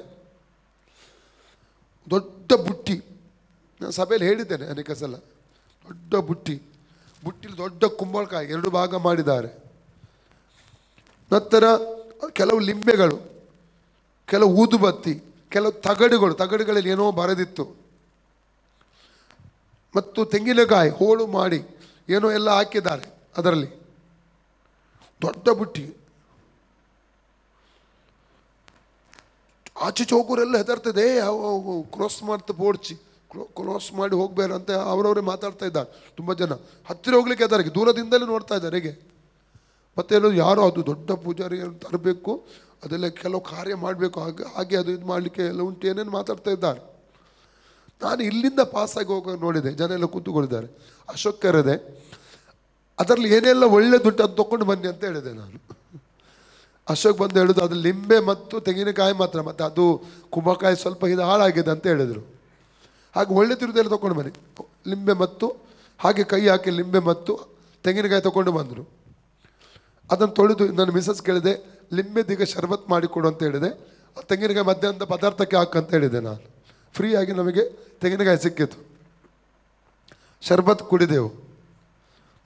ದೊಡ್ಡ ಬುಟ್ಟಿ ನಾನು ಸಭೆಯಲ್ಲಿ ಹೇಳಿದ್ದೇನೆ ಅನೇಕ ಸಲ. ದೊಡ್ಡ ಬುಟ್ಟಿಲಿ ದೊಡ್ಡ ಕುಂಬಳಕಾಯಿ 2 ಭಾಗ ಮಾಡಿದ್ದಾರೆ. ನಂತರ ಕೆಲವು ಲಿಂಬೆಗಳು, ಕೆಲವು ಊದುಬತ್ತಿ, ಕೆಲವು ತಗಡುಗಳಲ್ಲಿ ಏನೋ ಬರೆದಿತ್ತು, ಮತ್ತು ತೆಂಗಿನಕಾಯಿ ಹೋಳು ಮಾಡಿ ಏನೋ ಎಲ್ಲ ಹಾಕಿದ್ದಾರೆ ಅದರಲ್ಲಿ. ದೊಡ್ಡ ಬುಟ್ಟಿ. ಆಚೆ ಚೌಕೂರೆಲ್ಲ ಹೆದರ್ತದೆ, ಕ್ರಾಸ್ ಕ್ರಾಸ್ ಮಾಡಿ ಹೋಗ್ಬೇಡ ಅಂತ ಅವರವರೇ ಮಾತಾಡ್ತಾ ಇದ್ದಾರೆ. ತುಂಬ ಜನ ಹತ್ತಿರ ಹೋಗ್ಲಿಕ್ಕೆ ಹೆದರಿ, ದೂರದಿಂದಲೇ ನೋಡ್ತಾ ಇದ್ದಾರೆ ಹೇಗೆ. ಮತ್ತೇನೋ ಯಾರೋ ಅದು ದೊಡ್ಡ ಪೂಜಾರಿ ತರಬೇಕು, ಅದೆಲ್ಲ ಕೆಲವು ಕಾರ್ಯ ಮಾಡಬೇಕು, ಹಾಗೆ ಅದು ಇದು ಮಾಡಲಿಕ್ಕೆ ಎಲ್ಲ ಉಂಟು, ಏನೇನು ಮಾತಾಡ್ತಾ ಇದ್ದಾರೆ. ನಾನು ಇಲ್ಲಿಂದ ಪಾಸಾಗಿ ಹೋಗೋ ನೋಡಿದೆ, ಜನ ಎಲ್ಲ ಕೂತ್ಕೊಂಡಿದ್ದಾರೆ. ಅಶೋಕ್ ಕರೆದೆ, ಅದರಲ್ಲಿ ಏನೆಲ್ಲ ಒಳ್ಳೆದುಂಟು ಅದು ತೊಗೊಂಡು ಬನ್ನಿ ಅಂತ ಹೇಳಿದೆ ನಾನು. ಅಶೋಕ್ ಬಂದು ಹೇಳೋದು ಅದು ಲಿಂಬೆ ಮತ್ತು ತೆಂಗಿನಕಾಯಿ ಮಾತ್ರ, ಮತ್ತು ಅದು ಕುಂಬಳಕಾಯಿ ಸ್ವಲ್ಪ ಇದು ಹಾಳಾಗಿದೆ ಅಂತ ಹೇಳಿದರು. ಹಾಗೆ ಒಳ್ಳೆದಿರೋದೆಲ್ಲ ತೊಗೊಂಡು ಬನ್ನಿ. ಲಿಂಬೆ ಮತ್ತು ಹಾಗೆ ಕೈ ಹಾಕಿ ಲಿಂಬೆ ಮತ್ತು ತೆಂಗಿನಕಾಯಿ ತೊಗೊಂಡು ಬಂದರು. ಅದನ್ನು ತೊಳೆದು ನನ್ನ ಮಿಸಸ್ ಕೇಳಿದೆ, ಲಿಂಬೆದೀಗ ಶರ್ಬತ್ ಮಾಡಿಕೊಡು ಅಂತ ಹೇಳಿದೆ. ತೆಂಗಿನಕಾಯಿ ಮಧ್ಯಾಹ್ನದ ಪದಾರ್ಥಕ್ಕೆ ಹಾಕಂತ ಹೇಳಿದೆ ನಾನು. ಫ್ರೀಯಾಗಿ ನಮಗೆ ತೆಂಗಿನಕಾಯಿ ಸಿಕ್ಕಿತು, ಶರ್ಬತ್ ಕುಡಿದೆವು.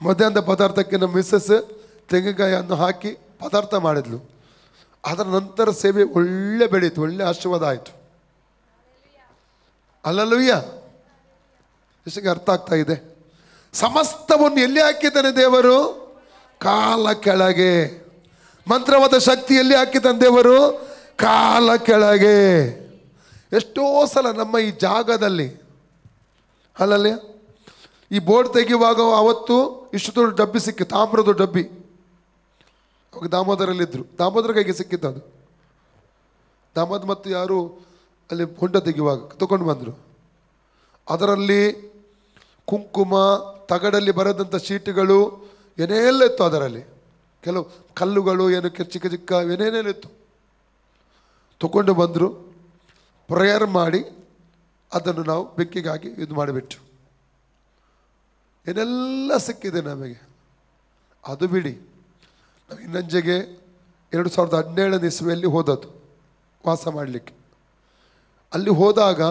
ಮಧ್ಯಾಹ್ನದ ಪದಾರ್ಥಕ್ಕೆ ನಮ್ಮ ಮಿಸ್ಸಸ್ ತೆಂಗಿನಕಾಯಿಯನ್ನು ಹಾಕಿ ಪದಾರ್ಥ ಮಾಡಿದ್ಲು. ಅದರ ನಂತರ ಸೇವೆ ಒಳ್ಳೆ ಬೆಳೀತು, ಒಳ್ಳೆ ಆಶೀರ್ವಾದ ಆಯಿತು. ಅಲ್ಲಲ್ಲೂಯ್ಯ, ಎಷ್ಟಿಗೆ ಅರ್ಥ ಆಗ್ತಾ ಇದೆ? ಸಮಸ್ತವನ್ನು ಎಲ್ಲಿ ಹಾಕಿದ್ದಾನೆ ದೇವರು? ಕಾಲ ಕೆಳಗೆ. ಮಂತ್ರವಾದ ಶಕ್ತಿ ಎಲ್ಲಿ ಹಾಕಿದ್ದಾನೆ ದೇವರು? ಕಾಲ ಕೆಳಗೆ. ಎಷ್ಟೋ ಸಲ ನಮ್ಮ ಈ ಜಾಗದಲ್ಲಿ ಅಲ್ಲಲ್ಲೇ ಈ ಬೋರ್ಡ್ ತೆಗೆಯುವಾಗ ಅವತ್ತು ಇಷ್ಟು ದೊಡ್ಡ ಡಬ್ಬಿ ಸಿಕ್ಕಿ, ತಾಮ್ರದ ಡಬ್ಬಿ. ಅವಾಗ ದಾಮೋದರಲ್ಲಿದ್ದರು, ದಾಮೋದರ ಕೈಗೆ ಸಿಕ್ಕಿತ್ತು ಅದು. ದಾಮೋದ್ ಮತ್ತು ಯಾರು ಅಲ್ಲಿ ಹೊಂಡ ತೆಗೆಯುವಾಗ ತಗೊಂಡು ಬಂದರು. ಅದರಲ್ಲಿ ಕುಂಕುಮ, ತಗಡಲ್ಲಿ ಬರೆದಂಥ ಶೀಟುಗಳು ಏನೆಲ್ಲ ಇತ್ತು. ಅದರಲ್ಲಿ ಕೆಲವು ಕಲ್ಲುಗಳು ಏನು ಚಿಕ್ಕ ಚಿಕ್ಕ ಏನೇನೆಲ್ಲ ಇತ್ತು. ತಗೊಂಡು ಬಂದರು, ಪ್ರೇಯರ್ ಮಾಡಿ ಅದನ್ನು ನಾವು ಬೆಕ್ಕಿಗಾಗಿ ಇದು ಮಾಡಿಬಿಟ್ಟು ಏನೆಲ್ಲ ಸಿಕ್ಕಿದೆ ನಮಗೆ. ಅದು ಬಿಡಿ, ನಾವು ಇನ್ನಂಜೆಗೆ 2017 ಇಸ್ವಿಯಲ್ಲಿ ಹೋದದ್ದು ವಾಸ ಮಾಡಲಿಕ್ಕೆ. ಅಲ್ಲಿ ಹೋದಾಗ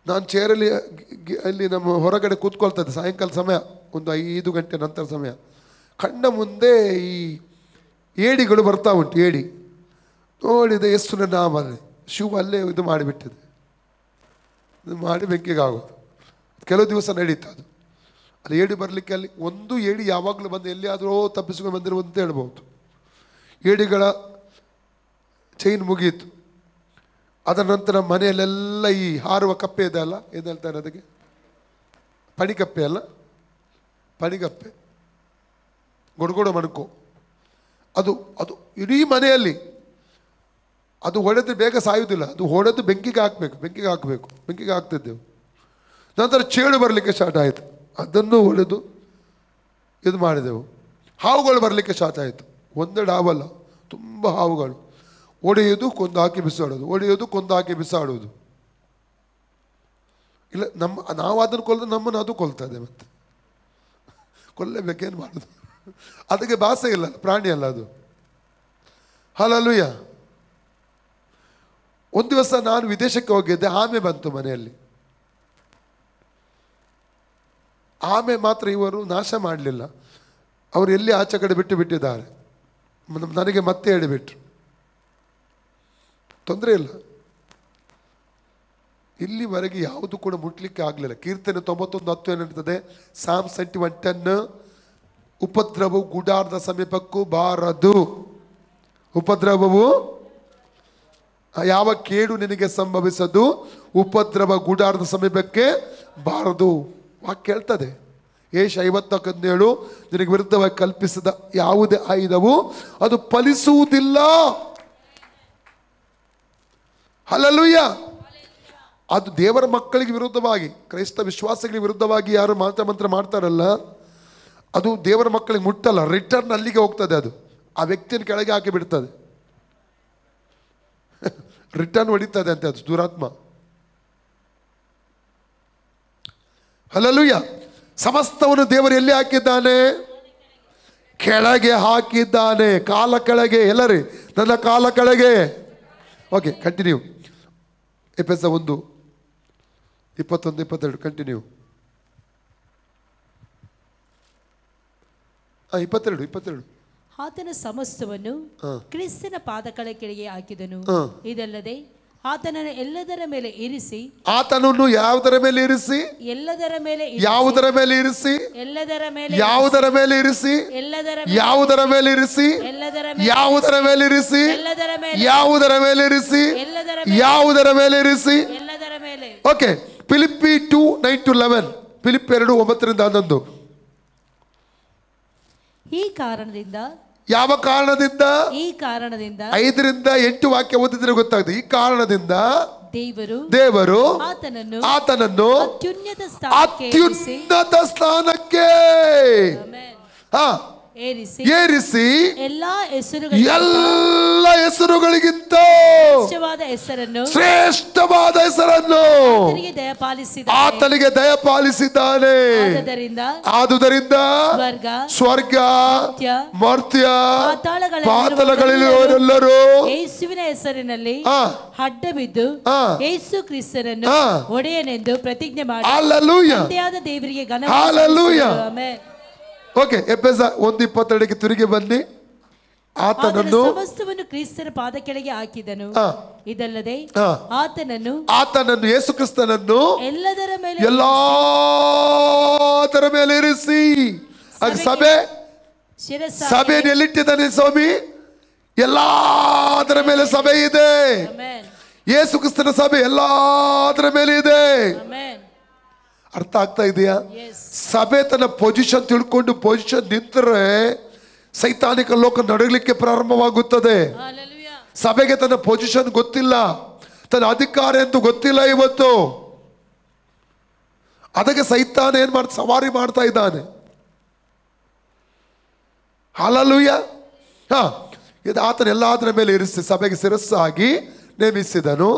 ನಾನು ಚೇರಲ್ಲಿ ಅಲ್ಲಿ ನಮ್ಮ ಹೊರಗಡೆ ಕೂತ್ಕೊಳ್ತಾ ಇದ್ದೆ. ಸಾಯಂಕಾಲ ಸಮಯ, ಒಂದು 5 ಗಂಟೆ ನಂತರ ಸಮಯ. ಕಣ್ಣ ಮುಂದೆ ಈ ಏಡಿಗಳು ಬರ್ತಾ ಉಂಟು. ಏಡಿ ನೋಡಿದೆ, ಯೇಸುವಿನ ನಾಮದಲ್ಲಿ ಶಿವ ಅಲ್ಲೇ ಇದು ಮಾಡಿಬಿಟ್ಟಿದೆ. ಇದು ಮಾಡಿ ಬೆಂಕಿಗೆ ಆಗೋದು. ಕೆಲವು ದಿವಸ ನಡೀತು ಅದು. ಅಲ್ಲಿ ಏಡಿ ಬರಲಿಕ್ಕೆ ಅಲ್ಲಿ ಒಂದು ಏಡಿ ಯಾವಾಗಲೂ ಬಂದು ಎಲ್ಲಿಯಾದರೂ ತಪ್ಪಿಸ್ಕೊಂಡು ಬಂದಿರುವುದು ಅಂತ ಹೇಳ್ಬೋದು. ಏಡಿಗಳ ಚೈನ್ ಮುಗಿಯಿತು. ಅದರ ನಂತರ ಮನೆಯಲ್ಲೆಲ್ಲ ಈ ಹಾರುವ ಕಪ್ಪೆ ಇದೆ ಅಲ್ಲ, ಏನು ಹೇಳ್ತಾರೆ ಅದಕ್ಕೆ? ಪಣಿಕಪ್ಪೆ ಅಲ್ಲ, ಪಣಿಕಪ್ಪೆ, ಗೊಡಗೊಡ ಮಣಕೋ. ಅದು ಅದು ಇಡೀ ಮನೆಯಲ್ಲಿ ಅದು ಹೊಡೆದು ಬೇಗ ಸಾಯುವುದಿಲ್ಲ. ಅದು ಹೊಡೆದು ಬೆಂಕಿಗೆ ಹಾಕಬೇಕು. ನಂತರ ಚೇಳು ಬರಲಿಕ್ಕೆ ಸ್ಟಾರ್ಟ್ ಆಯಿತು. ಅದನ್ನು ಹೊಡೆದು ಇದು ಮಾಡಿದೆವು. ಹಾವುಗಳು ಬರಲಿಕ್ಕೆ ಸ್ಟಾರ್ಟ್ ಆಯಿತು. ಒಂದೆರಡು ಹಾವಲ್ಲ, ತುಂಬ ಹಾವುಗಳು. ಒಡೆಯೋದು, ಕೊಂದು ಹಾಕಿ ಬಿಸಾಡೋದು, ಒಡೆಯೋದು, ಕೊಂದು ಹಾಕಿ ಬಿಸಾಡೋದು. ಇಲ್ಲ, ನಾವು ಅದನ್ನು ಕೊಲ್ಲದು, ನಮ್ಮನ್ನು ಅದು ಕೊಲ್ತದೆ. ಮತ್ತೆ ಕೊಲ್ಲಬೇಕೇನು ಮಾಡೋದು? ಅದಕ್ಕೆ ಭಾಷೆ ಇಲ್ಲ, ಪ್ರಾಣಿ ಅಲ್ಲ ಅದು. ಹಲ್ಲಲ್ಲೆಲೂಯಾ. ಒಂದು ದಿವಸ ನಾನು ವಿದೇಶಕ್ಕೆ ಹೋಗಿದ್ದೆ. ಆಮೆ ಬಂತು ಮನೆಯಲ್ಲಿ. ಆಮೆ ಮಾತ್ರ ಇವರು ನಾಶ ಮಾಡಲಿಲ್ಲ. ಅವರು ಎಲ್ಲಿ ಆಚೆ ಕಡೆ ಬಿಟ್ಟಿದ್ದಾರೆ. ನನಗೆ ಮತ್ತೆ ಹೇಳಿಬಿಟ್ರು, ತೊಂದರೆ ಇಲ್ಲ. ಇಲ್ಲಿವರೆಗೆ ಯಾವುದು ಕೂಡ ಮುಟ್ಲಿಕ್ಕೆ ಆಗಲಿಲ್ಲ. ಕೀರ್ತನೆ 91:10 ಏನಿರ್ತದೆ? ಸಾಮ್ 71:10, ಉಪದ್ರವವು ಗುಡಾರದ ಸಮೀಪಕ್ಕೂ ಬಾರದು. ಉಪದ್ರವವು ಯಾವ ಕೇಡು ನಿನಗೆ ಸಂಭವಿಸದು, ಉಪದ್ರವ ಗುಡಾರದ ಸಮೀಪಕ್ಕೆ ಬಾರದು. ವಾಕ್ಯ ಹೇಳ್ತದೆ. ಏಷ 50:17, ನಿನಗೆ ವಿರುದ್ಧವಾಗಿ ಕಲ್ಪಿಸಿದ ಯಾವುದೇ ಆಯುಧವು ಅದು ಫಲಿಸುವುದಿಲ್ಲ. ಹಲ್ಲಲ್ಲೆಲೂಯಾ. ಅದು ದೇವರ ಮಕ್ಕಳಿಗೆ ವಿರುದ್ಧವಾಗಿ, ಕ್ರೈಸ್ತ ವಿಶ್ವಾಸಿಗಳಿಗೆ ವಿರುದ್ಧವಾಗಿ ಯಾರು ಮಂತ್ರ ಮಾಡ್ತಾರಲ್ಲ, ಅದು ದೇವರ ಮಕ್ಕಳಿಗೆ ಮುಟ್ಟಲ್ಲ. ರಿಟರ್ನ್ ಅಲ್ಲಿಗೆ ಹೋಗ್ತದೆ. ಅದು ಆ ವ್ಯಕ್ತಿಯನ್ನು ಕೆಳಗೆ ಹಾಕಿ ಬಿಡ್ತದೆ. ರಿಟರ್ನ್ ಹೊಡಿತದೆ ಅಂತೆ ಅದು ದುರಾತ್ಮ. ಹಲ್ಲಲ್ಲೆಲೂಯಾ. ಸಮಸ್ತವನ್ನು ದೇವರು ಎಲ್ಲಿ ಹಾಕಿದ್ದಾನೆ? ಕೆಳಗೆ ಹಾಕಿದ್ದಾನೆ. ಕಾಲ ಕೆಳಗೆ. ಎಲ್ಲರಿ ನನ್ನ ಕಾಲ ಕೆಳಗೆ. Okay, continue. ಎಫೆಸ 1 21, 22 ಕಂಟಿನ್ಯೂ. 22. ಆತನ ಸಮಸ್ತವನ್ನು ಕ್ರಿಸ್ತನ ಪಾದಗಳ ಕೆಳಗೆ ಹಾಕಿದನು. ಇದಲ್ಲದೆ ಆತನನ್ನು ಎಲ್ಲದರ ಮೇಲೆ ಇರಿಸಿ, ಆತನನ್ನು ಯಾವುದರ ಮೇಲೆ ಇರಿಸಿ, ಎಲ್ಲದರ ಮೇಲೆ ಯಾವುದರ ಮೇಲೆ ಇರಿಸಿ, ಎಲ್ಲದರ ಮೇಲೆ ಯಾವುದರ ಮೇಲೆ ಇರಿಸಿ, ಎಲ್ಲದರ ಯಾವುದರ ಮೇಲೆ ಇರಿಸಿ, ಎಲ್ಲದರ ಯಾವುದರ ಮೇಲೆ ಇರಿಸಿ, ಎಲ್ಲದರ ಮೇಲೆ ಯಾವುದರ ಮೇಲೆ ಇರಿಸಿ, ಎಲ್ಲದರ ಯಾವುದರ ಮೇಲೆ ಇರಿಸಿ. ಎಲ್ಲದರ ಮೇಲೆ. ಓಕೆ, ಫಿಲಿಪ್ಪಿ 2:9-11. ಫಿಲಿಪ್ಪಿ 2:9-11. ಈ ಕಾರಣದಿಂದ, ಯಾವ ಕಾರಣದಿಂದ? ಈ ಕಾರಣದಿಂದ 5-8 ವಾಕ್ಯ ಓದಿದ್ರೆ ಗೊತ್ತಾಗುತ್ತೆ. ಈ ಕಾರಣದಿಂದ ದೇವರು ಆತನನ್ನು ಅತ್ಯುನ್ನತ ಸ್ಥಾನಕ್ಕೆ ಏರಿಸಿ ಎಲ್ಲ ಹೆಸರುಗಳಿಗಿಂತ ಶ್ರೇಷ್ಠವಾದ ಹೆಸರನ್ನು ಆತನಿಗೆ ದಯಪಾಲಿಸಿದ್ದಾನೆ. ಆದುದರಿಂದ ಸ್ವರ್ಗ, ಮರ್ತ್ಯ, ಪಾತಾಳಗಳಲ್ಲಿರುವವರೆಲ್ಲರೂ ಯೇಸುವಿನ ಹೆಸರಿನಲ್ಲಿ ಅಡ್ಡ ಬಿದ್ದು ಯೇಸು ಕ್ರಿಸ್ತನನ್ನು ಒಡೆಯನೆಂದು ಪ್ರತಿಜ್ಞೆ ಮಾಡಿ ತಂದೆಯಾದ ದೇವರಿಗೆ ಘನವಾದ. ಓಕೆ, ಎಫೆಸ 1:22 ತಿರುಗಿ ಬನ್ನಿ. ಆತನನ್ನು ಸಮಸ್ತವನ್ನು ಕ್ರಿಸ್ತನ ಪಾದ ಕೆಳಗೆ ಹಾಕಿದನು. ಇದಲ್ಲದೆ ಆತನನ್ನು ಯೇಸು ಕ್ರಿಸ್ತನನ್ನು ಎಲ್ಲದರ ಮೇಲೆ ಇರಿಸಿ. ಸಭೆಯನ್ನು ಎಲ್ಲಿಟ್ಟಿದ್ದಾನೆ ಸ್ವಾಮಿ? ಎಲ್ಲದರ ಮೇಲೆ ಸಭೆ ಇದೆ. ಯೇಸು ಕ್ರಿಸ್ತನ ಸಭೆ ಎಲ್ಲದರ ಮೇಲೆ ಇದೆ. ಅರ್ಥ ಆಗ್ತಾ ಇದೆಯಾ? ಸಭೆ ತನ್ನ ಪೊಸಿಷನ್ ತಿಳ್ಕೊಂಡು ಪೊಸಿಷನ್ ನಿಂತರೆ ಸೈತಾನಿಕ ಲೋಕ ನಡಗಲಿಕ್ಕೆ ಪ್ರಾರಂಭವಾಗುತ್ತದೆ. ಸಭೆಗೆ ತನ್ನ ಪೊಸಿಷನ್ ಗೊತ್ತಿಲ್ಲ, ತನ್ನ ಅಧಿಕಾರ ಎಂದು ಗೊತ್ತಿಲ್ಲ ಇವತ್ತು. ಅದಕ್ಕೆ ಸೈತಾನ ಏನ್ ಸವಾರಿ ಮಾಡ್ತಾ ಇದ್ದಾನೆ. ಹಲ್ಲೆಲೂಯಾ. ಇದು ಆತನ ಎಲ್ಲದರ ಮೇಲೆ ಇರಿಸಿ ಸಭೆಗೆ ಶಿರಸ್ಸಾಗಿ ನೇಮಿಸಿದನು.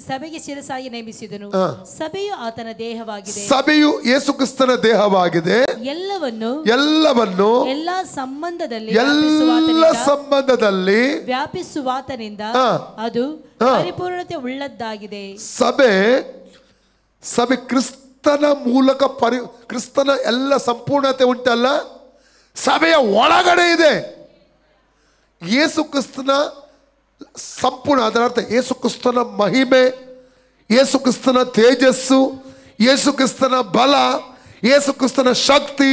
ಸಭೆಗೆ ಶಿರಸ್ಸಾಗಿ ನೇಮಿಸಿದನು. ಸಭೆಯು ಆತನ ದೇಹವಾಗಿದೆ. ಸಭೆಯು ಯೇಸು ಕ್ರಿಸ್ತನ ದೇಹವಾಗಿದೆ. ಎಲ್ಲವನ್ನು ಎಲ್ಲ ಸಂಬಂಧದಲ್ಲಿ ವ್ಯಾಪಿಸುವಾತನಿಂದ ಅದು ಪರಿಪೂರ್ಣತೆ ಉಳ್ಳದ್ದಾಗಿದೆ. ಸಭೆ ಕ್ರಿಸ್ತನ ಮೂಲಕ ಕ್ರಿಸ್ತನ ಎಲ್ಲ ಸಂಪೂರ್ಣತೆ ಉಂಟಲ್ಲ, ಸಭೆಯ ಒಳಗಡೆ ಇದೆ. ಯೇಸು ಕ್ರಿಸ್ತನ ಸಂಪೂರ್ಣ, ಅದರ ಅರ್ಥ ಯೇಸು ಕ್ರಿಸ್ತನ ಮಹಿಮೆ, ಯೇಸು ಕ್ರಿಸ್ತನ ತೇಜಸ್ಸು, ಯೇಸು ಕ್ರಿಸ್ತನ ಬಲ, ಯೇಸು ಕ್ರಿಸ್ತನ ಶಕ್ತಿ,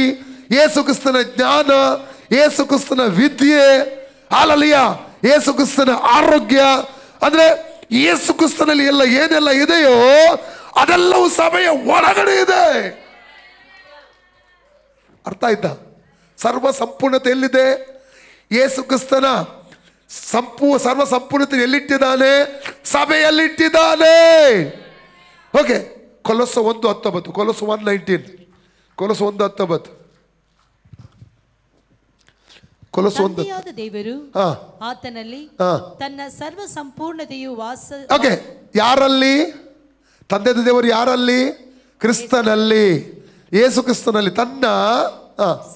ಯೇಸು ಕ್ರಿಸ್ತನ ಜ್ಞಾನ, ಯೇಸು ಕ್ರಿಸ್ತನ ವಿದ್ಯೆ, ಹಲ್ಲೆಲೂಯಾ, ಯೇಸು ಕ್ರಿಸ್ತನ ಆರೋಗ್ಯ. ಅಂದ್ರೆ ಯೇಸು ಕ್ರಿಸ್ತನಲ್ಲಿ ಎಲ್ಲ ಏನೆಲ್ಲ ಇದೆಯೋ ಅದೆಲ್ಲವೂ ಸಭೆಯ ಒಳಗಡೆ ಇದೆ. ಅರ್ಥ ಆಯ್ತಾ? ಸರ್ವ ಸಂಪೂರ್ಣತೆ ಎಲ್ಲಿದೆ? ಯೇಸು ಕ್ರಿಸ್ತನ ಸರ್ವ ಸಂಪೂರ್ಣತೆ ಎಲ್ಲಿಟ್ಟಿದ್ದಾನೆ? ಸಭೆಯಲ್ಲಿಟ್ಟಿದ್ದಾನೆ. ಓಕೆ, ಕೊಲೊಸ್ಸ 1:19, ಕೊಲೊಸ್ಸ 1:19, ಕೊಲೊಸ್ಸ 1:19, ಕೊಲೊಸ್ಸ 1. ದೇವರು ಆತನಲ್ಲಿ ತನ್ನ ಸರ್ವ ಸಂಪೂರ್ಣತೆಯು ವಾಸ. ಓಕೆ, ಯಾರಲ್ಲಿ? ತಂದೆ ದೇವರು ಯಾರಲ್ಲಿ? ಕ್ರಿಸ್ತನಲ್ಲಿ, ಯೇಸು ಕ್ರಿಸ್ತನಲ್ಲಿ ತನ್ನ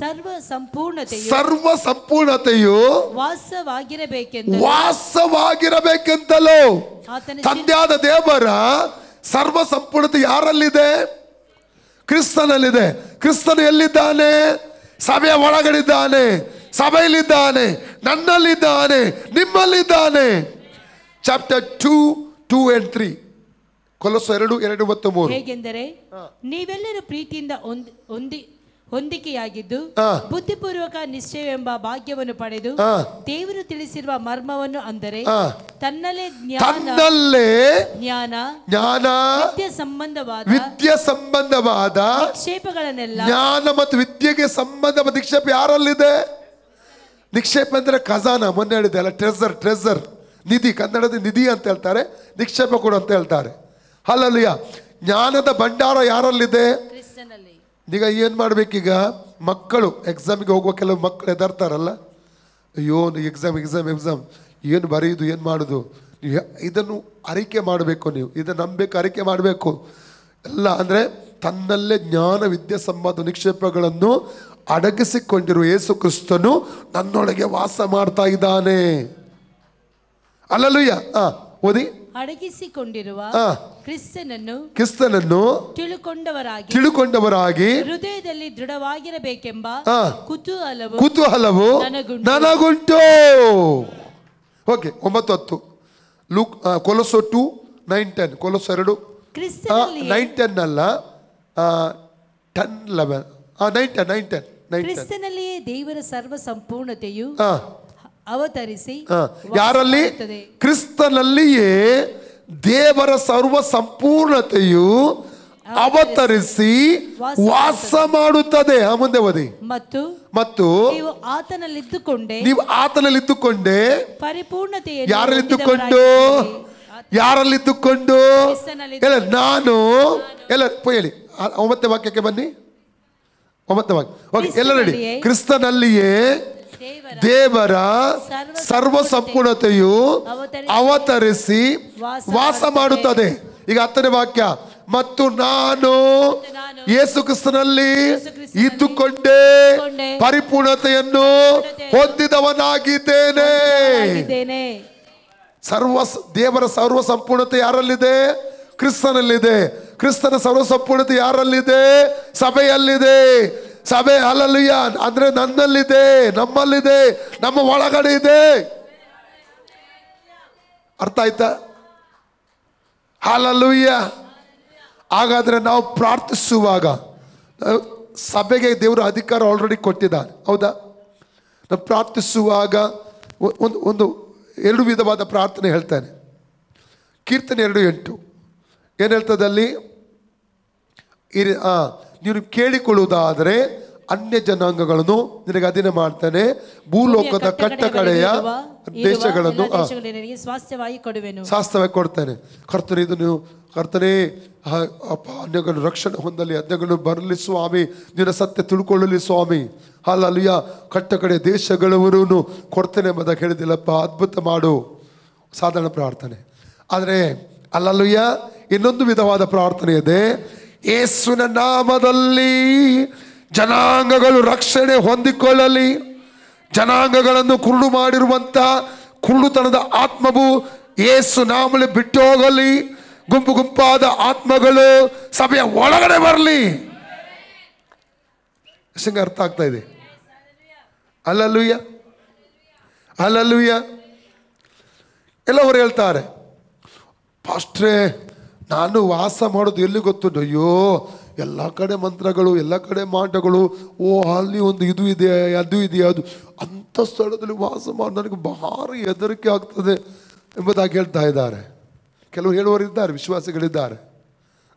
ಸರ್ವ ಸಂಪೂರ್ಣತೆಯು ವಾಸವಾಗಿರಬೇಕೆಂತಲೂ ತಂದೆಯಾದ ದೇವರ ಸರ್ವ ಸಂಪೂರ್ಣತೆ ಯಾರಲ್ಲಿದೆ? ಕ್ರಿಸ್ತನಲ್ಲಿದೆ. ಕ್ರಿಸ್ತನು ಎಲ್ಲಿದ್ದಾನೆ? ಸಭೆಯ ಒಳಗಡಿದ್ದಾನೆ, ಸಭೆಯಲ್ಲಿದ್ದಾನೆ, ನನ್ನಲ್ಲಿದ್ದಾನೆ, ನಿಮ್ಮಲ್ಲಿದ್ದಾನೆ. ಚಾಪ್ಟರ್ 2, 2 and 3, ಕೊಲೊಸ್ಸ 2, 2 ಮತ್ತು 3. ಹೇಗೆಂದರೆ ನೀವೆಲ್ಲರೂ ಪ್ರೀತಿಯಿಂದ ಹೊಂದಿಕೆಯಾಗಿದ್ದು ಬುದ್ಧಿಪೂರ್ವಕ ನಿಶ್ಚಯವೆಂಬ ಭಾಗ್ಯವನ್ನು ಪಡೆದು ದೇವರು ತಿಳಿಸಿರುವ ಮರ್ಮವನ್ನು, ಅಂದರೆ ತನ್ನಲ್ಲೇ ಜ್ಞಾನ ವಿದ್ಯೆ ಸಂಬಂಧವಾದ ನಿಕ್ಷೇಪಗಳನ್ನೆಲ್ಲ, ಜ್ಞಾನ ಮತ್ತು ವಿದ್ಯೆಗೆ ಸಂಬಂಧವಾದ ನಿಕ್ಷೇಪ ಯಾರಲ್ಲಿದೆ? ನಿಕ್ಷೇಪ ಅಂದ್ರೆ ಖಜಾನ, ಮೊನ್ನೆ ಹೇಳಿದೆ ಅಲ್ಲ, ಟ್ರೆಸರ್, ನಿಧಿ. ಕನ್ನಡದ ನಿಧಿ ಅಂತ ಹೇಳ್ತಾರೆ, ನಿಕ್ಷೇಪ ಕೂಡ ಅಂತ ಹೇಳ್ತಾರೆ. ಹಲ್ಲೆಲೂಯಾ. ಜ್ಞಾನದ ಭಂಡಾರ ಯಾರಲ್ಲಿದೆ? ಈಗ ಏನು ಮಾಡ್ಬೇಕೀಗ? ಮಕ್ಕಳು ಎಕ್ಸಾಮಿಗೆ ಹೋಗುವ ಕೆಲವು ಮಕ್ಕಳು ಹೆದರ್ತಾರಲ್ಲ, ಅಯ್ಯೋ ಎಕ್ಸಾಮ್ ಏನು ಬರೆಯುದು, ಏನು ಮಾಡೋದು? ಇದನ್ನು ಅರಿಕೆ ಮಾಡಬೇಕು. ನೀವು ಇದನ್ನು ನಂಬಬೇಕು, ಅರಿಕೆ ಮಾಡಬೇಕು ಎಲ್ಲ. ಅಂದರೆ ತನ್ನಲ್ಲೇ ಜ್ಞಾನ ವಿದ್ಯೆ ಸಂಬಂಧ ನಿಕ್ಷೇಪಗಳನ್ನು ಅಡಗಿಸಿಕೊಂಡಿರುವ ಯೇಸು ಕ್ರಿಸ್ತನು ನನ್ನೊಳಗೆ ವಾಸ ಮಾಡ್ತಾ ಇದ್ದಾನೆ. ಹಲ್ಲೆಲೂಯಾ. ಓದಿ. ಅಡಗಿಸಿಕೊಂಡಿರುವ ಆ, ಕ್ರಿಸ್ತನನ್ನು ತಿಳುಕೊಂಡವರಾಗಿ ಹೃದಯದಲ್ಲಿ ದೃಢವಾಗಿರಬೇಕೆಂಬ ಆ, ಕುತೂಹಲವು ನನಗುಂಟು. ಓಕೆ, 9-10 ಲೂಕ್ ಕೊಲೊಸೋ 2:9-10 ಕೊಲೊಸೋ 2 9-10 ಅಲ್ಲ 10-11 9-10 ಕ್ರಿಸ್ತನಲ್ಲಿಯೇ ದೇವರ ಸರ್ವ ಸಂಪೂರ್ಣತೆಯು ಅವತರಿಸಿ ಯಾರಲ್ಲಿ? ಕ್ರಿಸ್ತನಲ್ಲಿಯೇ ದೇವರ ಸರ್ವ ಸಂಪೂರ್ಣತೆಯು ಅವತರಿಸಿ ವಾಸ ಮಾಡುತ್ತದೆ. ಮುಂದೆ ಓದಿ. ಮತ್ತು ನೀವು ಆತನಲ್ಲಿದ್ದುಕೊಂಡೆ ಪರಿಪೂರ್ಣತೆಯನ್ನು ಯಾರಲ್ಲಿದ್ದುಕೊಂಡು ಎಲ್ಲ ನಾನು ಎಲ್ಲ ಹೇಳಿ 9ನೇ ವಾಕ್ಯಕ್ಕೆ ಬನ್ನಿ. 9ನೇ ವಾಕ್ಯ. ಓಕೆ, ಎಲ್ಲ ರೆಡಿ. ಕ್ರಿಸ್ತನಲ್ಲಿಯೇ ದೇವರ ಸರ್ವ ಸಂಪೂರ್ಣತೆಯು ಅವತರಿಸಿ ವಾಸ ಮಾಡುತ್ತದೆ. ಈಗ 10ನೇ ವಾಕ್ಯ. ಮತ್ತು ನಾನು ಯೇಸು ಕ್ರಿಸ್ತನಲ್ಲಿ ಇದ್ದುಕೊಂಡೇ ಪರಿಪೂರ್ಣತೆಯನ್ನು ಹೊಂದಿದವನಾಗಿದ್ದೇನೆ. ದೇವರ ಸರ್ವ ಸಂಪೂರ್ಣತೆ ಯಾರಲ್ಲಿದೆ? ಕ್ರಿಸ್ತನಲ್ಲಿದೆ. ಕ್ರಿಸ್ತನ ಸರ್ವ ಸಂಪೂರ್ಣತೆ ಯಾರಲ್ಲಿದೆ? ಸಭೆಯಲ್ಲಿದೆ. ಸಭೆ ಹಲ್ಲೆಲೂಯಾ ಅಂದ್ರೆ ನನ್ನಲ್ಲಿದೆ, ನಮ್ಮಲ್ಲಿದೆ, ನಮ್ಮ ಒಳಗಡೆ ಇದೆ. ಅರ್ಥ ಆಯ್ತಾ? ಹಲ್ಲೆಲೂಯಾ. ಹಾಗಾದ್ರೆ ನಾವು ಪ್ರಾರ್ಥಿಸುವಾಗ ಸಭೆಗೆ ದೇವರು ಅಧಿಕಾರ ಆಲ್ರೆಡಿ ಕೊಟ್ಟಿದ್ದಾನೆ, ಹೌದಾ? ನಾವು ಪ್ರಾರ್ಥಿಸುವಾಗ ಒಂದು 2 ವಿಧವಾದ ಪ್ರಾರ್ಥನೆ ಹೇಳ್ತಾನೆ. ಕೀರ್ತನೆ 2:8 ಏನು ಹೇಳ್ತದೆ ಅಲ್ಲಿ? ನೀನು ಕೇಳಿಕೊಳ್ಳುವುದಾದರೆ ಅನ್ಯ ಜನಾಂಗಗಳನ್ನು ನಿನಗೆ ಅಧೀನ ಮಾಡ್ತಾನೆ, ಭೂಲೋಕದ ಕಟ್ಟಕಡೆಯ ದೇಶಗಳನ್ನು ಸ್ವಾಸ್ಥ್ಯವಾಗಿ ಕೊಡ್ತಾನೆ. ಕರ್ತನೆ, ಇದು ನೀವು ಕರ್ತನೆ ಅಪ್ಪ ಅನ್ಯಗಳು ರಕ್ಷಣೆ ಹೊಂದಲಿ, ಅನ್ಯಗಳು ಬರಲಿ ಸ್ವಾಮಿ, ನಿನ್ನ ಸತ್ಯ ತಿಳ್ಕೊಳ್ಳಲಿ ಸ್ವಾಮಿ. ಹಲ್ಲೆಲೂಯಾ. ಕಟ್ಟಕಡೆ ದೇಶಗಳವರೂ ಕೊಡ್ತೇನೆ ಎಂಬುದಾಗಿ ಹೇಳಿದಿಲ್ಲಪ್ಪ, ಅದ್ಭುತ ಮಾಡು. ಸಾಧಾರಣ ಪ್ರಾರ್ಥನೆ. ಆದರೆ ಹಲ್ಲೆಲೂಯಾ ಇನ್ನೊಂದು ವಿಧವಾದ ಪ್ರಾರ್ಥನೆ ಇದೆ. ಯೇಸುವಿನ ನಾಮದಲ್ಲಿ ಜನಾಂಗಗಳು ರಕ್ಷಣೆ ಹೊಂದಿಕೊಳ್ಳಲಿ, ಜನಾಂಗಗಳನ್ನು ಕುರುಡು ಮಾಡಿರುವಂಥ ಕುರುಡುತನದ ಆತ್ಮವು ಯೇಸು ನಾಮದಲ್ಲಿ ಬಿಟ್ಟು ಹೋಗಲಿ, ಗುಂಪು ಗುಂಪಾದ ಆತ್ಮಗಳು ಸಭೆಯ ಒಳಗಡೆ ಬರಲಿ. ಅರ್ಥ ಆಗ್ತಾ ಇದೆ? Hallelujah, hallelujah. ಎಲ್ಲವರು ಹೇಳ್ತಾರೆ, ಪಾಸ್ಟ್ರೇ ನಾನು ವಾಸ ಮಾಡೋದು ಎಲ್ಲಿ ಗೊತ್ತುಂಟು? ಅಯ್ಯೋ, ಎಲ್ಲ ಕಡೆ ಮಂತ್ರಗಳು, ಎಲ್ಲ ಕಡೆ ಮಾಟಗಳು, ಓ ಅಲ್ಲಿ ಒಂದು ಇದು ಇದೆ, ಅದು ಇದೆಯಾ, ಅದು ಅಂಥ ಸ್ಥಳದಲ್ಲಿ ವಾಸ ಮಾಡಿ ನನಗೆ ಭಾರಿ ಹೆದರಿಕೆ ಆಗ್ತದೆ ಎಂಬುದಾಗಿ ಹೇಳ್ತಾ ಇದ್ದಾರೆ. ಕೆಲವರು ಹೇಳುವವರು ಇದ್ದಾರೆ, ವಿಶ್ವಾಸಿಗಳಿದ್ದಾರೆ.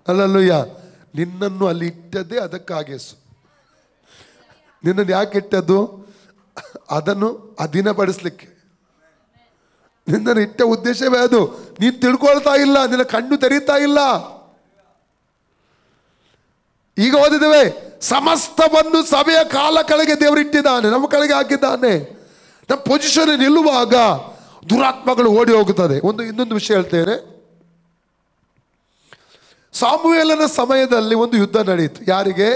ಹಲ್ಲೆಲೂಯಾ. ನಿನ್ನನ್ನು ಅಲ್ಲಿ ಇಟ್ಟದ್ದೇ ಅದಕ್ಕಾಗೇಸು. ನಿನ್ನನ್ನು ಯಾಕೆ ಇಟ್ಟದ್ದು? ಅದನ್ನು ಅಧೀನಪಡಿಸ್ಲಿಕ್ಕೆ. ನಿನ್ನನ್ನು ಇಟ್ಟ ಉದ್ದೇಶವೇ ಅದು. ನೀನು ತಿಳ್ಕೊಳ್ತಾ ಇಲ್ಲ, ನಿನ್ನ ಕಣ್ಣು ತೆರೀತಾ ಇಲ್ಲ. ಈಗ ಓದಿದ್ದೇವೆ, ಸಮಸ್ತವನ್ನು ಸಭೆಯ ಕಾಲ ಕೆಳಗೆ ದೇವರು ಇಟ್ಟಿದ್ದಾನೆ, ನಮ್ಮ ಕೆಳಗೆ ಹಾಕಿದ್ದಾನೆ. ನಮ್ಮ ಪೊಸಿಷನ್ ನಿಲ್ಲುವಾಗ ದುರಾತ್ಮಗಳು ಓಡಿ ಹೋಗುತ್ತದೆ. ಇನ್ನೊಂದು ವಿಷಯ ಹೇಳ್ತೇನೆ. ಸಾಮುವೇಲನ ಸಮಯದಲ್ಲಿ ಒಂದು ಯುದ್ಧ ನಡೆಯಿತು. ಯಾರಿಗೆ?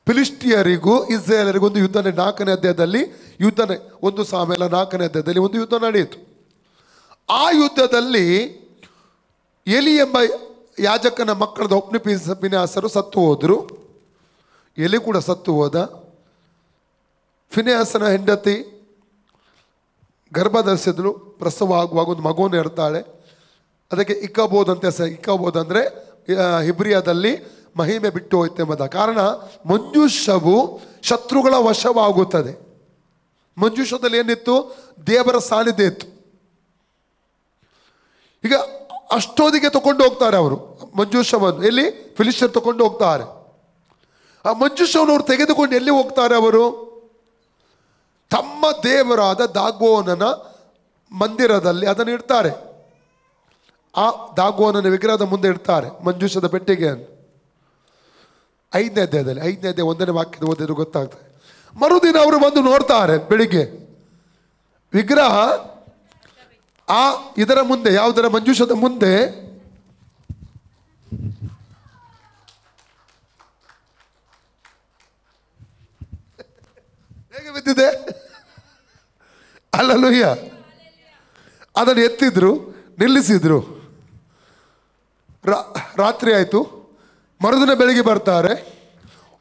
ಫಿಲಿಸ್ಟಿಯರಿಗೂ ಇಸ್ರೇಲರಿಗೂ ಒಂದು ಯುದ್ಧ. 4ನೇ ಅಧ್ಯಾಯದಲ್ಲಿ ಯುದ್ಧ, 1 ಸಾಮುವೇಲ 4ನೇ ಅಧ್ಯಾಯದಲ್ಲಿ ಒಂದು ಯುದ್ಧ ನಡೆಯಿತು. ಆ ಯುದ್ಧದಲ್ಲಿ ಎಲಿ ಎಂಬ ಯಾಜಕನ ಮಕ್ಕಳದ ಒಪ್ನಿ ಫಿನೆಹಾಸರು ಸತ್ತು ಹೋದರು. ಎಲಿ ಕೂಡ ಸತ್ತು ಹೋದ. ಫಿನೆಹಾಸನ ಹೆಂಡತಿ ಗರ್ಭ ಧರಿಸಿದಳು. ಪ್ರಸವ ಆಗುವಾಗ ಒಂದು ಮಗುವನ್ನು ಇರ್ತಾಳೆ. ಅದಕ್ಕೆ ಇಕಾಬೋದ್ ಅಂತ ಹೆಸರು. ಇಕಾಬೋದ್ ಅಂದರೆ ಹಿಬ್ರಿಯಾದಲ್ಲಿ ಮಹಿಮೆ ಬಿಟ್ಟು ಹೋಯ್ತು ಎಂಬುದ ಕಾರಣ ಮಂಜೂಷವು ಶತ್ರುಗಳ ವಶವಾಗುತ್ತದೆ. ಮಂಜೂಷದಲ್ಲಿ ಏನಿತ್ತು? ದೇವರ ಸಾನ್ನಿಧ್ಯ ಇತ್ತು. ಈಗ ಅಷ್ಟೋದಿಗೆ ತಗೊಂಡು ಹೋಗ್ತಾರೆ ಅವರು ಮಂಜೂಷವನ್ನು. ಎಲ್ಲಿ? ಫಿಲಿಸ್ಟಿಯರ್ ತಗೊಂಡು ಹೋಗ್ತಾರೆ. ಆ ಮಂಜೂಷವನ್ನು ಅವರು ತೆಗೆದುಕೊಂಡು ಎಲ್ಲಿ ಹೋಗ್ತಾರೆ? ಅವರು ತಮ್ಮ ದೇವರಾದ ದಾಗೋನನ ಮಂದಿರದಲ್ಲಿ ಅದನ್ನು ಇಡ್ತಾರೆ. ಆ ದಾಗೋನನ ವಿಗ್ರಹದ ಮುಂದೆ ಇಡ್ತಾರೆ ಮಂಜೂಷದ ಪೆಟ್ಟಿಗೆಯನ್ನು. 5ನೇ ಅಧ್ಯಾಯದಲ್ಲಿ 5ನೇ ಅಧ್ಯಾಯ 1ನೇ ವಾಕ್ಯದ ಓದಿದ್ರು ಗೊತ್ತಾಗ್ತದೆ. ಮರುದಿನ ಅವರು ಬಂದು ನೋಡ್ತಾರೆ ಬೆಳಿಗ್ಗೆ ವಿಗ್ರಹ ಇದರ ಮುಂದೆ, ಯಾವುದರ? ಮಂಜೂಷದ ಮುಂದೆ ಹೇಗೆ ಬಿದ್ದಿದೆ. ಹಲ್ಲೆಲೂಯಾ. ಅದನ್ನು ಎತ್ತಿದ್ರು. ನಿಲ್ಲಿಸಿದ್ರು. ರಾತ್ರಿ ಆಯಿತು. ಮರುದಿನ ಬೆಳಿಗ್ಗೆ ಬರ್ತಾರೆ.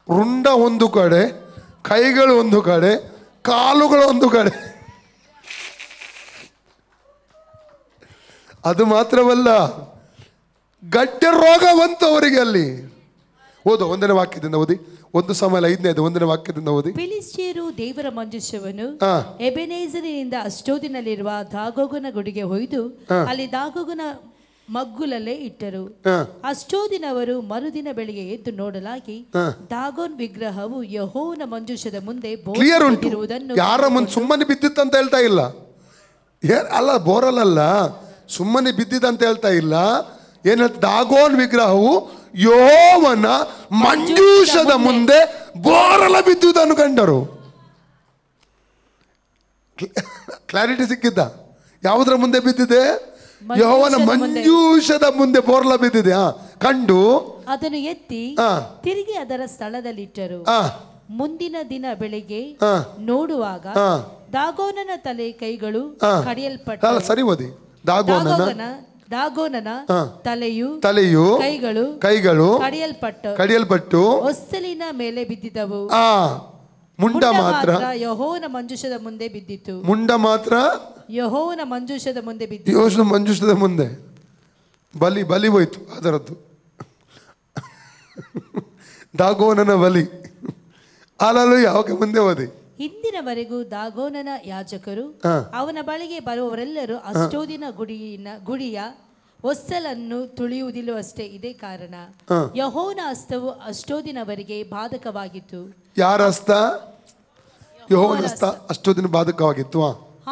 ರುಂಡ ಒಂದು ಕಡೆ, ಕೈಗಳು ಒಂದು ಕಡೆ, ಕಾಲುಗಳು ಒಂದು ಕಡೆ. ಅದು ಮಾತ್ರವಲ್ಲ, ಗಡ್ಡೆ ರೋಗ ಬಂತು ಅವರಿಗೆ ಅಲ್ಲಿ. ಓದು 1ನೇ ವಾಕ್ಯದಿಂದ ಓದಿ. 1 ಸಮಯ 5ನೇದು 1ನೇ ವಾಕ್ಯದಿಂದ ಓದಿ. ಫಿಲಿಷ್ಟಿಯರು ದೇವರ ಮಂಜೂಷವನ್ನು ಎಬೆನೇಜರಿನಿಂದ ಅಷ್ಟೋದಿನಲ್ಲಿರುವ ದಾಗೋಗನ ಗುಡಿಗೆ ಒಯ್ದು ಅಲ್ಲಿ ದಾಗೋಗನ ಮಗ್ಗುಲಲ್ಲೇ ಇಟ್ಟರು. ಅಷ್ಟೋದಿನವರು ಮರುದಿನ ಬೆಳಿಗ್ಗೆ ಎದ್ದು ನೋಡಲಾಗಿ ದಾಗೋನ್ ವಿಗ್ರಹವು ಯೆಹೋವನ ಮಂಜೂಷದ ಮುಂದೆ ಕ್ಲಿಯರ್ ಉಂಟು. ಯಾರ ಮುಂದೆ ಸುಮ್ಮನೆ ಬಿದ್ದಿತ್ತು ಅಂತ ಹೇಳ್ತಾ ಇಲ್ಲ. ಅಲ್ಲ, ಬೋರಲ್ಲ, ಸುಮ್ಮನೆ ಬಿದ್ದಿದ್ದಂತ ಹೇಳ್ತಾ ಇಲ್ಲ. ಏನ್ ಹೇಳ್ತಾ, ದಾಗೋನ್ ವಿಗ್ರಹವು ಯೆಹೋವನ ಮಂಜೂಷದ ಮುಂದೆ ಬೋರಲ ಬಿದ್ದುದನ್ನು ಕಂಡರು. ಕ್ಲಾರಿಟಿ ಸಿಕ್ಕಿದ್ದ? ಯಾವುದರ ಮುಂದೆ ಬಿದ್ದಿದೆ? ಯೆಹೋವನ ಮಂಜೂಷದ ಮುಂದೆ ಬೋರ್ಲ ಬಿದ್ದಿದೆ. ಕಂಡು ಅದನ್ನು ಎತ್ತಿ ತಿರುಗಿ ಅದರ ಸ್ಥಳದಲ್ಲಿಟ್ಟರು. ಮುಂದಿನ ದಿನ ಬೆಳಿಗ್ಗೆ ನೋಡುವಾಗ ದಾಗೋನನ ತಲೆ ಕೈಗಳು ಕಡಿಯಲ್ಪಟ್ಟ. ಸರಿ ಓದಿ. ದಾಗೋನನ ತಲೆಯು ಕೈಗಳು ಕಡಿಯಲ್ಪಟ್ಟು ಹೊಸ್ತಲಿನ ಮೇಲೆ ಬಿದ್ದಿದ್ದವು. ಮುಂಡ ಮಾತ್ರ ಯೆಹೋವನ ಮಂಜೂಷದ ಮುಂದೆ ಬಿದ್ದಿತು. ಮುಂಡ ಮಾತ್ರ ಯೆಹೋವನ ಮಂಜೂಷದ ಮುಂದೆ ಬಿದ್ದಿತು. ಯೆಹೋವನ ಮಂಜೂಷದ ಮುಂದೆ ಬಲಿ ಹೋಯ್ತು ಅದರದ್ದು. ದಾಗೋನನ ಬಲಿ. ಅಲ್ಲೂ ಓಕೆ, ಮುಂದೆ ಓದಿ. ಇಂದಿನವರೆಗೂ ದಾಗೋನನ ಯಾಜಕರು ಅವನ ಬಳಿಗೆ ಬರುವವರೆಲ್ಲರೂ ಅಷ್ಟೋದಿನ ಗುಡಿಯ ಹೊಸ್ತಲನ್ನು ತುಳಿಯುವುದಿಲ್ಲವಷ್ಟೇ. ಇದೇ ಕಾರಣ ಯೆಹೋವನ ಹಸ್ತವು ಅಷ್ಟೋದಿನವರೆಗೆ ಬಾಧಕವಾಗಿತ್ತು. ಯಾರ ಹಸ್ತ? ಯೆಹೋವನ ಹಸ್ತ ಅಷ್ಟೋದಿನ ಬಾಧಕವಾಗಿತ್ತು.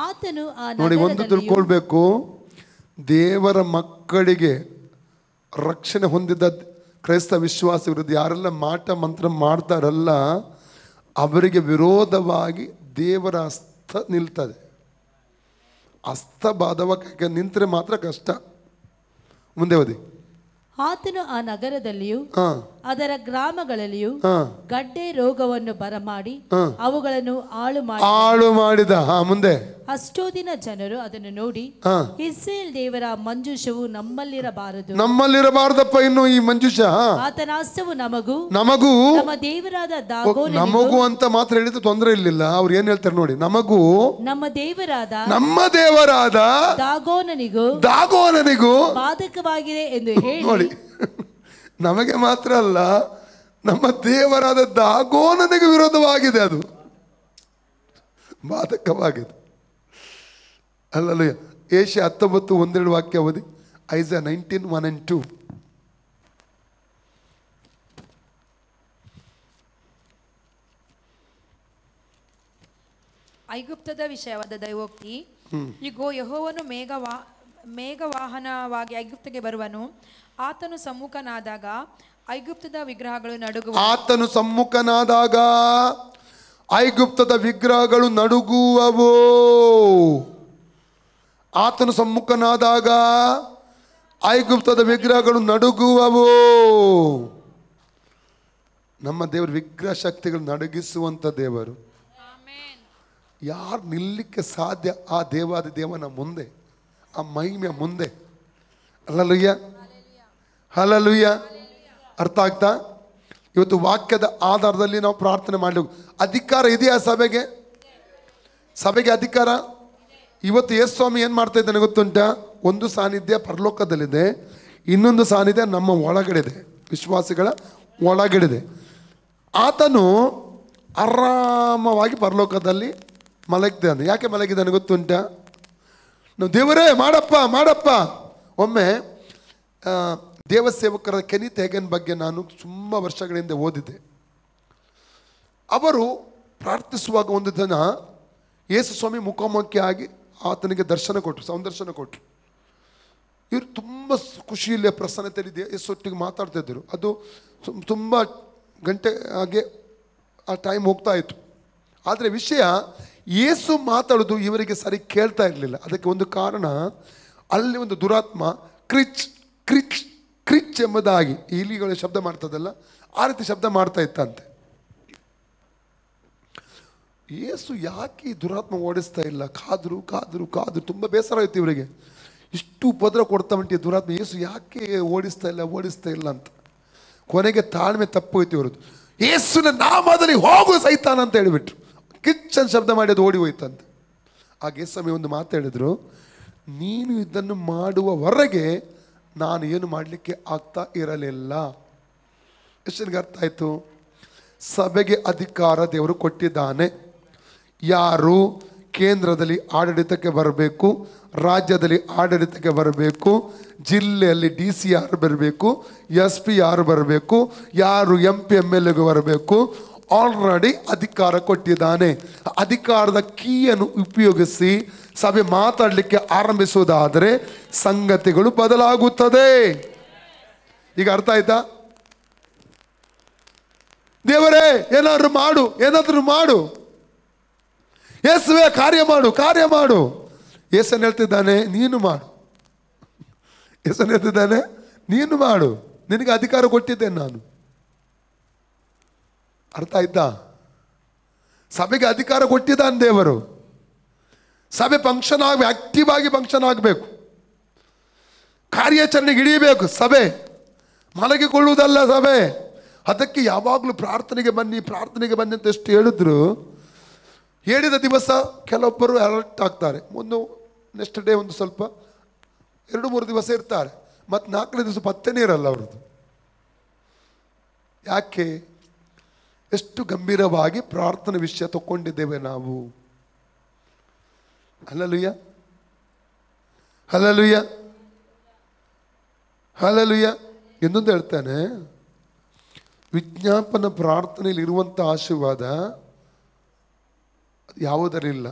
ಆತನು ನೋಡಿ, ಒಂದು ತಿಳ್ಕೊಳ್ಬೇಕು, ದೇವರ ಮಕ್ಕಳಿಗೆ ರಕ್ಷಣೆ ಹೊಂದಿದ ಕ್ರೈಸ್ತ ವಿಶ್ವಾಸ ವಿರುದ್ಧ ಯಾರೆಲ್ಲ ಮಾಟ ಮಂತ್ರ ಮಾಡ್ತಾರಲ್ಲ, ಅವರಿಗೆ ವಿರೋಧವಾಗಿ ದೇವರ ಹಸ್ತ ನಿಲ್ತದೆ. ಹಸ್ತ ಬಾಧಕಕ್ಕೆ ನಿಂತರೆ ಮಾತ್ರ ಕಷ್ಟ. ಮುಂದೆ ಓದಿ. ಆತನು ಆ ನಗರದಲ್ಲಿಯೂ ಅದರ ಗ್ರಾಮಗಳಲ್ಲಿಯೂ ಗಡ್ಡೆ ರೋಗವನ್ನು ಬರಮಾಡಿ ಅವುಗಳನ್ನು ಹಾಳು ಮಾಡಿದ. ಮುಂದೆ ಅಷ್ಟೋದಿನ ಜನರು ಅದನ್ನು ನೋಡಿ, ಇಸ್ರಾಯೇಲ್ ದೇವರ ಮಂಜೂಷವು ನಮ್ಮಲ್ಲಿರಬಾರದಪ್ಪ. ಇನ್ನು ಈ ಮಂಜೂಷ ಆತನ ಹಸ್ತವು ನಮಗೂ ನಮ್ಮ ದೇವರಾದ ನಮಗೂ ಅಂತ ಮಾತ್ರ ಹೇಳಿದ್ರೆ ತೊಂದರೆ ಇರಲಿಲ್ಲ. ಅವ್ರು ಏನ್ ಹೇಳ್ತಾರೆ ನೋಡಿ, ನಮಗೂ ನಮ್ಮ ದೇವರಾದ ದಾಗೋನನಿಗೂ ಬಾಧಕವಾಗಿದೆ ಎಂದು ಹೇಳಿ, ನಮಗೆ ಮಾತ್ರ ಅಲ್ಲ, ನಮ್ಮ ದೇವರಾದ ದಾಗೋನನಿಗೆ ವಿರೋಧವಾಗಿದೆ, ಅದು ಬಾಧಕವಾಗಿದೆ. ಅಲ್ಲಲ್ಲ. ಏಷ್ಯಾ 19:1-2 ವಾಕ್ಯ ಓದಿ. ಐಸಾ 19:1-2. ಐಗುಪ್ತದ ವಿಷಯವಾದ ದೈವೋಕ್ತಿ. ಇಗೋ, ಯೆಹೋವನು ಮೇಘವಾಹನವಾಗಿ ಐಗುಪ್ತಕ್ಕೆ ಬರುವನು. ಆತನು ಸಮ್ಮುಖನಾದಾಗ ಐಗುಪ್ತದ ವಿಗ್ರಹಗಳು ನಡುಗುವವು. ಆತನು ಸಮ್ಮುಖನಾದಾಗ ಐಗುಪ್ತದ ವಿಗ್ರಹಗಳು ನಡುಗುವವು. ಆತನು ಸಮ್ಮುಖನಾದಾಗ ಐಗುಪ್ತದ ವಿಗ್ರಹಗಳು ನಡುಗುವವು. ನಮ್ಮ ದೇವರು ವಿಗ್ರಹ ಶಕ್ತಿಗಳು ನಡುಗಿಸುವಂತ ದೇವರು. ಯಾರು ನಿಲ್ಲಕ್ಕೆ ಸಾಧ್ಯ ಆ ದೇವಾದಿ ದೇವನ ಮುಂದೆ, ಆ ಮಹಿಮೆಯ ಮುಂದೆ? ಹಲ್ಲಲುಯ್ಯ. ಅರ್ಥ ಆಗ್ತಾ? ಇವತ್ತು ವಾಕ್ಯದ ಆಧಾರದಲ್ಲಿ ನಾವು ಪ್ರಾರ್ಥನೆ ಮಾಡಲಿ. ಅಧಿಕಾರ ಇದೆಯಾ ಸಭೆಗೆ ಅಧಿಕಾರ? ಇವತ್ತು ಯೇಸು ಸ್ವಾಮಿ ಏನು ಮಾಡ್ತಾ ಇದ್ದಾನೆ ಗೊತ್ತುಂಟ? ಒಂದು ಸಾನ್ನಿಧ್ಯ ಪರಲೋಕದಲ್ಲಿದೆ, ಇನ್ನೊಂದು ಸಾನ್ನಿಧ್ಯ ನಮ್ಮ ಒಳಗಡೆ, ವಿಶ್ವಾಸಿಗಳ ಒಳಗಡೆ. ಆತನು ಆರಾಮವಾಗಿ ಪರಲೋಕದಲ್ಲಿ ಮಲಗಿದ್ದಾನೆ. ಯಾಕೆ ಮಲಗಿದ್ದಾನೆ ಗೊತ್ತುಂಟ? ನಾವು ದೇವರೇ ಮಾಡಪ್ಪ. ಒಮ್ಮೆ ದೇವಸೇವಕರ ಕೆನಿತ್ ಹೇಗನ್ ಬಗ್ಗೆ ನಾನು ತುಂಬ ವರ್ಷಗಳಿಂದ ಓದಿದ್ದೆ. ಅವರು ಪ್ರಾರ್ಥಿಸುವಾಗ ಒಂದು ದಿನ ಯೇಸು ಸ್ವಾಮಿ ಮುಖಾಮುಖಿಯಾಗಿ ಆತನಿಗೆ ಸಂದರ್ಶನ ಕೊಟ್ಟರು. ಇವರು ತುಂಬ ಖುಷಿಯಲ್ಲಿ ಪ್ರಸನ್ನತೆಯಲ್ಲಿ ಯೇಸೊಟ್ಟಿಗೆ ಮಾತಾಡ್ತಾ ಇದ್ದರು. ಅದು ತುಂಬ ಗಂಟೆ ಹಾಗೆ ಆ ಟೈಮ್ ಹೋಗ್ತಾ ಇತ್ತು. ಆದರೆ ವಿಷಯ ಯೇಸು ಮಾತಾಡೋದು ಇವರಿಗೆ ಸರಿ ಕೇಳ್ತಾ ಇರಲಿಲ್ಲ. ಅದಕ್ಕೆ ಒಂದು ಕಾರಣ, ಅಲ್ಲಿ ಒಂದು ದುರಾತ್ಮ ಕ್ರಿಚ್ ಕ್ರಿಚ್ ಕ್ರಿಚ್ ಎಂಬುದಾಗಿ ಇಲಿಗಳು ಶಬ್ದ ಮಾಡ್ತದಲ್ಲ, ಆ ರೀತಿ ಶಬ್ದ ಮಾಡ್ತಾ ಇತ್ತಂತೆ. ಯೇಸು ಯಾಕೆ ಈ ದುರಾತ್ಮ ಓಡಿಸ್ತಾ ಇಲ್ಲ? ಕಾದ್ರು ತುಂಬ ಬೇಸರ ಆಯ್ತು ಇವರಿಗೆ. ಇಷ್ಟು ಉಪದ್ರ ಕೊಡ್ತಾ ಉಂಟು ದುರಾತ್ಮ. ಯೇಸು ಯಾಕೆ ಓಡಿಸ್ತಾ ಇಲ್ಲ ಅಂತ. ಕೊನೆಗೆ ತಾಳ್ಮೆ ತಪ್ಪೋಯ್ತು ಇವ್ರದ್ದು. ಯೇಸುವಿನ ನಾಮದಲ್ಲಿ ಹೋಗು ಸೈತಾನ ಅಂತ ಹೇಳಿಬಿಟ್ರು. ಕಿಚ್ಚನ್ ಶಬ್ದ ಮಾಡಿ ಅದು ಓಡಿ ಹೋಯ್ತಂತೆ. ಆಗ ಯೇಸು ಒಂದು ಮಾತು ಹೇಳಿದ್ರು, ನೀನು ಇದನ್ನು ಮಾಡುವವರೆಗೆ ನಾನು ಏನು ಮಾಡಲಿಕ್ಕೆ ಆಗ್ತಾ ಇರಲಿಲ್ಲ. ಎಷ್ಟನಿಗೆ ಅರ್ಥ ಆಯಿತು? ಸಭೆಗೆ ಅಧಿಕಾರ ದೇವರು ಕೊಟ್ಟಿದ್ದಾನೆ. ಯಾರು ಕೇಂದ್ರದಲ್ಲಿ ಆಡಳಿತಕ್ಕೆ ಬರಬೇಕು, ರಾಜ್ಯದಲ್ಲಿ ಆಡಳಿತಕ್ಕೆ ಬರಬೇಕು, ಜಿಲ್ಲೆಯಲ್ಲಿ DC ಯಾರು ಬರಬೇಕು, SP ಯಾರು ಬರಬೇಕು, ಯಾರು MP MLAಗೆ ಬರಬೇಕು, ಆಲ್ರೆಡಿ ಅಧಿಕಾರ ಕೊಟ್ಟಿದ್ದಾನೆ. ಅಧಿಕಾರದ ಕೀಯನ್ನು ಉಪಯೋಗಿಸಿ ಸಭೆ ಮಾತಾಡಲಿಕ್ಕೆ ಆರಂಭಿಸುವುದಾದರೆ ಸಂಗತಿಗಳು ಬದಲಾಗುತ್ತದೆ. ಈಗ ಅರ್ಥ ಆಯ್ತಾ? ದೇವರೇ ಏನಾದರೂ ಮಾಡು, ಯೇಸುವೆ ಕಾರ್ಯ ಮಾಡು. ಯೇಸನ್ ಹೇಳ್ತಿದ್ದಾನೆ ನೀನು ಮಾಡು, ನಿನಗೆ ಅಧಿಕಾರ ಕೊಟ್ಟಿದ್ದೇನೆ ನಾನು. ಅರ್ಥ ಆಯ್ತಾ? ಸಭೆಗೆ ಅಧಿಕಾರ ಕೊಟ್ಟಿದ್ದಾನೆ ದೇವರು. ಸಭೆ ಫಂಕ್ಷನ್ ಆಗಬೇಕು, ಆಕ್ಟಿವ್ ಆಗಿ ಫಂಕ್ಷನ್ ಆಗಬೇಕು, ಕಾರ್ಯಾಚರಣೆಗೆ ಇಳಿಯಬೇಕು. ಸಭೆ ಮಲಗಿಕೊಳ್ಳುವುದಲ್ಲ ಸಭೆ. ಅದಕ್ಕೆ ಯಾವಾಗಲೂ ಪ್ರಾರ್ಥನೆಗೆ ಬನ್ನಿ ಅಂತ ಎಷ್ಟು ಹೇಳಿದ್ರು, ಹೇಳಿದ ದಿವಸ ಕೆಲವೊಬ್ಬರು ಅಲರ್ಟ್ ಆಗ್ತಾರೆ, ನೆಕ್ಸ್ಟ್ ಡೇ ಒಂದು ಸ್ವಲ್ಪ 2-3 ದಿವಸ ಇರ್ತಾರೆ, ಮತ್ತು 4ನೇ ದಿವಸ ಪತ್ತೆನೇ ಇರಲ್ಲ ಅವ್ರದ್ದು. ಯಾಕೆ? ಎಷ್ಟು ಗಂಭೀರವಾಗಿ ಪ್ರಾರ್ಥನೆ ವಿಷಯ ತಗೊಂಡಿದ್ದೇವೆ ನಾವು. ಹಲ್ಲೆಲೂಯ. ಇನ್ನೊಂದು ಹೇಳ್ತಾನೆ, ವಿಜ್ಞಾಪನ ಪ್ರಾರ್ಥನೆಯಲ್ಲಿ ಇರುವಂಥ ಆಶೀರ್ವಾದ ಯಾವುದರಿಲ್ಲ.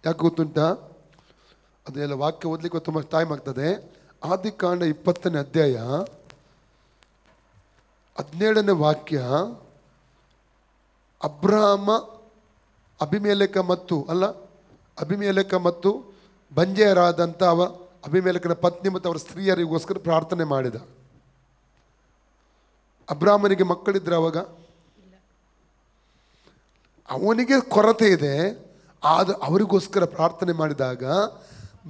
ಯಾಕೆ ಗೊತ್ತುಂಟಾ? ಅದೆಲ್ಲ ವಾಕ್ಯ ಓದಲಿಕ್ಕೆ ತುಂಬ ಟೈಮ್ ಆಗ್ತದೆ. ಆದಿಕಾಂಡ 20ನೇ ಅಧ್ಯಾಯ 17ನೇ ವಾಕ್ಯ. ಅಭಿಮೇಲೆಕ ಮತ್ತು ಬಂಜೆಯರಾದಂಥ ಅಭಿಮೇಲೆಕನ ಪತ್ನಿ ಮತ್ತು ಅವರ ಸ್ತ್ರೀಯರಿಗೋಸ್ಕರ ಪ್ರಾರ್ಥನೆ ಮಾಡಿದ. ಅಬ್ರಾಮನಿಗೆ ಮಕ್ಕಳಿದ್ರೆ ಅವಾಗ ಅವನಿಗೆ ಕೊರತೆ ಇದೆ, ಆದ್ರೆ ಅವರಿಗೋಸ್ಕರ ಪ್ರಾರ್ಥನೆ ಮಾಡಿದಾಗ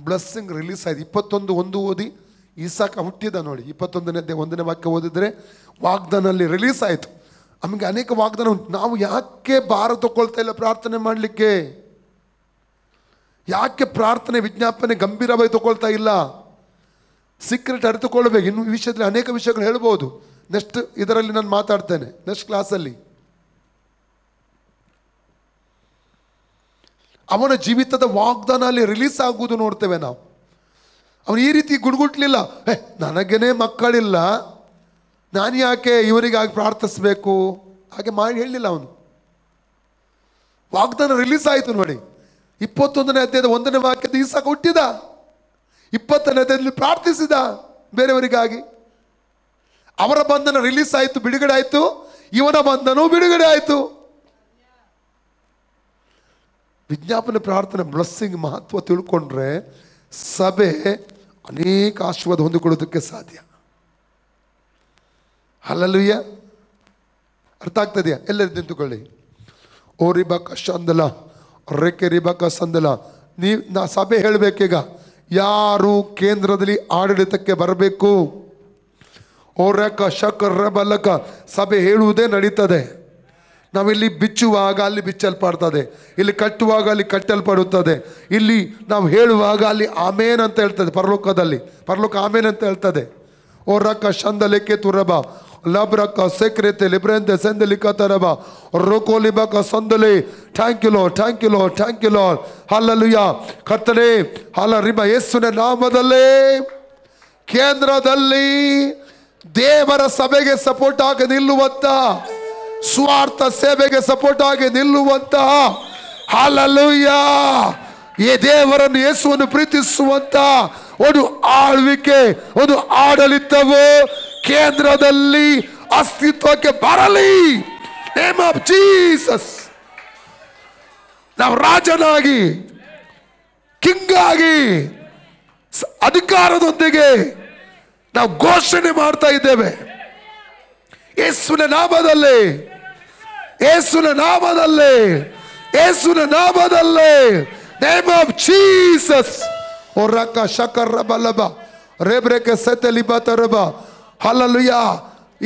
ಬ್ಲೆಸ್ಸಿಂಗ್ ರಿಲೀಸ್ ಆಯ್ತು. 21:1 ಓದಿ, ಈಸಾಕ ಹುಟ್ಟಿದ ನೋಡಿ. 21ನೇ 1ನೇ ವಾಕ್ಯ ಓದಿದ್ರೆ ವಾಗ್ದಾನಲ್ಲಿ ರಿಲೀಸ್ ಆಯಿತು. ನಮಗೆ ಅನೇಕ ವಾಗ್ದಾನ ಉಂಟು. ನಾವು ಯಾಕೆ ಭಾರ ತಗೊಳ್ತಾ ಇಲ್ಲ ಪ್ರಾರ್ಥನೆ ಮಾಡಲಿಕ್ಕೆ? ಯಾಕೆ ಪ್ರಾರ್ಥನೆ ವಿಜ್ಞಾಪನೆ ಗಂಭೀರವಾಗಿ ತಗೊಳ್ತಾ ಇಲ್ಲ? ಸೀಕ್ರೆಟ್ ಅರಿತುಕೊಳ್ಬೇಕು. ಇನ್ನು ಈ ವಿಷಯದಲ್ಲಿ ಅನೇಕ ವಿಷಯಗಳು ಹೇಳ್ಬೋದು. ನೆಕ್ಸ್ಟ್ ಇದರಲ್ಲಿ ನಾನು ಮಾತಾಡ್ತೇನೆ, ನೆಕ್ಸ್ಟ್ ಕ್ಲಾಸಲ್ಲಿ. ಅವನ ಜೀವಿತದ ವಾಗ್ದಾನ ಅಲ್ಲಿ ರಿಲೀಸ್ ಆಗುವುದು ನೋಡ್ತೇವೆ ನಾವು. ಅವನು ಈ ರೀತಿ ಗುಡ್ಗುಟ್ಲಿಲ್ಲ, ನನಗೇನೆ ಮಕ್ಕಳಿಲ್ಲ, ನಾನು ಯಾಕೆ ಇವರಿಗಾಗಿ ಪ್ರಾರ್ಥಿಸ್ಬೇಕು, ಹಾಗೆ ಮಾಡಿ ಹೇಳಲಿಲ್ಲ ಅವನು. ವಾಗ್ದಾನ ರಿಲೀಸ್ ಆಯಿತು ನೋಡಿ. 21ನೇ ಅಧ್ಯಾಯದ 1ನೇ ವಾಕ್ಯದ ಈಸಾಕ ಹುಟ್ಟಿದ, 20ನೇ ಅಧ್ಯಾಯದಲ್ಲಿ ಪ್ರಾರ್ಥಿಸಿದ ಬೇರೆಯವರಿಗಾಗಿ. ಅವರ ಬಂಧನ ರಿಲೀಸ್ ಆಯಿತು, ಬಿಡುಗಡೆ ಆಯಿತು. ಇವನ ಬಂಧನವೂ ಬಿಡುಗಡೆ ಆಯಿತು. ವಿಜ್ಞಾಪನೆ ಪ್ರಾರ್ಥನೆ ಬ್ಲೆಸ್ಸಿಂಗ್ ಮಹತ್ವ ತಿಳ್ಕೊಂಡ್ರೆ ಸಭೆ ಅನೇಕ ಆಶೀರ್ವಾದ ಹೊಂದಿಕೊಳ್ಳೋದಕ್ಕೆ ಸಾಧ್ಯ. ಹಲ್ಲೆಲೂಯ. ಅರ್ಥ ಆಗ್ತದೆಯಾ? ಎಲ್ಲರೂ ನಿಂತುಕೊಳ್ಳಿ. ಓ ರಿಬಕ ಸಂದಲ ರೆಕ್ಕೆ ರಿಬಕ ಸಂದಲ. ನಾ ಸಭೆ ಹೇಳಬೇಕೀಗ, ಯಾರು ಕೇಂದ್ರದಲ್ಲಿ ಆಡಳಿತಕ್ಕೆ ಬರಬೇಕು? ಓ ರಕ ಶಕ ರಬಲಕ. ಸಭೆ ಹೇಳುವುದೇ ನಡೀತದೆ. ನಾವಿಲ್ಲಿ ಬಿಚ್ಚುವಾಗ ಅಲ್ಲಿ ಬಿಚ್ಚಲ್ಪಡ್ತದೆ, ಇಲ್ಲಿ ಕಟ್ಟುವಾಗ ಅಲ್ಲಿ ಕಟ್ಟಲ್ಪಡುತ್ತದೆ, ಇಲ್ಲಿ ನಾವು ಹೇಳುವಾಗ ಅಲ್ಲಿ ಆಮೇನ್ ಅಂತ ಹೇಳ್ತದೆ. ಪರಲೋಕ ಆಮೇನ್ ಅಂತ ಹೇಳ್ತದೆ. ಓ ರಕ ಶಂದಲೆಕ್ಕೆ ತುರಬ ಲಬ್ರಕ ಸೆಕ್ರೆತೆ ಲಿಬ್ರೆಂದೆ ಸೆಂದಲಿಕ ತರಬ ರೋಕೋಲಿಬಕ ಸಂದಲೆ. Thank you lord. ಹಲ್ಲೆಲೂಯಾ. ಕರ್ತನೇ ಹಲ್ಲ ಯೇಸುವಿನ ನಾಮದಲ್ಲೇ ಕೇಂದ್ರದಲ್ಲಿ ದೇವರ ಸಭೆಗೆ ಸಪೋರ್ಟ್ ಆಗಿ ನಿಲ್ಲುವಂತ, ಸ್ವಾರ್ಥ ಸೇವೆಗೆ ಸಪೋರ್ಟ್ ಆಗಿ ನಿಲ್ಲುವಂತಹ, ಹಲ್ಲೆಲೂಯಾ, ಈ ದೇವರನ್ನು ಯೇಸುವನ್ನು ಪ್ರೀತಿಸುವಂತ ಒಂದು ಆಳ್ವಿಕೆ, ಒಂದು ಆಡಳಿತವು ಕೇಂದ್ರದಲ್ಲಿ ಅಸ್ತಿತ್ವಕ್ಕೆ ಬರಲಿ. Name of Jesus. ನಾವು ರಾಜನಾಗಿ, ಕಿಂಗ್ ಆಗಿ, ಅಧಿಕಾರದೊಂದಿಗೆ ನಾವು ಘೋಷಣೆ ಮಾಡ್ತಾ ಇದ್ದೇವೆ. ಯೇಸುವಿನ ನಾಮದಲ್ಲಿ ನೇಮ್ ಆಫ್ ಜೀಸಸ್. ಓ ಓರಕ ಶಕರ ಬಲಬ ರೇಬ್ರೆಕೆ ಸೆತಲಿಬತರಬ. ಹಲ್ಲಲುಯ್ಯ.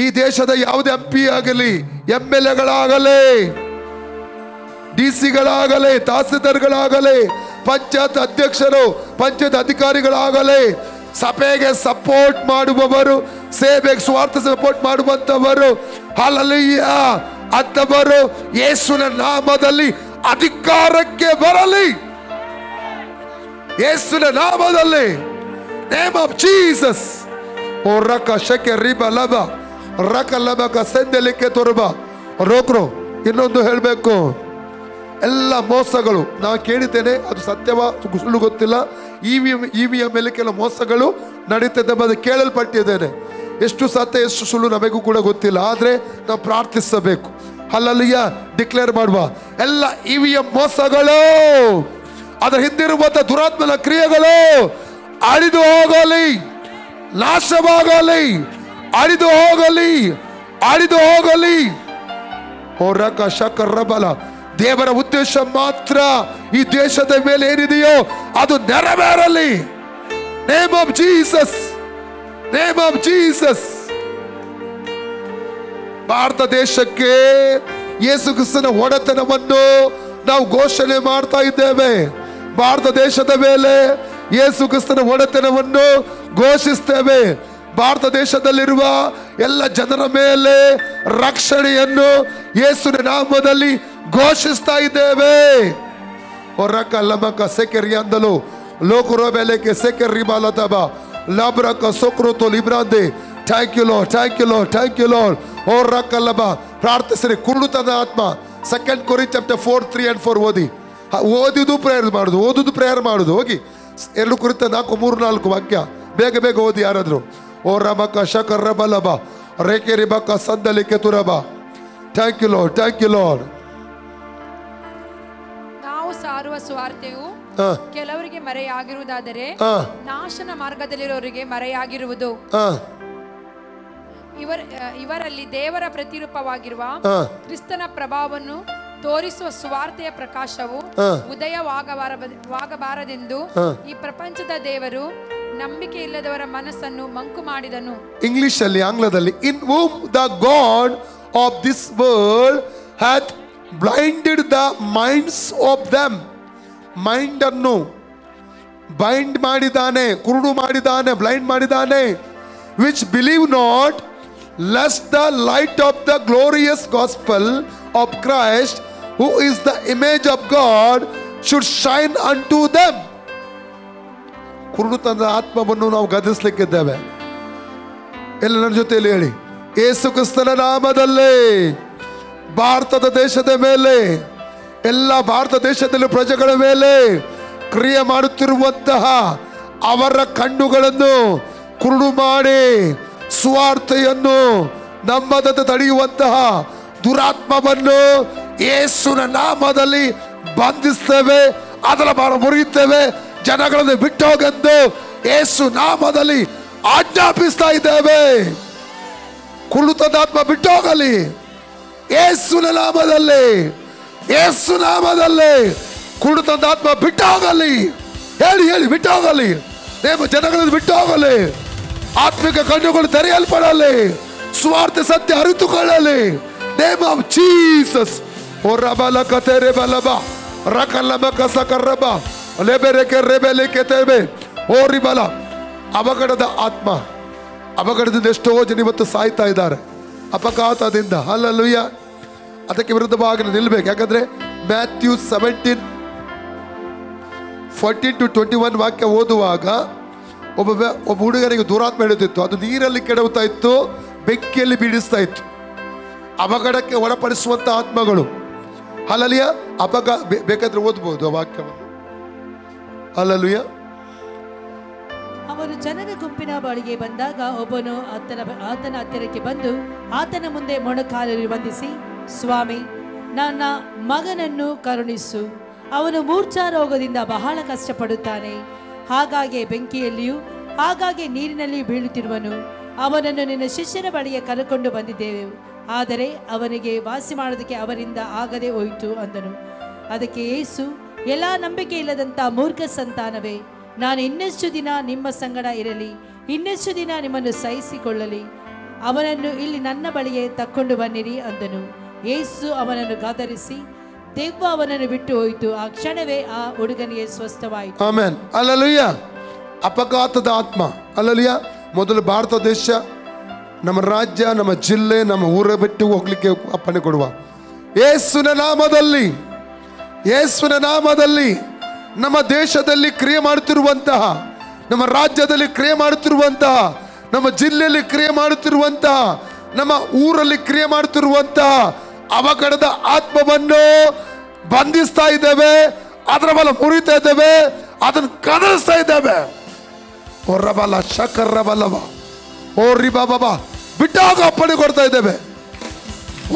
ಈ ದೇಶದ ಯಾವುದೇ MP ಆಗಲಿ, MLA DC ತಹಸೀಲ್ದಾರ್ಗಳಾಗಲಿ, ಪಂಚಾಯತ್ ಅಧ್ಯಕ್ಷರು, ಪಂಚಾಯತ್ ಅಧಿಕಾರಿಗಳಾಗಲಿ, ಸಭೆಗೆ ಸಪೋರ್ಟ್ ಮಾಡುವವರು, ಸೇವೆಗೆ ಸ್ವಾರ್ಥ ಸಪೋರ್ಟ್ ಮಾಡುವಂತವರು, ಹಲ್ಲಲುಯ್ಯ, ಅಂತವರು ಯೇಸುವಿನ ನಾಮದಲ್ಲಿ ಅಧಿಕಾರಕ್ಕೆ ಬರಲಿ. ಯೇಸುವಿನ ನಾಮದಲ್ಲಿ, ನೇಮ್ ಆಫ್ ಜೀಸಸ್. ಓ ರಕ ಶಕೆ ರಿಬ ಲಬ ರಕ ಲಬಕ ಸೆಂದಲಿಕ್ಕೆ ತೊರಬ ರೋಕ್ರೋ. ಇನ್ನೊಂದು ಹೇಳಬೇಕು, ಎಲ್ಲ ಮೋಸಗಳು ನಾನು ಕೇಳಿದ್ದೇನೆ, ಅದು ಸತ್ಯವ ಸುಳ್ಳು ಗೊತ್ತಿಲ್ಲ. EVM ಮೇಲೆ ಕೆಲವು ಮೋಸಗಳು ನಡೀತದೆ ಎಂಬುದು ಕೇಳಲ್ಪಟ್ಟಿದ್ದೇನೆ. ಎಷ್ಟು ಸತ್ಯ ಎಷ್ಟು ಸುಳ್ಳು ನಮಗೂ ಕೂಡ ಗೊತ್ತಿಲ್ಲ, ಆದರೆ ನಾವು ಪ್ರಾರ್ಥಿಸಬೇಕು. ಹಲ್ಲಲುಯ್ಯ, ಡಿಕ್ಲೇರ್ ಮಾಡುವ ಎಲ್ಲ EVM ಮೋಸಗಳು, ಅದರ ಹಿಂದಿರುವಂತ ದುರಾತ್ಮನ ಕ್ರಿಯೆಗಳು ಅಳಿದು ಹೋಗಲಿ, ನಾಶವಾಗಲಿ, ಅಳಿದು ಹೋಗಲಿ, ಅಳಿದು ಹೋಗಲಿ. ಓರಕ ಶಕರ ಬಲ. ದೇವರ ಉದ್ದೇಶ ಮಾತ್ರ ಈ ದೇಶದ ಮೇಲೆ ಏನಿದೆಯೋ ಅದು ನೆರವೇರಲಿ. Name of Jesus, name of Jesus. Bharata ದೇಶಕ್ಕೆ ಯೇಸು ಕ್ರಿಸ್ತನ ಒಡೆತನವನ್ನು ನಾವು ಘೋಷಣೆ ಮಾಡ್ತಾ ಇದ್ದೇವೆ. ಭಾರತ ದೇಶದ ಮೇಲೆ ಯೇಸು ಕ್ರಿಸ್ತನ ಒಡೆತನವನ್ನು ಘೋಷಿಸ್ತೇವೆ. ಭಾರತ ದೇಶದಲ್ಲಿರುವ ಎಲ್ಲ ಜನರ ಮೇಲೆ ರಕ್ಷಣೆಯನ್ನು ಯೇಸುವಿನ ನಾಮದಲ್ಲಿ ಘೋಷಿಸ್ತಾ ಇದ್ದೇವೆ. ಹೊರಕ ಲಮಕ ಸೆಕೆರಿಯಂದಲು ಲೋಕರೋ ಬೆಲೆಕೆ ಸೆಕೆರಿ ಬಾಲತಬ ಲಬ್ರಕ ಸೊಕ್ರೋತೋ ಲಿಬ್ರಾಂದೆ. Thank you lord, thank you lord, thank you lord. ಹೊರಕ ಲಬ. ಪ್ರಾರ್ಥಿಸ್ರಿ. ಕುರುಡುತನ ಆತ್ಮ 2 Corinthians 4:3 and 4 ಓದಿ. ಓದಿದ್ದು ಪ್ರೇಯರ್ ಮಾಡುದು, ಓದುದು ಪ್ರೇಯರ್ ಮಾಡುದು. ಹೋಗಿ 2 Corinthians 4:3-4 ವಾಕ್ಯ ಬೇಗ ಬೇಗ ಓದಿ ಯಾರಾದ್ರು. ಓ ರಮಕ ಶಕರ ಬಲಬ ರೇಕೆ ರಿಬಕ ಸಂದಲಿಕೆ ತುರಬ. Thank you lord, thank you lord. ನಾವು ಸಾರುವ ಸ್ವಾರ್ಥೆಯು ಕೆಲವರಿಗೆ ಮರೆಯಾಗಿರುವುದಾದರೆ ನಾಶನ ಮಾರ್ಗದಲ್ಲಿರೋರಿಗೆ ಮರೆಯಾಗಿರುವುದು. ಇವರಲ್ಲಿ ದೇವರ ಪ್ರತಿರೂಪವಾಗಿರುವ ಕ್ರಿಸ್ತನ ಪ್ರಭಾವವನ್ನು ತೋರಿಸುವ ಸ್ವಾರ್ಥೆಯ ಪ್ರಕಾಶವು ಉದಯವಾಗಬಾರದೆಂದು ಈ ಪ್ರಪಂಚದ ದೇವರು ನಂಬಿಕೆ ಇಲ್ಲದವರ ಮನಸ್ಸನ್ನು ಮಂಕು ಮಾಡಿದನು. ಇಂಗ್ಲಿಷ್ ಅಲ್ಲಿ, ಆಂಗ್ಲದಲ್ಲಿ, ಇನ್ whom the God of this world hath blinded the minds of them. Mind ಅನ್ನು ಬೈಂಡ್ ಮಾಡಿದಾನೆ, ಕುರುಡು ಮಾಡಿದಾನೆ, ಬ್ಲೈಂಡ್ ಮಾಡಿದಾನೆ. which believe not, lest the light of the glorious gospel of Christ, who is the image of God, should shine unto them. ಕುರುಡುತನದ ಆತ್ಮವನ್ನು ನಾವು ಗದರಿಸಲಿಕ್ಕಿದ್ದೇವೆ. ಎಲ್ಲ ನನ್ನ ಜೊತೆಯಲ್ಲಿ ಹೇಳಿ, ಯೇಸು ಕ್ರಿಸ್ತನ ನಾಮದಲ್ಲಿ ಭಾರತದ ದೇಶದ ಮೇಲೆ, ಎಲ್ಲ ಭಾರತ ದೇಶದಲ್ಲಿ ಪ್ರಜೆಗಳ ಮೇಲೆ ಕ್ರಿಯೆ ಮಾಡುತ್ತಿರುವಂತಹ ಅವರ ಕಣ್ಣುಗಳನ್ನು ಕುರುಡು ಮಾಡಿ ಸುವಾರ್ತೆಯನ್ನು ನಮ್ಮದಂತೆ ತಡೆಯುವಂತಹ ದುರಾತ್ಮವನ್ನು ಯೇಸುವಿನ ನಾಮದಲ್ಲಿ ಬಂಧಿಸ್ತೇವೆ. ಅದರ ಬಾರ ಮುರಿಯುತ್ತೇವೆ. ಜನಗಳನ್ನು ಬಿಟ್ಟು ಹೋಗೆಂದು ಯೇಸು ನಾಮದಲ್ಲಿ ಆಜ್ಞಾಪಿಸ್ತಾ ಇದ್ದೇವೆ. ಕುರುಡುತನಾತ್ಮ ಬಿಟ್ಟು ಹೋಗಲಿ ಯೇಸುವಿನ ನಾಮದಲ್ಲಿ, ಯೇಸು ನಾಮದಲ್ಲಿ. ಕುರುಡುತನಾತ್ಮ ಬಿಟ್ಟು ಹೋಗಲಿ. ಹೇಳಿ ಹೇಳಿ, ಬಿಟ್ಟು ಹೋಗಲಿ. ನೀವು ಜನಗಳನ್ನು ಬಿಟ್ಟು ಹೋಗಲಿ. ಆತ್ಮಿಕ ಕಣ್ಣುಗಳು ತೆರೆಯಲ್ಪಡಲಿ. ಸ್ವಾರ್ಥ ಸತ್ಯ ಅರಿತುಕೊಳ್ಳಲಿ. Name of Jesus. ಓ ರಬಲ ಕತೆರೆ ಬಲಬ ರಕಲಮ ಕಸಕರಬ ಲೆಬೆರೆಕೆ ರೆಬೆಲೆಕೆ ತೇಬೆ ಓ ರಿಬಲ. ಅವಘಡದ ಆತ್ಮ, ಅವಘಡದಿಂದ ಎಷ್ಟೋ ಜನ ಇವತ್ತು ಸಾಯ್ತಾ ಇದ್ದಾರೆ ಅಪಘಾತದಿಂದ. ಹಲ್ಲೆಲೂಯಾ. ಅದಕ್ಕೆ ವಿರುದ್ಧವಾಗಿ ನಿಲ್ಬೇಕು. ಯಾಕಂದ್ರೆ ಮ್ಯಾಥ್ಯೂ 17:14-21 ವಾಕ್ಯ ಓದುವಾಗ ಒಬ್ಬ ಹುಡುಗನಿಗೆ ದುರಾತ್ಮ ಹಿಡಿದಿತ್ತು. ಅದು ನೀರಲ್ಲಿ ಕೆಡವುತ್ತಾ ಇತ್ತು, ಬೆಂಕಿಯಲ್ಲಿ ಬೀಳಿಸ್ತಾ ಇತ್ತು. ಅವಘಡಕ್ಕೆ ಒಳಪಡಿಸುವಂತ ಆತ್ಮಗಳು. ಹಲ್ಲೆಲೂಯಾ. ಬೇಕಾದ್ರೆ ಓದ್ಬೋದು ಆ ವಾಕ್ಯವನ್ನು. ಹಲ್ಲೆಲೂಯಾ. ಅವನು ಜನರ ಗುಂಪಿನ ಬಳಿಗೆ ಬಂದಾಗ ಒಬ್ಬನು ಆತನ ಹತ್ತಿರಕ್ಕೆ ಬಂದು ಆತನ ಮುಂದೆ ಮೊಣಕಾಲಲ್ಲಿ ವಂದಿಸಿ, ಸ್ವಾಮಿ, ನನ್ನ ಮಗನನ್ನು ಕರುಣಿಸು, ಅವನು ಮೂರ್ಛಾ ರೋಗದಿಂದ ಬಹಳ ಕಷ್ಟಪಡುತ್ತಾನೆ, ಹಾಗಾಗಿ ಬೆಂಕಿಯಲ್ಲಿಯೂ ಹಾಗಾಗಿ ನೀರಿನಲ್ಲಿಯೂ ಬೀಳುತ್ತಿರುವನು. ಅವನನ್ನು ನಿನ್ನ ಶಿಷ್ಯರ ಬಳಿಗೆ ಕರೆಕೊಂಡು ಬಂದಿದ್ದೇವೆ, ಆದರೆ ಅವನಿಗೆ ವಾಸಿ ಮಾಡೋದಕ್ಕೆ ಅವರಿಂದ ಆಗದೆ ಹೋಯಿತು ಅಂದನು. ಅದಕ್ಕೆ ಯೇಸು, ಎಲ್ಲ ನಂಬಿಕೆ ಇಲ್ಲದಂಥ ಮೂರ್ಖ ಸಂತಾನವೇ, ನಾನು ಇನ್ನೆಷ್ಟು ದಿನ ನಿಮ್ಮ ಸಂಗಡ ಇರಲಿ, ಇನ್ನೆಷ್ಟು ದಿನ ನಿಮ್ಮನ್ನು ಸಹಿಸಿಕೊಳ್ಳಲಿ? ಅವನನ್ನು ಇಲ್ಲಿ ನನ್ನ ಬಳಿಗೆ ತಕ್ಕೊಂಡು ಬನ್ನಿರಿ ಅಂದನು. ಯೇಸು ಅವನನ್ನು ಗದರಿಸಿ ದೆವ್ವ ಅವನನ್ನು ಬಿಟ್ಟು ಹೋಯಿತು. ಆ ಕ್ಷಣವೇ ಆ ಹುಡುಗನಿಗೆ ಸ್ವಸ್ಥವಾಯಿತು. ಆಮೆನ್. ಹಲ್ಲೆಲೂಯಾ. ಅಪಘಾತದ ಆತ್ಮ, ಹಲ್ಲೆಲೂಯಾ. ಮೊದಲು ಭಾರತ ದೇಶ, ನಮ್ಮ ರಾಜ್ಯ, ನಮ್ಮ ಜಿಲ್ಲೆ, ನಮ್ಮ ಊರ ಬಿಟ್ಟು ಹೋಗ್ಲಿಕ್ಕೆ ಅಪ್ಪಣೆ ಕೊಡುವ. ಯೇಸುವಿನ ನಾಮದಲ್ಲಿ, ಯೇಸುವಿನ ನಾಮದಲ್ಲಿ ನಮ್ಮ ದೇಶದಲ್ಲಿ ಕ್ರಿಯೆ ಮಾಡುತ್ತಿರುವಂತಹ, ನಮ್ಮ ರಾಜ್ಯದಲ್ಲಿ ಕ್ರಿಯೆ ಮಾಡುತ್ತಿರುವಂತಹ, ನಮ್ಮ ಜಿಲ್ಲೆಯಲ್ಲಿ ಕ್ರಿಯೆ ಮಾಡುತ್ತಿರುವಂತಹ, ನಮ್ಮ ಊರಲ್ಲಿ ಕ್ರಿಯೆ ಮಾಡುತ್ತಿರುವಂತಹ ಅವಘಡದ ಆತ್ಮವನ್ನು ಬಂಧಿಸ್ತಾ ಇದ್ದೇವೆ. ಅದರ ಬಲ ಮುರಿತಾ ಇದ್ದೇವೆ, ಅದನ್ನು ಕದಲಿಸ್ತಾ ಇದ್ದೇವೆ. ಓ ರಬಲ ಶಕರ ಬಲವ, ಓ ರಿಬಾ ಬಾಬಾ ಬಿಟ್ಟಾಗ ಅಪ್ಪಣೆ ಕೊಡ್ತಾ ಇದ್ದೇವೆ.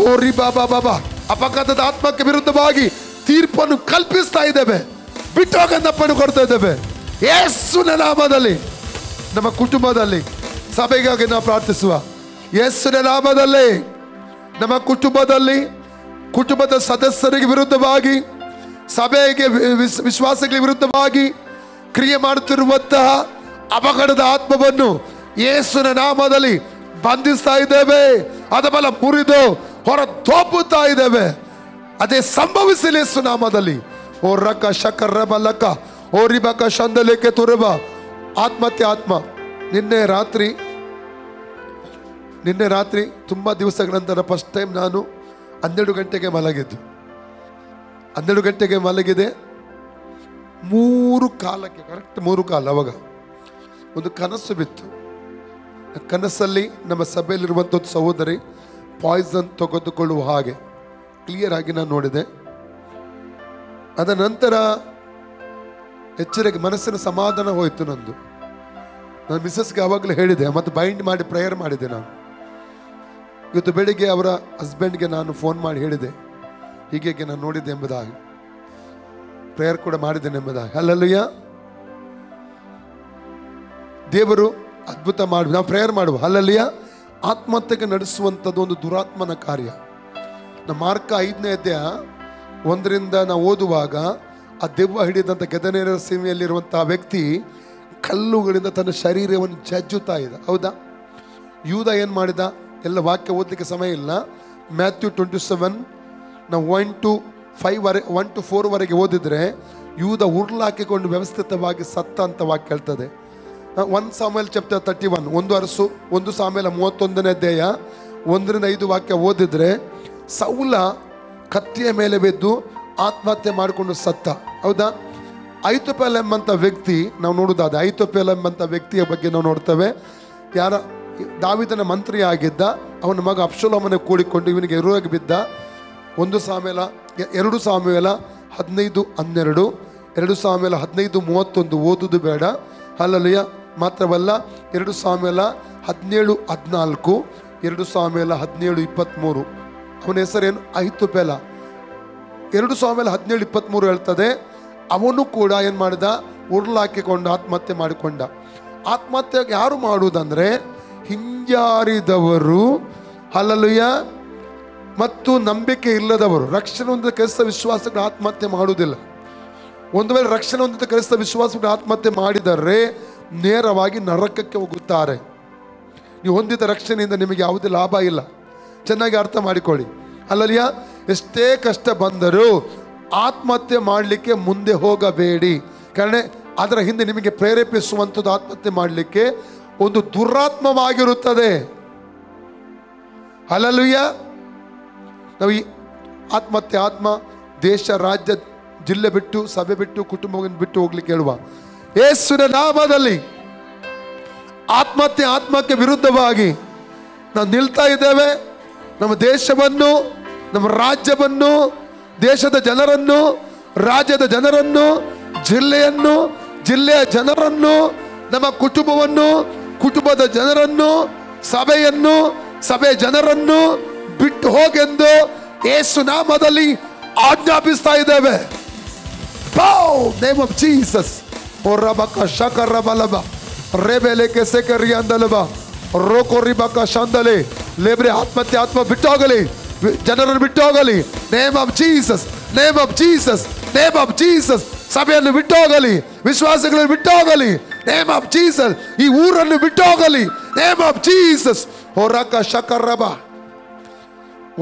ಓ ರಿಬಾ ಬಾಬಾ, ಅಪಘಾತದ ಆತ್ಮಕ್ಕೆ ವಿರುದ್ಧವಾಗಿ ತೀರ್ಪನ್ನು ಕಲ್ಪಿಸ್ತಾ ಇದ್ದೇವೆ. ಬಿಟ್ಟಾಗ ಅಪ್ಪಣೆ ಕೊಡ್ತಾ ಇದ್ದೇವೆ. ಯೇಸುವಿನ ನಾಮದಲ್ಲಿ ನಮ್ಮ ಕುಟುಂಬದಲ್ಲಿ, ಸಭೆಗಾಗಿ ನಾವು ಪ್ರಾರ್ಥಿಸುವ. ಯೇಸುವಿನ ನಾಮದಲ್ಲಿ ನಮ್ಮ ಕುಟುಂಬದಲ್ಲಿ, ಕುಟುಂಬದ ಸದಸ್ಯರಿಗೆ ವಿರುದ್ಧವಾಗಿ, ಸಭೆಗೆ ವಿಶ್ವಾಸಗಳಿಗೆ ವಿರುದ್ಧವಾಗಿ ಕ್ರಿಯೆ ಮಾಡುತ್ತಿರುವಂತಹ ಅವಘಡದ ಆತ್ಮವನ್ನು ಯೇಸುವಿನ ನಾಮದಲ್ಲಿ ಬಂಧಿಸ್ತಾ ಇದ್ದೇವೆ. ಅದ ಬಲ ಮುರಿದು ಹೊರ ತೋಪುತ್ತಾ ಇದ್ದೇವೆ. ಅದೇ ಸಂಭವಿಸಲಿ ಯೇಸು ನಾಮದಲ್ಲಿ. ಓ ರಕ ಶಕರ ಬಲಕ, ಓ ರಿಬಕ ಶಂದಲೇಕೆ ತುರಬ. ಆತ್ಮಹತ್ಯೆ ಆತ್ಮ. ನಿನ್ನೆ ರಾತ್ರಿ ತುಂಬ ದಿವಸಗಳ ನಂತರ ಫಸ್ಟ್ ಟೈಮ್ ನಾನು 12 ಗಂಟೆಗೆ ಮಲಗಿದ್ದು. 12 ಗಂಟೆಗೆ ಮಲಗಿದೆ. 3 ಕಾಲಕ್ಕೆ, ಕರೆಕ್ಟ್ 3 ಕಾಲ ಅವಾಗ ಒಂದು ಕನಸು ಬಿತ್ತು. ಕನಸಲ್ಲಿ ನಮ್ಮ ಸಭೆಯಲ್ಲಿರುವಂಥ ಒಂದು ಸಹೋದರಿ ಪಾಯ್ಸನ್ ತೆಗೆದುಕೊಳ್ಳುವ ಹಾಗೆ ಕ್ಲಿಯರ್ ಆಗಿ ನಾನು ನೋಡಿದೆ. ಅದ ನಂತರ ಎಚ್ಚರಿಕೆ, ಮನಸ್ಸಿನ ಸಮಾಧಾನ ಹೋಯಿತು ನಂದು. ನಾನು ಮಿಸಸ್ಗೆ ಆವಾಗಲೇ ಹೇಳಿದೆ, ಮತ್ತು ಬೈಂಡ್ ಮಾಡಿ ಪ್ರೇಯರ್ ಮಾಡಿದೆ. ನಾನು ಇವತ್ತು ಬೆಳಿಗ್ಗೆ ಅವರ ಹಸ್ಬೆಂಡ್ಗೆ ನಾನು ಫೋನ್ ಮಾಡಿ ಹೇಳಿದೆ, ಹೀಗೆ ನಾನು ನೋಡಿದ್ದೆ ಎಂಬುದಾಗಿ, ಪ್ರೇಯರ್ ಕೂಡ ಮಾಡಿದ್ದೇನೆ ಎಂಬುದಾಗಿ. ಹಲ್ಲೆಲೂಯಾ. ದೇವರು ಅದ್ಭುತ ಮಾಡಿ ನಾವು ಪ್ರೇಯರ್ ಮಾಡುವ. ಹಲ್ಲೆಲೂಯಾ. ಆತ್ಮಹತ್ಯೆಗೆ ನಡೆಸುವಂಥದ್ದು ಒಂದು ದುರಾತ್ಮನ ಕಾರ್ಯ. ನಮ್ಮ ಮಾರ್ಕ 5ನೇ ಅಧ್ಯಾಯ 1ರಿಂದ ನಾವು ಓದುವಾಗ, ಆ ದೆವ್ವ ಹಿಡಿದಂಥ ಗೆದನೇರ ಸೀಮೆಯಲ್ಲಿರುವಂತಹ ವ್ಯಕ್ತಿ ಕಲ್ಲುಗಳಿಂದ ತನ್ನ ಶರೀರವನ್ನು ಜಜ್ಜುತ್ತಾ ಇದ್ದ. ಹೌದಾ? ಯೂದ ಏನು ಮಾಡಿದ? ಎಲ್ಲ ವಾಕ್ಯ ಓದಲಿಕ್ಕೆ ಸಮಯ ಇಲ್ಲ. ಮ್ಯಾಥ್ಯೂ 27 ನಾವು 1 to 4 ವರೆಗೆ ಓದಿದ್ರೆ ಯೂದ ಉರ್ಲಾಕಿಕೊಂಡು ವ್ಯವಸ್ಥಿತವಾಗಿ ಸತ್ತ ಅಂತ ವಾಕ್ಯ ಹೇಳ್ತದೆ. 1 ಸಾಮುವೇಲ್ ಚಾಪ್ಟರ್ 31, 1 ಅರಸು 1 ಸಾಮುವೇಲ 31ನೇ ಅಧ್ಯಾಯ 1ರಿಂದ 5 ವಾಕ್ಯ ಓದಿದ್ರೆ ಸೌಲ ಕತ್ತಿಯ ಮೇಲೆ ಬಿದ್ದು ಆತ್ಮಹತ್ಯೆ ಮಾಡಿಕೊಂಡು ಸತ್ತ. ಹೌದಾ? ಐತೋಫೆಲ್ ಎಂಬಂಥ ವ್ಯಕ್ತಿ ನಾವು ನೋಡೋದಾದ, ಐತೋಫೆಲ್ ಎಂಬಂಥ ವ್ಯಕ್ತಿಯ ಬಗ್ಗೆ ನಾವು ನೋಡ್ತೇವೆ. ಯಾರ ದಾವೀದನ ಮಂತ್ರಿ ಆಗಿದ್ದ, ಅವನ ಮಗ ಅಬ್ಷಾಲೋಮನ ಕೂಡಿಕೊಂಡು ಇವನಿಗೆ ಎದುರಾಗಿ ಬಿದ್ದ. 2 ಸಾಮುವೇಲ 15:12, 2 ಸಾಮುವೇಲ 15:31 ಓದುದು ಬೇಡ. ಹಲ್ಲೆಲೂಯಾ. ಮಾತ್ರವಲ್ಲ 2 ಸಾಮುವೇಲ 17:14, 2 ಸಾಮುವೇಲ 17:23. ಅವನ ಹೆಸರೇನು? ಐತೋಫೆಲ. 2 ಸಾಮುವೇಲ 17:23 ಹೇಳ್ತದೆ, ಅವನು ಕೂಡ ಏನು ಮಾಡಿದ? ಉರುಳಾಕಿಕೊಂಡು ಆತ್ಮಹತ್ಯೆ ಮಾಡಿಕೊಂಡ. ಆತ್ಮಹತ್ಯೆ ಯಾರು ಮಾಡುವುದಂದ್ರೆ ಹಿಂಜಾರಿದವರು, ಹಲ್ಲೆಲೂಯಾ, ಮತ್ತು ನಂಬಿಕೆ ಇಲ್ಲದವರು. ರಕ್ಷಣೆ ಹೊಂದಿದ ಕ್ರೈಸ್ತ ವಿಶ್ವಾಸಗಳು ಆತ್ಮಹತ್ಯೆ ಮಾಡುವುದಿಲ್ಲ. ಒಂದು ವೇಳೆ ರಕ್ಷಣೆ ಹೊಂದಿದ ಕ್ರೈಸ್ತ ವಿಶ್ವಾಸಗಳು ಆತ್ಮಹತ್ಯೆ ಮಾಡಿದರೆ ನೇರವಾಗಿ ನರಕಕ್ಕೆ ಹೋಗುತ್ತಾರೆ. ನೀವು ಹೊಂದಿದ ರಕ್ಷಣೆಯಿಂದ ನಿಮಗೆ ಯಾವುದೇ ಲಾಭ ಇಲ್ಲ. ಚೆನ್ನಾಗಿ ಅರ್ಥ ಮಾಡಿಕೊಳ್ಳಿ. ಹಲ್ಲೆಲೂಯಾ. ಎಷ್ಟೇ ಕಷ್ಟ ಬಂದರೂ ಆತ್ಮಹತ್ಯೆ ಮಾಡಲಿಕ್ಕೆ ಮುಂದೆ ಹೋಗಬೇಡಿ. ಕಾರಣ ಅದರ ಹಿಂದೆ ನಿಮಗೆ ಪ್ರೇರೇಪಿಸುವಂಥದ್ದು ಆತ್ಮಹತ್ಯೆ ಮಾಡಲಿಕ್ಕೆ ಒಂದು ದುರಾತ್ಮವಾಗಿರುತ್ತದೆ. ಹಲ್ಲೆಲೂಯಾ. ನಾವು ಈ ಆತ್ಮಹತ್ಯೆ ಆತ್ಮ ದೇಶ, ರಾಜ್ಯ, ಜಿಲ್ಲೆ ಬಿಟ್ಟು, ಸಭೆ ಬಿಟ್ಟು, ಕುಟುಂಬವನ್ನು ಬಿಟ್ಟು ಹೋಗ್ಲಿಕ್ಕೆ ಹೇಳುವ. ಯೇಸುವಿನ ನಾಮದಲ್ಲಿ ಆತ್ಮಹತ್ಯೆ ಆತ್ಮಕ್ಕೆ ವಿರುದ್ಧವಾಗಿ ನಾವು ನಿಲ್ತಾ ಇದ್ದೇವೆ. ನಮ್ಮ ದೇಶವನ್ನು, ನಮ್ಮ ರಾಜ್ಯವನ್ನು, ದೇಶದ ಜನರನ್ನು, ರಾಜ್ಯದ ಜನರನ್ನು, ಜಿಲ್ಲೆಯನ್ನು, ಜಿಲ್ಲೆಯ ಜನರನ್ನು, ನಮ್ಮ ಕುಟುಂಬವನ್ನು, ಕುಟುಂಬದ ಜನರನ್ನು, ಸಭೆಯನ್ನು, ಸಭೆಯ ಜನರನ್ನು ಬಿಟ್ಟು ಹೋಗೆಂದು ಯೇಸು ನಾಮದಲ್ಲಿ ಆಜ್ಞಾಪಿಸ್ತಾ ಇದ್ದೇವೆ. Name of Jesus. ಓ ರಬಕ ಶಕರ ಬಲಬ ರೇಬೆಲೆಕೆ ಸೆಕರಿ ಅಂದಲಬ ರೋಕೋ ರಿಬಕ ಶಾಂದಲೆ ಲೇಬ್ರೆ. ಆತ್ಮಹತ್ಯೆ ಆತ್ಮ ಬಿಟ್ಟು ಹೋಗಲಿ, ಜನರನ್ನು ಬಿಟ್ಟು ಹೋಗಲಿ. Name of Jesus, name of Jesus, name of Jesus. ಸಭೆಯನ್ನು ಬಿಟ್ಟು ಹೋಗಲಿ, ವಿಶ್ವಾಸಗಳನ್ನು ಬಿಟ್ಟು ಹೋಗಲಿ, ನೇಮ್ ಆಫ್ ಜೀಸಸ್. ಈ ಊರನ್ನು ಬಿಟ್ಟು ಹೋಗಲಿ, ನೇಮ್ ಆಫ್ ಜೀಸಸ್. ಹೊರಕ ಶಕರಬ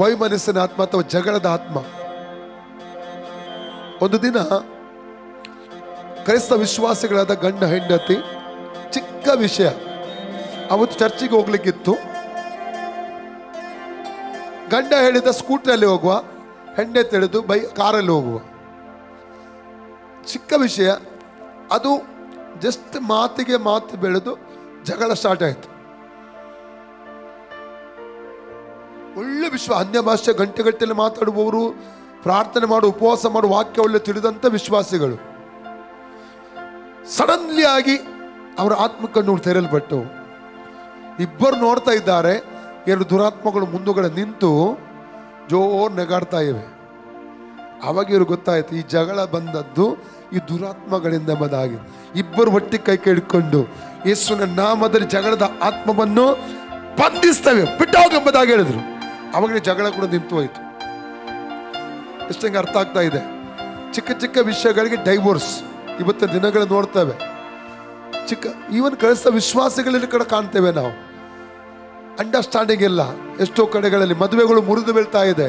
ವೈಮನಸ್ಸಿನ ಆತ್ಮ ಅಥವಾ ಜಗಳದ ಆತ್ಮ. ಒಂದು ದಿನ ಕ್ರೈಸ್ತ ವಿಶ್ವಾಸಿಗಳಾದ ಗಂಡ ಹೆಂಡತಿ, ಚಿಕ್ಕ ವಿಷಯ, ಅವತ್ತು ಚರ್ಚಿಗೆ ಹೋಗ್ಲಿಕ್ಕಿತ್ತು. ಗಂಡ ಹೇಳಿದ ಸ್ಕೂಟ್ರಲ್ಲಿ ಹೋಗುವ, ಹೆಂಡತಿ ಹೇಳಿದ್ದು ಕಾರಲ್ಲಿ ಹೋಗುವ. ಚಿಕ್ಕ ವಿಷಯ ಅದು. ಜಸ್ಟ್ ಮಾತಿಗೆ ಮಾತು ಬೆಳೆದು ಜಗಳ ಸ್ಟಾರ್ಟ್ ಆಯಿತು. ಒಳ್ಳೆ ಅನ್ಯ ಭಾಷೆ ಗಂಟೆಗಟ್ಟಲೆ ಮಾತಾಡುವವರು, ಪ್ರಾರ್ಥನೆ ಮಾಡು, ಉಪವಾಸ ಮಾಡು, ವಾಕ್ಯ ಒಳ್ಳೆ ತಿಳಿದಂಥ ವಿಶ್ವಾಸಿಗಳು. ಸಡನ್ಲಿ ಆಗಿ ಅವರ ಆತ್ಮಕಣ್ಣು ತೆರೆಯಲ್ಪಟ್ಟು ಇಬ್ಬರು ನೋಡ್ತಾ ಇದ್ದಾರೆ. ಎರಡು ದುರಾತ್ಮಗಳು ಮುಂದುಗಡೆ ನಿಂತು ಜೋರ್ ನೆಗಾಡ್ತಾ ಇವೆ. ಆವಾಗ ಇವ್ರಿಗೆ ಗೊತ್ತಾಯ್ತು ಈ ಜಗಳ ಬಂದದ್ದು ಈ ದುರಾತ್ಮಗಳಿಂದ ಎಂಬುದಾಗಿ. ಇಬ್ಬರು ಒಟ್ಟಿಗೆ ಕೈ ಹಿಡ್ಕೊಂಡು ಯೇಸುವಿನ ನಾಮದಲ್ಲಿ ಜಗಳದ ಆತ್ಮವನ್ನು ಬಂಧಿಸ್ತವೆ, ಬಿಟ್ಟೋಗಿ ಎಂಬುದಾಗಿ ಹೇಳಿದ್ರು. ಅವಾಗಲೇ ಜಗಳ ಕೂಡ ನಿಂತು ಹೋಯಿತು. ಎಷ್ಟಂಗೆ ಅರ್ಥ ಆಗ್ತಾ ಇದೆ. ಚಿಕ್ಕ ಚಿಕ್ಕ ವಿಷಯಗಳಿಗೆ ಡೈವೋರ್ಸ್ ಇವತ್ತಿನ ದಿನಗಳು ನೋಡ್ತೇವೆ. ಈವನ್ ಕ್ರೈಸ್ತ ವಿಶ್ವಾಸಿಗಳಲ್ಲಿ ಕಡೆ ಕಾಣ್ತೇವೆ ನಾವು. ಅಂಡರ್ಸ್ಟ್ಯಾಂಡಿಂಗ್ ಇಲ್ಲ. ಎಷ್ಟೋ ಕಡೆಗಳಲ್ಲಿ ಮದುವೆಗಳು ಮುರಿದು ಬೀಳ್ತಾ ಇದೆ.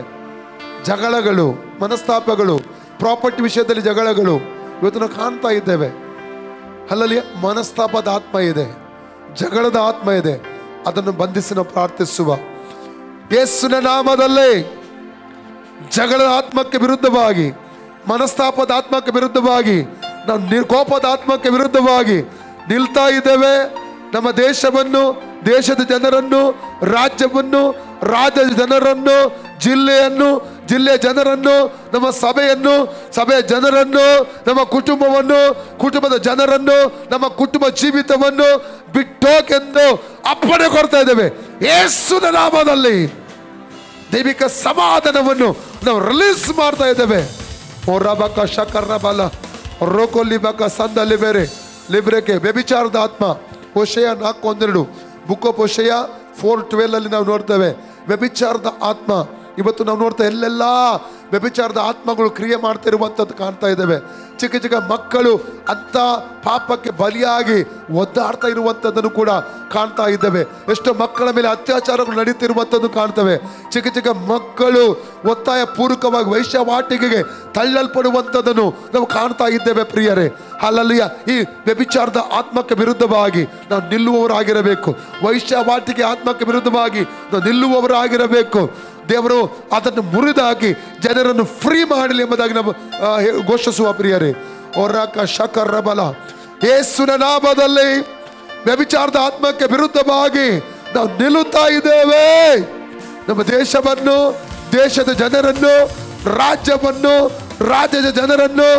ಜಗಳಗಳು, ಮನಸ್ತಾಪಗಳು, ಪ್ರಾಪರ್ಟಿ ವಿಷಯದಲ್ಲಿ ಜಗಳಗಳು ಇವತ್ತು ನಾವು ಕಾಣ್ತಾ ಇದ್ದೇವೆ. ಅಲ್ಲಲ್ಲಿ ಮನಸ್ತಾಪದ ಆತ್ಮ ಇದೆ, ಜಗಳದ ಆತ್ಮ ಇದೆ. ಅದನ್ನು ಬಂಧಿಸಿ ನಾವು ಪ್ರಾರ್ಥಿಸುವ. ಯೇಸುವಿನ ನಾಮದಲ್ಲಿ ಜಗಳದ ಆತ್ಮಕ್ಕೆ ವಿರುದ್ಧವಾಗಿ, ಮನಸ್ತಾಪದ ಆತ್ಮಕ್ಕೆ ವಿರುದ್ಧವಾಗಿ, ನಾವು ಕೋಪದ ಆತ್ಮಕ್ಕೆ ವಿರುದ್ಧವಾಗಿ ನಿಲ್ತಾ ಇದ್ದೇವೆ. ನಮ್ಮ ದೇಶವನ್ನು, ದೇಶದ ಜನರನ್ನು, ರಾಜ್ಯವನ್ನು, ರಾಜ್ಯದ ಜನರನ್ನು, ಜಿಲ್ಲೆಯನ್ನು, ಜಿಲ್ಲೆಯ ಜನರನ್ನು, ನಮ್ಮ ಸಭೆಯನ್ನು, ಸಭೆಯ ಜನರನ್ನು, ನಮ್ಮ ಕುಟುಂಬವನ್ನು, ಕುಟುಂಬದ ಜನರನ್ನು, ನಮ್ಮ ಕುಟುಂಬ ಜೀವಿತವನ್ನು ಬಿಟ್ಟೋಕೆಂದು ಅಪ್ಪಣೆ ಕೊಡ್ತಾ ಇದ್ದೇವೆ. ಯೇಸುವಿನ ನಾಮದಲ್ಲಿ ದೈವಿಕ ಸಮಾಧಾನವನ್ನು ನಾವು ರಿಲೀಸ್ ಮಾಡ್ತಾ ಇದ್ದೇವೆ. ಓರಬಕ ಶಕರ್ರಬಲ ರೋಕೊಲಿಬಕ ಸಂದಲ್ಲಿ ಬೇರೆ ಲಿಬ್ರೆಕೆ ವ್ಯಭಿಚಾರದ ಆತ್ಮ. ಹೋಶೇಯ 4:12, ಬುಕ್ ಆಫ್ ಹೋಶೇಯ 4:12 ನಾವು ನೋಡ್ತೇವೆ. ವ್ಯಭಿಚಾರದ ಆತ್ಮ ಇವತ್ತು ನಾವು ನೋಡ್ತಾ ಎಲ್ಲೆಲ್ಲ ವ್ಯಭಿಚಾರದ ಆತ್ಮಗಳು ಕ್ರಿಯೆ ಮಾಡ್ತಾ ಇರುವಂಥದ್ದು ಕಾಣ್ತಾ ಇದ್ದೇವೆ. ಚಿಕ್ಕ ಚಿಕ್ಕ ಮಕ್ಕಳು ಅಂತ ಪಾಪಕ್ಕೆ ಬಲಿಯಾಗಿ ಒದ್ದಾಡ್ತಾ ಇರುವಂಥದ್ದನ್ನು ಕೂಡ ಕಾಣ್ತಾ ಇದ್ದೇವೆ. ಎಷ್ಟೋ ಮಕ್ಕಳ ಮೇಲೆ ಅತ್ಯಾಚಾರಗಳು ನಡೀತಿರುವಂಥದ್ದು ಕಾಣ್ತವೆ. ಚಿಕ್ಕ ಚಿಕ್ಕ ಮಕ್ಕಳು ಒತ್ತಾಯ ಪೂರ್ವಕವಾಗಿ ವೈಶ್ಯವಾಟಿಕೆಗೆ ತಳ್ಳಲ್ಪಡುವಂಥದ್ದನ್ನು ನಾವು ಕಾಣ್ತಾ ಇದ್ದೇವೆ. ಪ್ರಿಯರೇ, ಅಲ್ಲಲ್ಲಿಯ ಈ ವ್ಯಭಿಚಾರದ ಆತ್ಮಕ್ಕೆ ವಿರುದ್ಧವಾಗಿ ನಾವು ನಿಲ್ಲುವವರಾಗಿರಬೇಕು. ವೈಶ್ಯವಾಟಿಕೆ ಆತ್ಮಕ್ಕೆ ವಿರುದ್ಧವಾಗಿ ನಾವು ನಿಲ್ಲುವವರಾಗಿರಬೇಕು. ದೇವರು ಅದನ್ನು ಮುರಿದಾಕಿ ಜನರನ್ನು ಫ್ರೀ ಮಾಡಲಿ ಎಂಬುದಾಗಿ ನಾವು ಘೋಷಿಸುವ. ಪ್ರಿಯರೇ, ಹೊರಕ ಶಕರ ಬಲ ಯೇಸುವಿನ ನಾಮದಲ್ಲಿ ವ್ಯಭಿಚಾರದ ಆತ್ಮಕ್ಕೆ ವಿರುದ್ಧವಾಗಿ ನಾವು ನಿಲ್ಲುತ್ತಾ ಇದ್ದೇವೆ. ನಮ್ಮ ದೇಶವನ್ನು, ದೇಶದ ಜನರನ್ನು, ರಾಜ್ಯವನ್ನು, ರಾಜ್ಯದ ಜನರನ್ನು,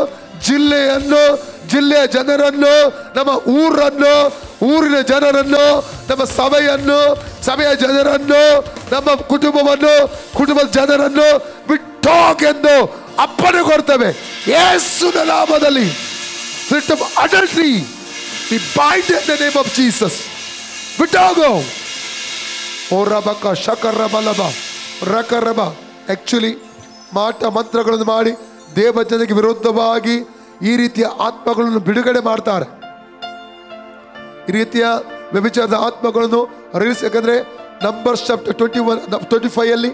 ಜಿಲ್ಲೆಯನ್ನು, ಜಿಲ್ಲೆಯ ಜನರನ್ನು, ನಮ್ಮ ಊರನ್ನು, ಊರಿನ ಜನರನ್ನು, ನಮ್ಮ ಸಭೆಯನ್ನು, ಸಭೆಯ ಜನರನ್ನು, ನಮ್ಮ ಕುಟುಂಬವನ್ನು, ಕುಟುಂಬದ ಜನರನ್ನು ಬಿಟ್ಟೋಗೆಂದು ಅಪ್ಪಣೆ ಕೊಡ್ತೇವೆ. ಯೇಸುವಿನ ನಾಮದಲ್ಲಿ spirit of adultery we bind in the name of Jesus. ಬಿಟ್ಟೋಗು. ಓರಬಕ ಶಕರಬಲಬ ರಕರಬ. ಆಕ್ಚುಲಿ ಮಾಟ ಮಂತ್ರಗಳನ್ನು ಮಾಡಿ ದೇವ ಜನಕ್ಕೆ ವಿರುದ್ಧವಾಗಿ ಈ ರೀತಿಯ ಆತ್ಮಗಳನ್ನು ಬಿಡುಗಡೆ ಮಾಡ್ತಾರೆ. ಈ ರೀತಿಯ ವ್ಯಭಿಚಾರದ ಆತ್ಮಗಳನ್ನು ರಿಲೀಸ್. ಯಾಕಂದ್ರೆ ನಂಬರ್ಸ್ ಚಾಪ್ಟರ್ 25 ಅಲ್ಲಿ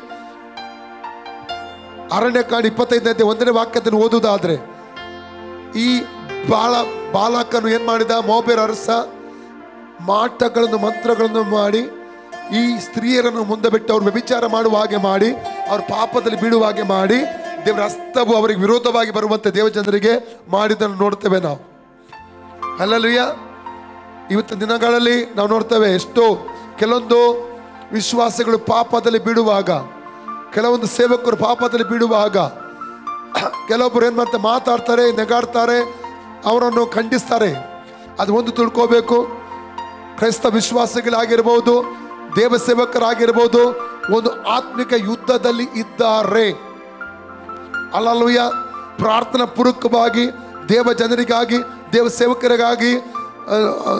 ಅರಣ್ಯಕಾಂಡ 25 1ನೇ ವಾಕ್ಯದಲ್ಲಿ ಓದುವುದಾದ್ರೆ, ಈ ಬಾಲಕನು ಏನ್ ಮಾಡಿದ? ಮೋಬೇರ ಅರಸ ಮಾಟಗಳನ್ನು ಮಂತ್ರಗಳನ್ನು ಮಾಡಿ ಈ ಸ್ತ್ರೀಯರನ್ನು ಮುಂದೆ ಬಿಟ್ಟು ಅವ್ರು ವ್ಯಭಿಚಾರ ಮಾಡುವ ಹಾಗೆ ಮಾಡಿ, ಅವ್ರ ಪಾಪದಲ್ಲಿ ಬೀಳುವ ಹಾಗೆ ಮಾಡಿ, ದೇವರ ಹಸ್ತವು ಅವರಿಗೆ ವಿರೋಧವಾಗಿ ಬರುವಂತೆ ದೇವಜನರಿಗೆ ಮಾಡಿದ್ದನ್ನು ನೋಡ್ತೇವೆ ನಾವು. ಹಲ್ಲೆಲೂಯ. ಇವತ್ತಿನ ದಿನಗಳಲ್ಲಿ ನಾವು ನೋಡ್ತೇವೆ ಎಷ್ಟೋ ಕೆಲವೊಂದು ವಿಶ್ವಾಸಿಗಳು ಪಾಪದಲ್ಲಿ ಬೀಳುವಾಗ, ಕೆಲವೊಂದು ಸೇವಕರು ಪಾಪದಲ್ಲಿ ಬೀಳುವಾಗ ಕೆಲವೊಬ್ಬರು ಏನು ಮಾಡ್ತಾರೆ? ಮಾತಾಡ್ತಾರೆ, ನೆಗಾಡ್ತಾರೆ, ಅವರನ್ನು ಖಂಡಿಸ್ತಾರೆ. ಅದು ಒಂದು ತಿಳ್ಕೋಬೇಕು. ಕ್ರೈಸ್ತ ವಿಶ್ವಾಸಿಗಳಾಗಿರ್ಬೋದು, ದೇವ ಸೇವಕರಾಗಿರ್ಬೋದು, ಒಂದು ಆತ್ಮಿಕ ಯುದ್ಧದಲ್ಲಿ ಇದ್ದಾರೆ. ಅಲ್ಲೂಯ. ಪ್ರಾರ್ಥನಾ ಪೂರ್ವಕವಾಗಿ ದೇವ ಜನರಿಗಾಗಿ, ದೇವ ಸೇವಕರಿಗಾಗಿ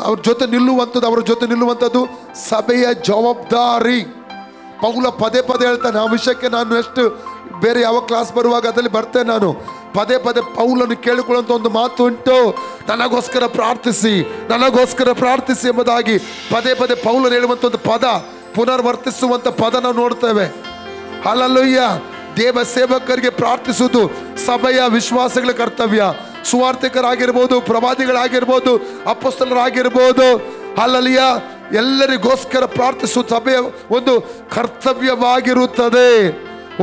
ಅವ್ರ ಜೊತೆ ನಿಲ್ಲುವಂಥದ್ದು, ಅವರ ಜೊತೆ ನಿಲ್ಲುವಂಥದ್ದು ಸಭೆಯ ಜವಾಬ್ದಾರಿ. ಪೌಲ ಪದೇ ಪದೇ ಹೇಳ್ತಾನೆ. ಆ ವಿಷಯಕ್ಕೆ ನಾನು ಎಷ್ಟು ಬೇರೆ ಯಾವ ಕ್ಲಾಸ್ ಬರುವಾಗ ಅದರಲ್ಲಿ ಬರ್ತೇನೆ ನಾನು. ಪದೇ ಪದೇ ಪೌಲನ್ನು ಕೇಳಿಕೊಳ್ಳುವಂತ ಒಂದು ಮಾತು ಉಂಟು, ನನಗೋಸ್ಕರ ಪ್ರಾರ್ಥಿಸಿ, ನನಗೋಸ್ಕರ ಪ್ರಾರ್ಥಿಸಿ ಎಂಬುದಾಗಿ ಪದೇ ಪದೇ ಪೌಲನು ಹೇಳುವಂತ ಒಂದು ಪದ, ಪುನರ್ವರ್ತಿಸುವಂತ ಪದ ನಾವು ನೋಡ್ತೇವೆ. ಹಲ್ಲೆಲೂಯ. ದೇವ ಸೇವಕರಿಗೆ ಪ್ರಾರ್ಥಿಸುವುದು ಸಭೆಯ ವಿಶ್ವಾಸಗಳ ಕರ್ತವ್ಯ. ಸುವಾರ್ತಿಕರಾಗಿರ್ಬೋದು, ಪ್ರವಾದಿಗಳಾಗಿರ್ಬೋದು, ಅಪೊಸ್ತಲರಾಗಿರ್ಬೋದು, ಹಲ್ಲೆಲೂಯ, ಎಲ್ಲರಿಗೋಸ್ಕರ ಪ್ರಾರ್ಥಿಸುವುದು ಸಭೆಯ ಒಂದು ಕರ್ತವ್ಯವಾಗಿರುತ್ತದೆ.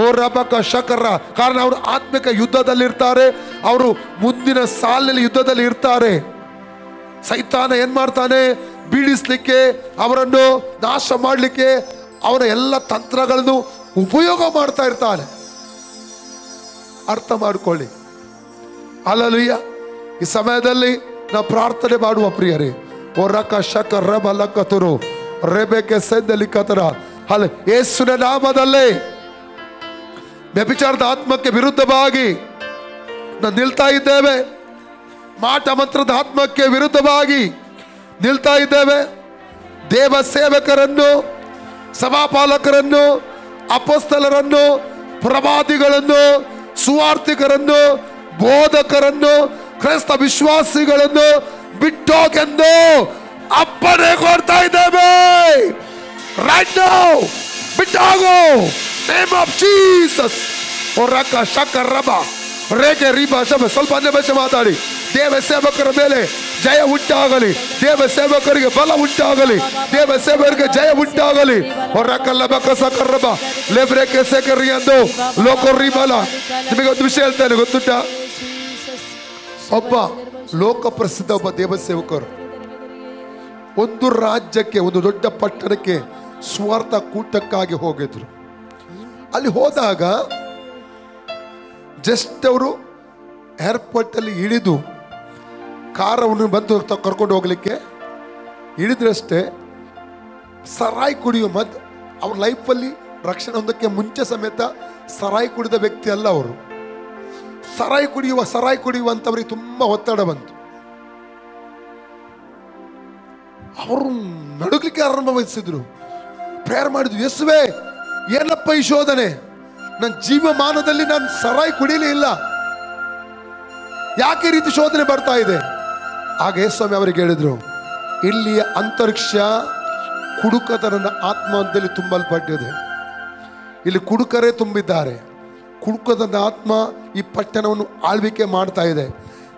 ಓ ರಬಕ ಶಕರ, ಕಾರಣ ಅವರು ಆತ್ಮಿಕ ಯುದ್ಧದಲ್ಲಿರ್ತಾರೆ, ಅವರು ಮುಂದಿನ ಸಾಲಿನಲ್ಲಿ ಯುದ್ಧದಲ್ಲಿ ಇರ್ತಾರೆ. ಸೈತಾನ ಏನ್ ಮಾಡ್ತಾನೆ? ಬೀಳಿಸ್ಲಿಕ್ಕೆ, ಅವರನ್ನು ನಾಶ ಮಾಡಲಿಕ್ಕೆ ಅವರ ಎಲ್ಲ ತಂತ್ರಗಳನ್ನು ಉಪಯೋಗ ಮಾಡ್ತಾ ಇರ್ತಾನೆ. ಅರ್ಥ ಮಾಡ್ಕೊಳ್ಳಿ. ಹಲ್ಲೆಲೂಯ. ಈ ಸಮಯದಲ್ಲಿ ನಾವು ಪ್ರಾರ್ಥನೆ ಮಾಡುವ ಪ್ರಿಯರೇ, ಓ ರಕ ಶಕ ರಬ ಲಕತುರು ರೆಬೆಕೆ ಸೆದ್ದಲ್ಲಿ ಕತರ ಅಲ್ಲ, ಯೇಸುವಿನ ನಾಮದಲ್ಲಿ ವ್ಯಭಿಚಾರದ ಆತ್ಮಕ್ಕೆ ವಿರುದ್ಧವಾಗಿ ನಾವು ನಿಲ್ತಾ ಇದ್ದೇವೆ. ಮಾಟ ಮಂತ್ರದ ಆತ್ಮಕ್ಕೆ ವಿರುದ್ಧವಾಗಿ ನಿಲ್ತಾ ಇದ್ದೇವೆ. ದೇವ ಸೇವಕರನ್ನು, ಸಭಾಪಾಲಕರನ್ನು, ಅಪೊಸ್ತಲರನ್ನು, ಪ್ರವಾದಿಗಳನ್ನು, ಸುವಾರ್ತಿಕರನ್ನು, ಬೋಧಕರನ್ನು, ಕ್ರೈಸ್ತ ವಿಶ್ವಾಸಿಗಳನ್ನು ಬಿಟ್ಟೋಗೆಂದು ಅಪ್ಪಣೆ ಕೊಡ್ತಾ ಇದ್ದೇವೆ. ರೈಟ್ ನೌ ಬಿಟ್ಟೋಗು, ನೇಮ್ ಆಫ್ ಜೀಸಸ್. ಒರಕ ಶಕ ರಬ ರೇಖೆ ರೀಬ ಶಬ. ಸ್ವಲ್ಪ ಅನ್ಯ ಭಾಷೆ ಮಾತಾಡಿ. ದೇವ ಸೇವಕರ ಮೇಲೆ ಜಯ ಉಂಟಾಗಲಿ, ದೇವ ಸೇವಕರಿಗೆ ಬಲ ಉಂಟಾಗಲಿ, ದೇವ ಸೇವಕರಿಗೆ ಜಯ ಉಂಟಾಗಲಿ. ಹೊರಕಲ್ಲ ಬಕ ಸಕರ್ರಬ ಲೆಬ್ರೆಕೆ ಸೆಕರಿ ಎಂದು ಲೋಕರಿ ಬಲ. ನಿಮಗೆ ಒಂದು ವಿಷಯ ಹೇಳ್ತೇನೆ, ಗೊತ್ತುಂಟ? ಒಬ್ಬ ಲೋಕ ಪ್ರಸಿದ್ಧ ಒಬ್ಬ ದೇವ ಸೇವಕರು ಒಂದು ರಾಜ್ಯಕ್ಕೆ, ಒಂದು ದೊಡ್ಡ ಪಟ್ಟಣಕ್ಕೆ ಸ್ವಾರ್ಥ ಕೂಟಕ್ಕಾಗಿ ಹೋಗಿದ್ರು. ಅಲ್ಲಿ ಹೋದಾಗ ಜಸ್ಟ್ ಅವರು ಏರ್ಪೋರ್ಟ್ ಅಲ್ಲಿ ಇಳಿದು ಕಾರವನ್ನು ಬಂದು ಕರ್ಕೊಂಡು ಹೋಗ್ಲಿಕ್ಕೆ ಇಳಿದ್ರಷ್ಟೇ ಸರಾಯಿ ಕುಡಿಯುವ ಅವ್ರ ಲೈಫಲ್ಲಿ ರಕ್ಷಣೆ ಹೊಂದಕ್ಕೆ ಮುಂಚೆ ಸಮೇತ ಸರಾಯಿ ಕುಡಿದ ವ್ಯಕ್ತಿ ಅಲ್ಲ ಅವರು. ಸರಾಯಿ ಕುಡಿಯುವಂಥವ್ರಿಗೆ ತುಂಬಾ ಒತ್ತಡ ಬಂತು. ಅವರು ನಡುಗಲಿಕ್ಕೆ ಆರಂಭಿಸಿದ್ರು. ಪ್ರೇಯರ್ ಮಾಡಿದ್ರು, ಯೇಸುವೇ ಏನಪ್ಪ ಈ ಶೋಧನೆ, ನನ್ನ ಜೀವಮಾನದಲ್ಲಿ ನಾನು ಸರಾಯಿ ಕುಡಿಯಲೇ ಇಲ್ಲ, ಯಾಕೆ ಈ ರೀತಿ ಶೋಧನೆ ಬರ್ತಾ ಇದೆ? ಆಗ ಯೇಸುಸ್ವಾಮಿ ಅವರಿಗೆ ಹೇಳಿದ್ರು, ಇಲ್ಲಿಯ ಅಂತರಿಕ್ಷ ಕುಡುಕತನ ಆತ್ಮದಲ್ಲಿ ತುಂಬಲ್ಪಟ್ಟಿದೆ. ಇಲ್ಲಿ ಕುಡುಕರೇ ತುಂಬಿದ್ದಾರೆ. ಕುಡುಕತನ ಆತ್ಮ ಈ ಪಟ್ಟಣವನ್ನು ಆಳ್ವಿಕೆ ಮಾಡ್ತಾ ಇದೆ.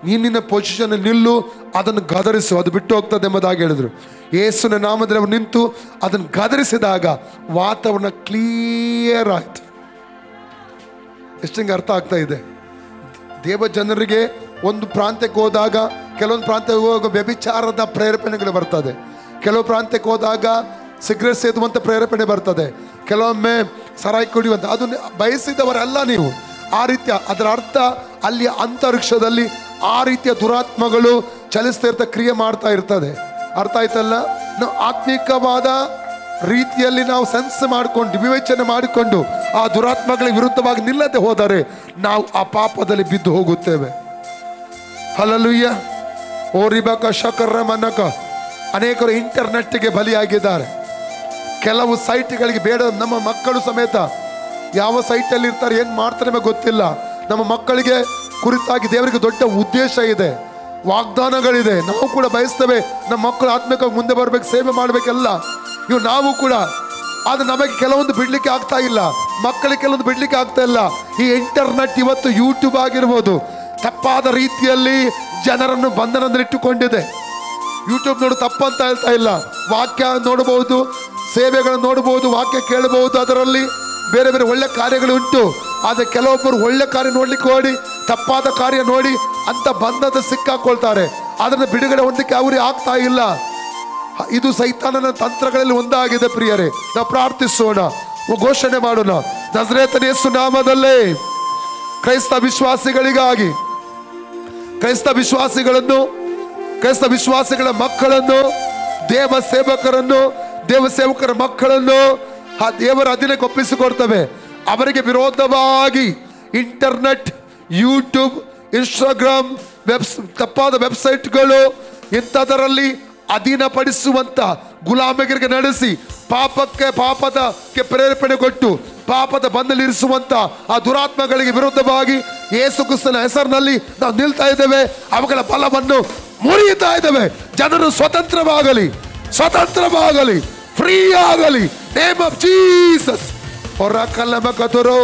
ನಿನ್ನ ಪೊಸಿಷನ್ ನಿಲ್ಲು, ಅದನ್ನು ಗದರಿಸು, ಅದು ಬಿಟ್ಟು ಹೋಗ್ತದೆ ಎಂಬುದಾಗಿ ಹೇಳಿದ್ರು. ಯೇಸುವಿನ ನಾಮದಲ್ಲಿ ಅವರು ನಿಂತು ಅದನ್ನು ಗದರಿಸಿದಾಗ ವಾತಾವರಣ ಕ್ಲಿಯರ್ ಆಯ್ತು. ಎಷ್ಟಂಗೆ ಅರ್ಥ ಆಗ್ತಾ ಇದೆ? ದೇವ ಜನರಿಗೆ ಒಂದು ಪ್ರಾಂತ್ಯಕ್ಕೆ ಹೋದಾಗ, ಕೆಲವೊಂದು ಪ್ರಾಂತ್ಯಕ್ಕೆ ಹೋಗುವಾಗ ವ್ಯಭಿಚಾರದ ಪ್ರೇರೇಪಣೆಗಳು ಬರ್ತದೆ, ಕೆಲವು ಪ್ರಾಂತ್ಯಕ್ಕೆ ಹೋದಾಗ ಸಿಗರೇಟ್ ಸೇದುವಂಥ ಪ್ರೇರೇಪಣೆ ಬರ್ತದೆ, ಕೆಲವೊಮ್ಮೆ ಸರಾಯಿ ಕುಡಿಯುವಂಥ, ಅದು ಬಯಸಿದವರಲ್ಲ ನೀವು. ಆ ರೀತಿಯ ಅದರ ಅರ್ಥ ಅಲ್ಲಿ ಅಂತರಿಕ್ಷದಲ್ಲಿ ಆ ರೀತಿಯ ದುರಾತ್ಮಗಳು ಚಲಿಸ್ತಾ ಇರ್ತಾ ಕ್ರಿಯೆ ಮಾಡ್ತಾ ಇರ್ತದೆ. ಅರ್ಥ ಆಯ್ತಲ್ಲ? ನಾವು ಆತ್ಮಿಕವಾದ ರೀತಿಯಲ್ಲಿ ನಾವು ಸೆನ್ಸ್ ಮಾಡಿಕೊಂಡು ವಿವೇಚನೆ ಮಾಡಿಕೊಂಡು ಆ ದುರಾತ್ಮಗಳಿಗೆ ವಿರುದ್ಧವಾಗಿ ನಿಲ್ಲದೆ ಹೋದರೆ ನಾವು ಆ ಪಾಪದಲ್ಲಿ ಬಿದ್ದು ಹೋಗುತ್ತೇವೆ. ಹಲ್ಲೆಲೂಯಾ. ಓ ರಿಬಕ ಶಕರ ಮನಕ. ಅನೇಕರು ಇಂಟರ್ನೆಟ್ಗೆ ಬಲಿಯಾಗಿದ್ದಾರೆ. ಕೆಲವು ಸೈಟ್ಗಳಿಗೆ ಬೇಡ. ನಮ್ಮ ಮಕ್ಕಳು ಸಮೇತ ಯಾವ ಸೈಟಲ್ಲಿ ಇರ್ತಾರೆ, ಏನು ಮಾಡ್ತಾರೆ ನಮಗೆ ಗೊತ್ತಿಲ್ಲ. ನಮ್ಮ ಮಕ್ಕಳಿಗೆ ಕುರಿತಾಗಿ ದೇವರಿಗೆ ದೊಡ್ಡ ಉದ್ದೇಶ ಇದೆ, ವಾಗ್ದಾನಗಳಿದೆ. ನಾವು ಕೂಡ ಬಯಸ್ತೇವೆ ನಮ್ಮ ಮಕ್ಕಳು ಆತ್ಮಿಕವಾಗಿ ಮುಂದೆ ಬರಬೇಕು, ಸೇವೆ ಮಾಡಬೇಕೆಲ್ಲ ಇವು ನಾವು ಕೂಡ. ಆದರೆ ನಮಗೆ ಕೆಲವೊಂದು ಬಿಡ್ಲಿಕ್ಕೆ ಆಗ್ತಾ ಇಲ್ಲ, ಮಕ್ಕಳಿಗೆ ಕೆಲವೊಂದು ಬಿಡ್ಲಿಕ್ಕೆ ಆಗ್ತಾ ಇಲ್ಲ. ಈ ಇಂಟರ್ನೆಟ್ ಇವತ್ತು ಯೂಟ್ಯೂಬ್ ಆಗಿರ್ಬೋದು, ತಪ್ಪಾದ ರೀತಿಯಲ್ಲಿ ಜನರನ್ನು ಬಂಧನದಲ್ಲಿಟ್ಟುಕೊಂಡಿದೆ. ಯೂಟ್ಯೂಬ್ ನೋಡು ತಪ್ಪಂತ ಹೇಳ್ತಾ ಇಲ್ಲ, ವಾಕ್ಯ ನೋಡಬಹುದು, ಸೇವೆಗಳನ್ನು ನೋಡಬಹುದು, ವಾಕ್ಯ ಕೇಳಬಹುದು, ಅದರಲ್ಲಿ ಬೇರೆ ಬೇರೆ ಒಳ್ಳೆ ಕಾರ್ಯಗಳು ಉಂಟು. ಆದರೆ ಕೆಲವೊಬ್ಬರು ಒಳ್ಳೆ ಕಾರ್ಯ ನೋಡ್ಲಿಕ್ಕೆ ಓಡಿ ತಪ್ಪಾದ ಕಾರ್ಯ ನೋಡಿ ಅಂತ ಬಂಧದ ಸಿಕ್ಕಾಕೊಳ್ತಾರೆ. ಅದನ್ನು ಬಿಡುಗಡೆ ಹೊಂದಕ್ಕೆ ಅವ್ರಿಗೆ ಆಗ್ತಾ ಇಲ್ಲ. ಇದು ಸೈತಾನನ ತಂತ್ರಗಳಲ್ಲಿ ಒಂದಾಗಿದೆ ಪ್ರಿಯರೇ. ನಾವು ಪ್ರಾರ್ಥಿಸೋಣ, ಘೋಷಣೆ ಮಾಡೋಣ. ನಜರೇತನ ಯೇಸು ನಾಮದಲ್ಲೇ ಕ್ರೈಸ್ತ ವಿಶ್ವಾಸಿಗಳಿಗಾಗಿ, ಕ್ರೈಸ್ತ ವಿಶ್ವಾಸಿಗಳನ್ನು, ಕ್ರೈಸ್ತ ವಿಶ್ವಾಸಿಗಳ ಮಕ್ಕಳನ್ನು, ದೇವ ಸೇವಕರ ಮಕ್ಕಳನ್ನು ಆ ದೇವರ ಅಧೀನಕ್ಕೆ ಒಪ್ಪಿಸಿಕೊಡ್ತವೆ. ಅವರಿಗೆ ವಿರೋಧವಾಗಿ ಇಂಟರ್ನೆಟ್, ಯೂಟ್ಯೂಬ್, ಇನ್ಸ್ಟಾಗ್ರಾಮ್, ತಪ್ಪಾದ ವೆಬ್ಸೈಟ್ಗಳು ಇಂಥದರಲ್ಲಿ ಅಧೀನಪಡಿಸುವಂತ ಗುಲಾಮಗಿರಿಗೆ ನಡೆಸಿ ಪಾಪಕ್ಕೆ ಪ್ರೇರೇಪಣೆ ಕೊಟ್ಟು ಪಾಪದ ಬಂಧನಲ್ಲಿರಿಸುವಂತ ಆ ದುರಾತ್ಮಗಳಿಗೆ ವಿರುದ್ಧವಾಗಿ ಯೇಸು ಕ್ರಿಸ್ತನ ಹೆಸರಿನಲ್ಲಿ ನಾವು ನಿಲ್ತಾ ಇದ್ದೇವೆ. ಅವುಗಳ ಬಲವನ್ನು ಮುರಿಯುತ್ತಾ ಇದ್ದೇವೆ. ಜನರು ಸ್ವತಂತ್ರವಾಗಲಿ, ಫ್ರೀ ಆಗಲಿ. Name of Jesus. ಹೊರಕಲ್ಲಮಕತರು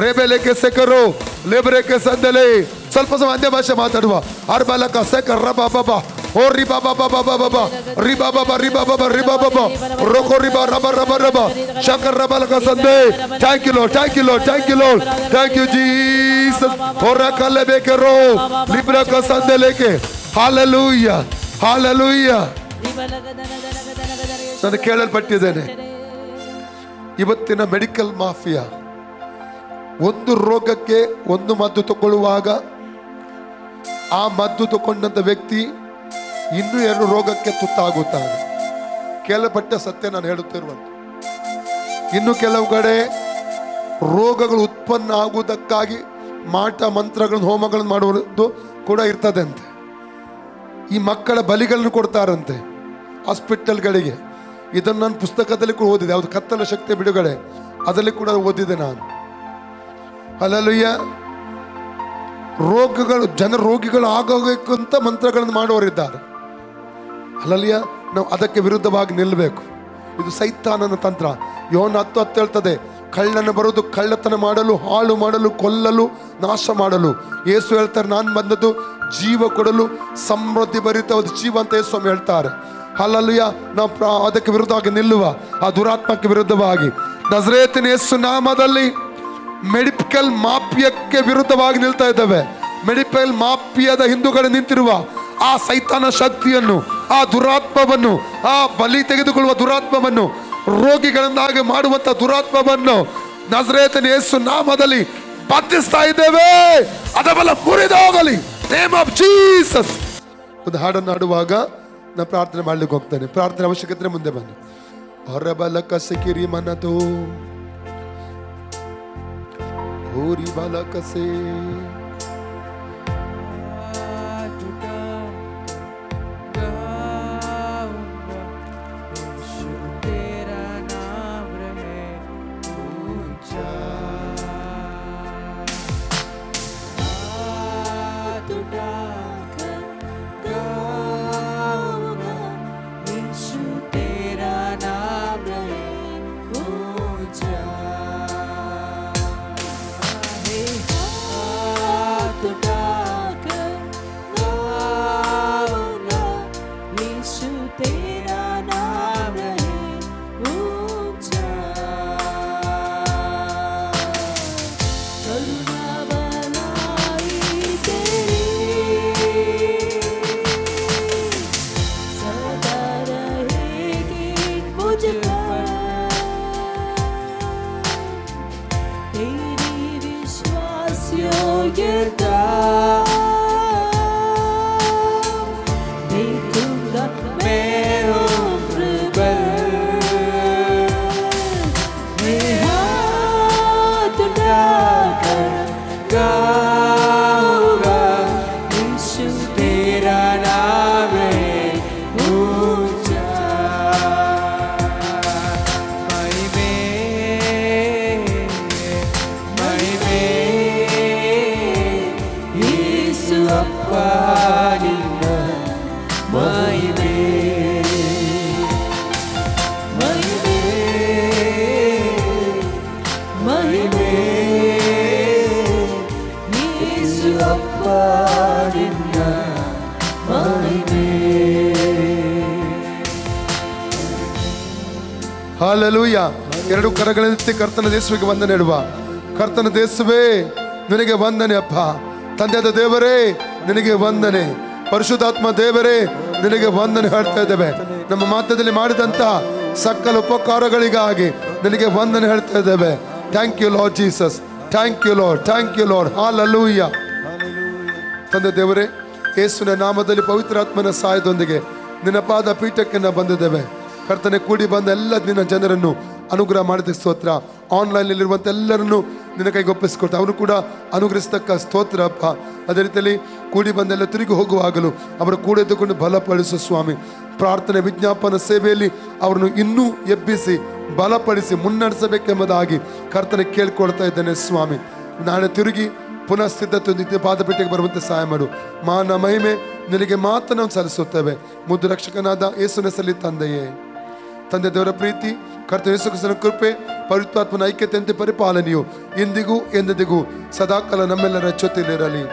ರೇಬೆಲೆಕೆ ಸೆಕರು ಲೇಬರೆಕೆ ಸಂದಲೆ. ಸ್ವಲ್ಪ ಸಮಯ ಅನ್ಯ ಭಾಷೆ ಮಾತಾಡುವ. ಅರ್ಬಲಕ ಸೆಕರ್ ರಬಾ ಬಾಬಾ ಓ ರಿಬಾ ಬಾಬಾ ಬಾಬಾ ಬಾಬಾ ರಿಬಾ ಬಾಬಾ ರಿಬಾ ಬಾಬಾ ರಿಬಾ ಬಾಬಾ ರೋಕೋ ರಿಬಾ ರಬಾ ರಬಾ ರಬಾ ಶಂಕರ್ ರಬಲಕ ಸಂದೆ. Thank you lord, thank you lord, thank you lord, thank you Jesus. ಹೊರಕಲ್ಲಬೇಕರು ಲಿಬ್ರಕ ಸಂದೆಲೆಕೆ. Hallelujah, hallelujah. ನಾನು ಕೇಳಲ್ಪಟ್ಟಿದ್ದೇನೆ, ಇವತ್ತಿನ ಮೆಡಿಕಲ್ ಮಾಫಿಯಾ ಒಂದು ರೋಗಕ್ಕೆ ಒಂದು ಮದ್ದು ತಗೊಳ್ಳುವಾಗ ಆ ಮದ್ದು ತಗೊಂಡಂತ ವ್ಯಕ್ತಿ ಇನ್ನೂ 2 ರೋಗಕ್ಕೆ ತುತ್ತಾಗುತ್ತಾನೆ. ಕೇಳಲ್ಪಟ್ಟ ಸತ್ಯ ನಾನು ಹೇಳುತ್ತಿರುವಂತ. ಇನ್ನು ಕೆಲವು ಕಡೆ ರೋಗಗಳು ಉತ್ಪನ್ನ ಆಗುವುದಕ್ಕಾಗಿ ಮಾಟ ಮಂತ್ರಗಳನ್ನು ಹೋಮಗಳನ್ನು ಮಾಡುವುದು ಕೂಡ ಇರ್ತದೆ ಅಂತೆ. ಈ ಮಕ್ಕಳ ಬಲಿಗಳನ್ನು ಕೊಡ್ತಾರಂತೆ ಹಾಸ್ಪಿಟಲ್ಗಳಿಗೆ. ಇದನ್ನು ನಾನು ಪುಸ್ತಕದಲ್ಲಿ ಕೂಡ ಓದಿದೆ. ಯಾವುದು ಕತ್ತಲ ಶಕ್ತಿ ಬಿಡುಗಡೆ, ಅದರಲ್ಲಿ ಕೂಡ ಓದಿದೆ ನಾನು. ಹಲ್ಲೆಲೂಯಾ. ರೋಗಿಗಳು ಆಗೋಬೇಕಂತ ಮಂತ್ರಗಳನ್ನು ಮಾಡುವವರಿದ್ದಾರೆ. ಹಲ್ಲೆಲೂಯಾ. ನಾವು ಅದಕ್ಕೆ ವಿರುದ್ಧವಾಗಿ ನಿಲ್ಲಬೇಕು. ಇದು ಸೈತಾನನ ತಂತ್ರ. ಯೋನ 10:10 ಹೇಳ್ತದೆ, ಕಳ್ಳನ ಬರುವುದು ಕಳ್ಳತನ ಮಾಡಲು, ಹಾಳು ಮಾಡಲು, ಕೊಲ್ಲಲು, ನಾಶ ಮಾಡಲು. ಯೇಸು ಹೇಳ್ತಾರೆ, ನಾನು ಬಂದದ್ದು ಜೀವ ಕೊಡಲು, ಸಮೃದ್ಧಿ ಭರಿತವಾದ ಜೀವ ಅಂತ ಯೇಸು ಸ್ವಾಮಿ ಹೇಳ್ತಾರೆ. ಹಲ್ಲೆಲೂಯಾ. ನಾವು ಅದಕ್ಕೆ ವಿರುದ್ಧವಾಗಿ ನಿಲ್ಲುವ, ಆ ದುರಾತ್ಮಕ್ಕೆ ವಿರುದ್ಧವಾಗಿ ನಜರೇತಿನ ಯೇಸು ನಾಮದಲ್ಲಿ ಮೆಡಿಕಲ್ ಮಾಫಿಯಾಕ್ಕೆ ವಿರುದ್ಧವಾಗಿ ನಿಲ್ತಾ ಇದ್ದೇವೆ. ಮೆಡಿಕಲ್ ಮಾಫಿಯಾದ ಹಿಂದೂಗಳು ನಿಂತಿರುವ ಆ ಸೈತಾನ ಶಕ್ತಿಯನ್ನು, ಆ ದುರಾತ್ಮವನ್ನು, ಆ ಬಲಿ ತೆಗೆದುಕೊಳ್ಳುವ ದುರಾತ್ಮವನ್ನು, ರೋಗಿಗಳನ್ನಾಗಿ ಮಾಡುವಂತ ದುರಾತ್ಮವನ್ನು ನಜರೇತಿನ ಯೇಸು ನಾಮದಲ್ಲಿ ಬಂಧಿಸ್ತಾ ಇದ್ದೇವೆ. ಅದ ಬಲ ಮುರಿದು ಹೋಗಲಿ. Name of Jesus. ಒಂದು ಹಾಡನ್ನು ಹಾಡುವಾಗ ನಾನು ಪ್ರಾರ್ಥನೆ ಮಾಡ್ಲಿಕ್ಕೆ ಹೋಗ್ತೇನೆ. ಪ್ರಾರ್ಥನೆ ಅವಶ್ಯಕತೆ ಮುಂದೆ ಬನ್ನಿ. ಹೊರಬಲ ಕಸಕಿರಿ ಮನದು ಹೋರಿ ಬಲ ಕಸೆ ಹಾಲೆಲೂಯ. 2 ಕರಗಳೆತ್ತಿ ಕರ್ತನ ದೇಶಕ್ಕೆ ವಂದನೆ ಇಡುವ. ಕರ್ತನ ದೇಶವೇ ನಿನಗೆ ವಂದನೆ ಅಪ್ಪ. ತಂದೆಯಾದ ದೇವರೇ ನಿನಗೆ ವಂದನೆ. ಪರಿಶುದ್ಧಾತ್ಮ ದೇವರೇ ನಿನಗೆ ವಂದನೆ ಹೇಳ್ತಾ ಇದ್ದೇವೆ. ನಮ್ಮ ಮಾತದಲ್ಲಿ ಮಾಡಿದಂತ ಸಕಲ ಉಪಕಾರಗಳಿಗಾಗಿ ನಿನಗೆ ವಂದನೆ ಹೇಳ್ತಾ ಇದ್ದೇವೆ. Thank you Lord Jesus. Thank you lord, thank you Lord. Hallelujah. ತಂದೆ ದೇವರೇ, ಯೇಸುವಿನ ನಾಮದಲ್ಲಿ ಪವಿತ್ರಾತ್ಮನ ಸಹಾಯದೊಂದಿಗೆ ನಿನ್ನ ಪಾದ ಪೀಠಕ್ಕೆ ನಾವು ಬಂದಿದ್ದೇವೆ. ಕರ್ತನೆ, ಕೂಡಿ ಬಂದ ಎಲ್ಲ ನಿನ್ನ ಜನರನ್ನು ಅನುಗ್ರಹ ಮಾಡಿದ ಸ್ತೋತ್ರ. ಆನ್ಲೈನಲ್ಲಿರುವಂಥ ಎಲ್ಲರನ್ನು ನಿನ್ನ ಕೈಗೆ ಒಪ್ಪಿಸ್ಕೊಡ್ತಾ ಅವರು ಕೂಡ ಅನುಗ್ರಹಿಸ್ತಕ್ಕ ಸ್ತೋತ್ರ ಅಪ್ಪ. ಅದೇ ರೀತಿಯಲ್ಲಿ ಕೂಡಿ ಬಂದೆಲ್ಲ ತಿರುಗಿ ಹೋಗುವಾಗಲೂ ಅವರ ಕೂಡ ಎದ್ದುಕೊಂಡು ಬಲಪಡಿಸು ಸ್ವಾಮಿ. ಪ್ರಾರ್ಥನೆ ವಿಜ್ಞಾಪನ ಸೇವೆಯಲ್ಲಿ ಅವರನ್ನು ಇನ್ನೂ ಎಬ್ಬಿಸಿ ಬಲಪಡಿಸಿ ಮುನ್ನಡೆಸಬೇಕೆಂಬುದಾಗಿ ಕರ್ತನೆ ಕೇಳ್ಕೊಳ್ತಾ ಇದ್ದೇನೆ ಸ್ವಾಮಿ. ನಾಳೆ ತಿರುಗಿ ಪುನಃ ಸಿದ್ಧತೆ ಪಾದಪೀಠಕ್ಕೆ ಬರುವಂತೆ ಸಹಾಯ ಮಾಡು. ಮಾನ ಮಹಿಮೆ ನಿನಗೆ ಮಾತ್ರ ನಾವು ಸಲ್ಲಿಸುತ್ತೇವೆ. ಮುದ್ದು ರಕ್ಷಕನಾದ ಯೇಸುವಿನ ಹೆಸರಲ್ಲಿ ತಂದೆಯೇ. ತಂದೆ ದೇವರ ಪ್ರೀತಿ, ಕರ್ತನ ಯೇಸು ಕ್ರಿಸ್ತನ ಕೃಪೆ, ಪವಿತ್ರಾತ್ಮನ ಐಕ್ಯತೆಯಂತೆ ಪರಿಪಾಲನೆಯು ಇಂದಿಗೂ ಎಂದೆಂದಿಗೂ ಸದಾಕಾಲ ನಮ್ಮೆಲ್ಲರ ಜೊತೆಯಲ್ಲಿರಲಿ.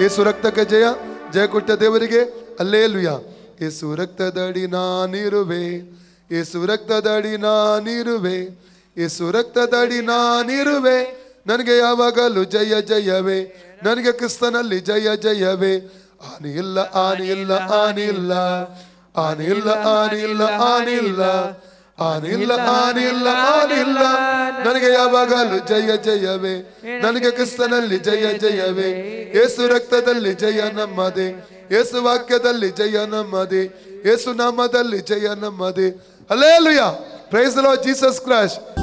ಯೇಸು ರಕ್ತಕ್ಕೆ ಜಯ. ಜಯ ಕೊಟ್ಟ ದೇವರಿಗೆ ಹಲ್ಲೆಲೂಯಾ. ಯೇಸು ರಕ್ತದಡಿ ನಾನಿರುವೆ, ಯೇಸು ರಕ್ತದಡಿ ನಾನಿರುವೆ, ಯೇಸು ರಕ್ತದಡಿ ನಾನಿರುವೆ, ನನಗೆ ಯಾವಾಗಲೂ ಜಯ ಜಯವೇ, ನನಗೆ ಕ್ರಿಸ್ತನಲ್ಲಿ ಜಯ ಜಯವೇ. ಆನಿ ಇಲ್ಲ, ಆನಿ ಇಲ್ಲ, ಆನಿ ಇಲ್ಲ, ಆನಿ ಇಲ್ಲ, ಆನಿ ಇಲ್ಲ, ಆನಿ ಇಲ್ಲ, ಆನಿ ಇಲ್ಲ, ಆನಿ ಇಲ್ಲ, ಆನಿ ಇಲ್ಲ, ನನಗೆ ಯಾವಾಗಲೂ ಜಯ ಜಯವೇ, ನನಗೆ ಕ್ರಿಸ್ತನಲ್ಲಿ ಜಯ ಜಯವೇ. ಯೇಸು ರಕ್ತದಲ್ಲಿ ಜಯ ನಮ್ಮದೇ, ಯೇಸು ವಾಕ್ಯದಲ್ಲಿ ಜಯ ನಮ್ಮದೇ, ಯೇಸು ನಾಮದಲ್ಲಿ ಜಯ ನಮ್ಮದೇ. Hallelujah. Praise the Lord Jesus Christ.